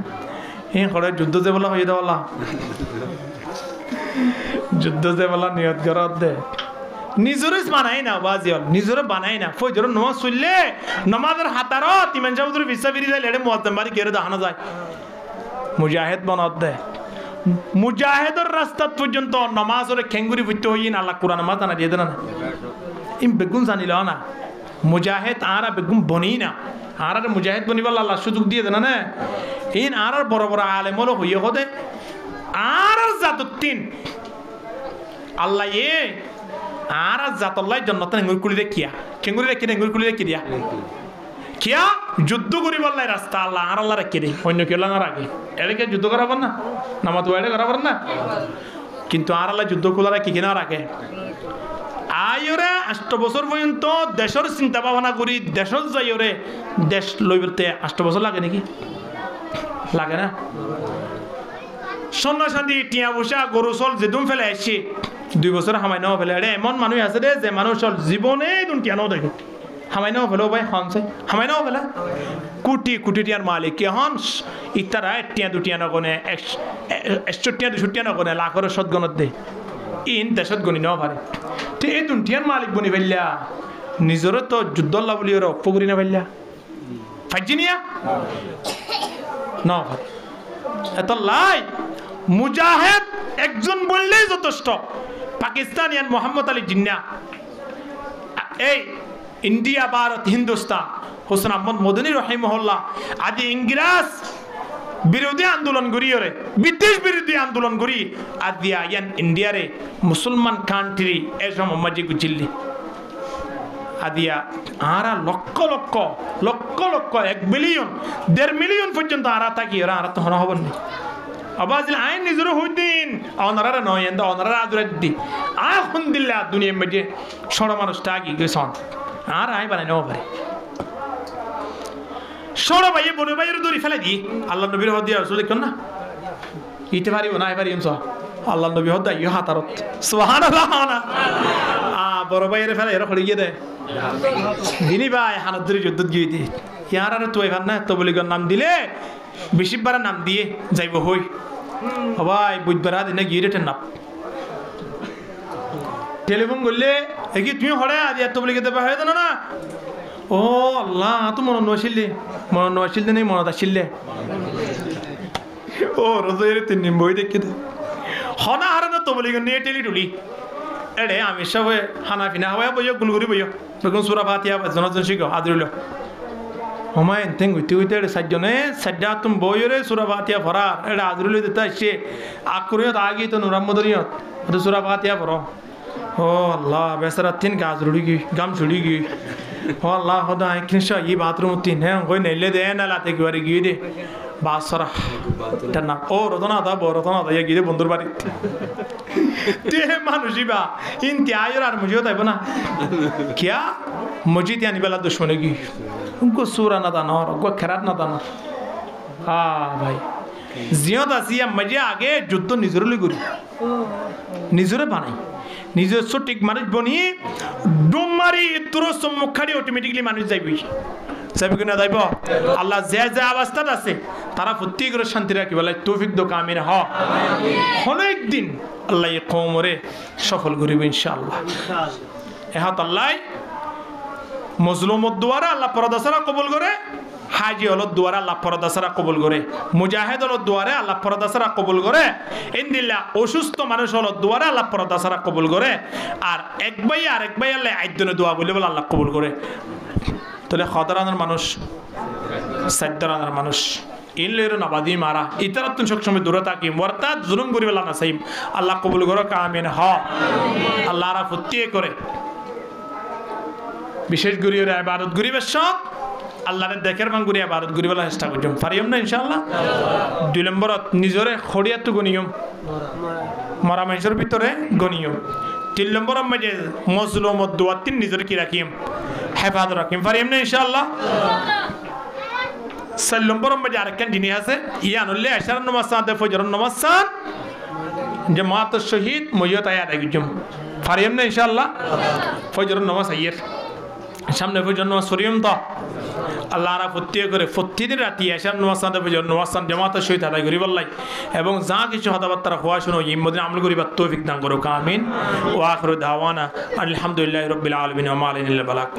এই করে যুদ্ধ যে বলা হয়ে দেওয়ালা যুদ্ধ যে বলা নিয়ত করার দে নিজরে বানাই না বাজিয়াল নিজরে বানাই না ফজর নামাজ চললে নামাজের হাতারত ইমাম সাহেবের বিছা বিরি যায় লেড়ে মুয়াজ্জিন বাড়ি কেড়ে দেখানো যায় মুজাহিদ বানাত দে মুজাহিদের রাস্তা পর্যন্ত নামাজের খেঙ্গুরি ফুটতে হইন আল্লাহ কোরআন নামাজ জানা দিয়ে দেন না ইম বেগুন জানিল না মুজাহিদ আরা বেগুন বনি না আর মুজাহিদ বনিবার আল্লাহ সুযোগ দিয়ে দেন না ইন আর বড় বড় আলেম হলো হইয়ে হদে আর জাতুত্তিন আল্লাহ এ আর জাতল্লাহ জন্নত নেঙ্গুর কুলি কিয়া কেঙ্গুরি রেখে নেঙ্গুর কুলি রেখে দিয়া কিয়া যুদ্ধ করিবার লাই রাস্তা আল্লাহ আর আল্লাহ রেখে দেয় অন্য কেউ না রাখে এদিকে যুদ্ধ করাবার না নামাজ ওয়াইডে করাবার না কিন্তু আর আল্লাহ যুদ্ধ খোলা রাখি কিনা রাখে আয়রে 8 বছর পর্যন্ত দেশের চিন্তা ভাবনা করি দেশের যাইরে দেশ লইবতে 8 বছর লাগে নাকি লাগে না সন্ন্যাসান্দি টিয়া বসা গরু চল যেদুম ফেলে আসছে 2 বছর হামাই নাও ফেলে এমন মানুষ আছে রে যে মানুষ চল জীবনে দুন টিয়া নাও দেখে হামাই নাও ফেলো ভাই হনছে হামাই নাও ফেলে কোটি কোটি টিয়ার মালিক কে হন ইতারা টিয়া দুটিয়া নগনে 100 টিয়া 200 টিয়া নগনে লাখের সদগণত দে ইন দেশত গনি নাও পারে তো এই দুন টিয়ার মালিক বনি ফেললা নিজের তো যুদ্ধল্লা বলি ওরা অপকরি না ফেললা ফাইজিনিয়া নাও পারে এত লাই মুজাহিদ একজন বললেই যথেষ্ট পাকিস্তানিয়ান মোহাম্মদ আলী জিন্না এই ইন্ডিয়া ভারত হিন্দুস্তান হোসেন আহমদ মদনী রহিমহুল্লাহ আদি ইংরেজ বিরোধী আন্দোলন করিয়ে ব্রিটিশ বিরোধী আন্দোলন করি আদিয়া ইয়ান ইন্ডিয়ারে মুসলমান কান্ট্রি এই সময় গুজিল্লি আদিয়া আরা লক্ষ লক্ষ লক্ষ লক্ষ 1 বিলিয়ন 1.5 মিলিয়ন পর্যন্ত আরা থাকি ওরা আরা তো হব না আবাজিল আইন নিজের হইদিন অনারা নয় এন্ড অনারা আদুরাদি আলহামদুলিল্লাহ দুনিয়া মধ্যে সড় মানুষটা কি গেছন আর আই বানাই নাও পারে সড় ভাইয়ে বড় ভাইয়ের দড়ি ফেলে দি আল্লাহ নবীর হদিয়া রাসূল কোন না ইতে পারিও না পারি ইনসা আল্লাহ নবী হদা ইয়া হাতারত সুবহানাল্লাহ না বড় ভাইয়ের ফেলে এর খড়ি গিয়ে দে দিনি ভাই হানত ধরে যুদ্ধ গিয়ে দি ইয়ার আর তুই ভান না তো বলি নাম দিলে বেশিবার নাম দিয়ে যাইব হই ভাই বুধবার দিনে গিয়ে রেটেন না টেলিফোন করলে কি তুমি হরে আজ এত বলি গেতে হয় না ও আল্লাহ তো মনে নছিল নেই মনত আসিলে ও রোজের 3 দিন বই দেখে দে হনা হারানো তো বলি নিয়ে টেলি টুলি এড়ে আমি সব হানা ফিনা হওয়া বইয় গুলগুড়ি বইয় বেগুন সুরা ভাতিয়া জনজন শিখ আদরিল হমায়ন তেং উইতে উইতে সাজ্জনে সাজ্জা তুম বইরে সুরা ভাতিয়া ভরা এটা আদরিল দিতে আসছে আকুরিয়ত আগে তো নুরাম্মদরিয়ত তো সুরা ভাতিয়া ভর ও আল্লাহ বেচারা 3 গাছ রুড়ি গি গাম ছুড়ি গি ও আল্লাহ খোদা কিনসা ই বাথরুম 3 হ্যাঁ কই নেলে দে না লাতে কি বাড়ি গিয়ে দে বাসরা টানা ও রতনা দা বরতনা দা গিয়ে বন্ধুর বাড়ি তে মানুষিবা ইনতি আয়র আর মুজিও তাইব না কিয়া মসজিদ আনি বেলা দুশ্মনে কি উनको सूरा ना दाना और उनको खैरात ना दाना हाँ भाई जियादा सिया मजे आगे जुद्ध निजरली गुरी निजरे बानाई निजर सटीक मानुष बनी डुमारी इतरो सम्मुखारी ऑटोमेटिकली मानुष जाइबी যাইব কিনা যাইব আল্লাহ যে যে অবস্থাত আছে তারা প্রত্যেক করে শান্তি রাখি বলে তৌফিক দো কামিন হ অনেক দিন আল্লাহ এই কওমরে সফল করিবে ইনশাআল্লাহ এহাত আল্লাহ মজলুমত দ্বারা আল্লাহ পরদাসারা কবুল করে হাজি হলত দ্বারা আল্লাহ পরদাসারা কবুল করে মুজাহিদ হলত দ্বারা আল্লাহ পরদাসারা কবুল করে ইনদিল্লাহ অসুস্থ মানুষ হলত দ্বারা আল্লাহ পরদাসারা কবুল করে আর এক ভাই আল্লাহ আইদনে দোয়া বলে বলে আল্লাহ কবুল করে তাহলে খদরানের মানুষ সাদ্দারানের মানুষ ইনলের নাবাদি মারা ইতারাতুন সবসময় দূরে থাকি মরতাদ জুলুম করি বলা না সাইম আল্লাহ কবুল করো কামিন হ আল্লাহ রা ফুতিয়ে করে বিশেষ গুরির ইবাদত গরিবের সব আল্লাহর দেখের মান গুরি ইবাদত গরি বলা চেষ্টা করজম পারিম না ইনশাআল্লাহ 2 নম্বরত নিজরে খড়িয়াত গনিয়ম মরা মানুষের ভিতরে গনিয়ম 3 নম্বর মধ্যে মজলুমত দুয়াতিন নিজরে কি রাখিম হেফাজত রাখিম পারিম না ইনশাআল্লাহ 4 নম্বর মধ্যে আরেকখান জিনিস আছে ইয়ানুল্লাহ আশার নামাজ সাদে ফজর নামাজ সাদ জামাত শহীদ মইয়ত আয়াত আইজম পারিয়েন না ইনশাআল্লাহ ফজরের নামাজ আইয়ের সামনে ফজরের নামাজ সরিয়ম তো আল্লাহ রা প্রত্যেক করে প্রতিদিন রাতি এশার নামাজ সাথে ফজরের নামাজ সান জামাতের সহিত আদায় করি বললাই এবং যা কিছু হতাবার্তা হওয়া শুনো ইমদিন আমল করিবার তৌফিক দান করুক আমিন ওয়া আখিরু দাওয়ানা আলহামদুলিল্লাহি রাব্বিল আলামিন ওয়া মা আলাইনা ইল্লা বালাগ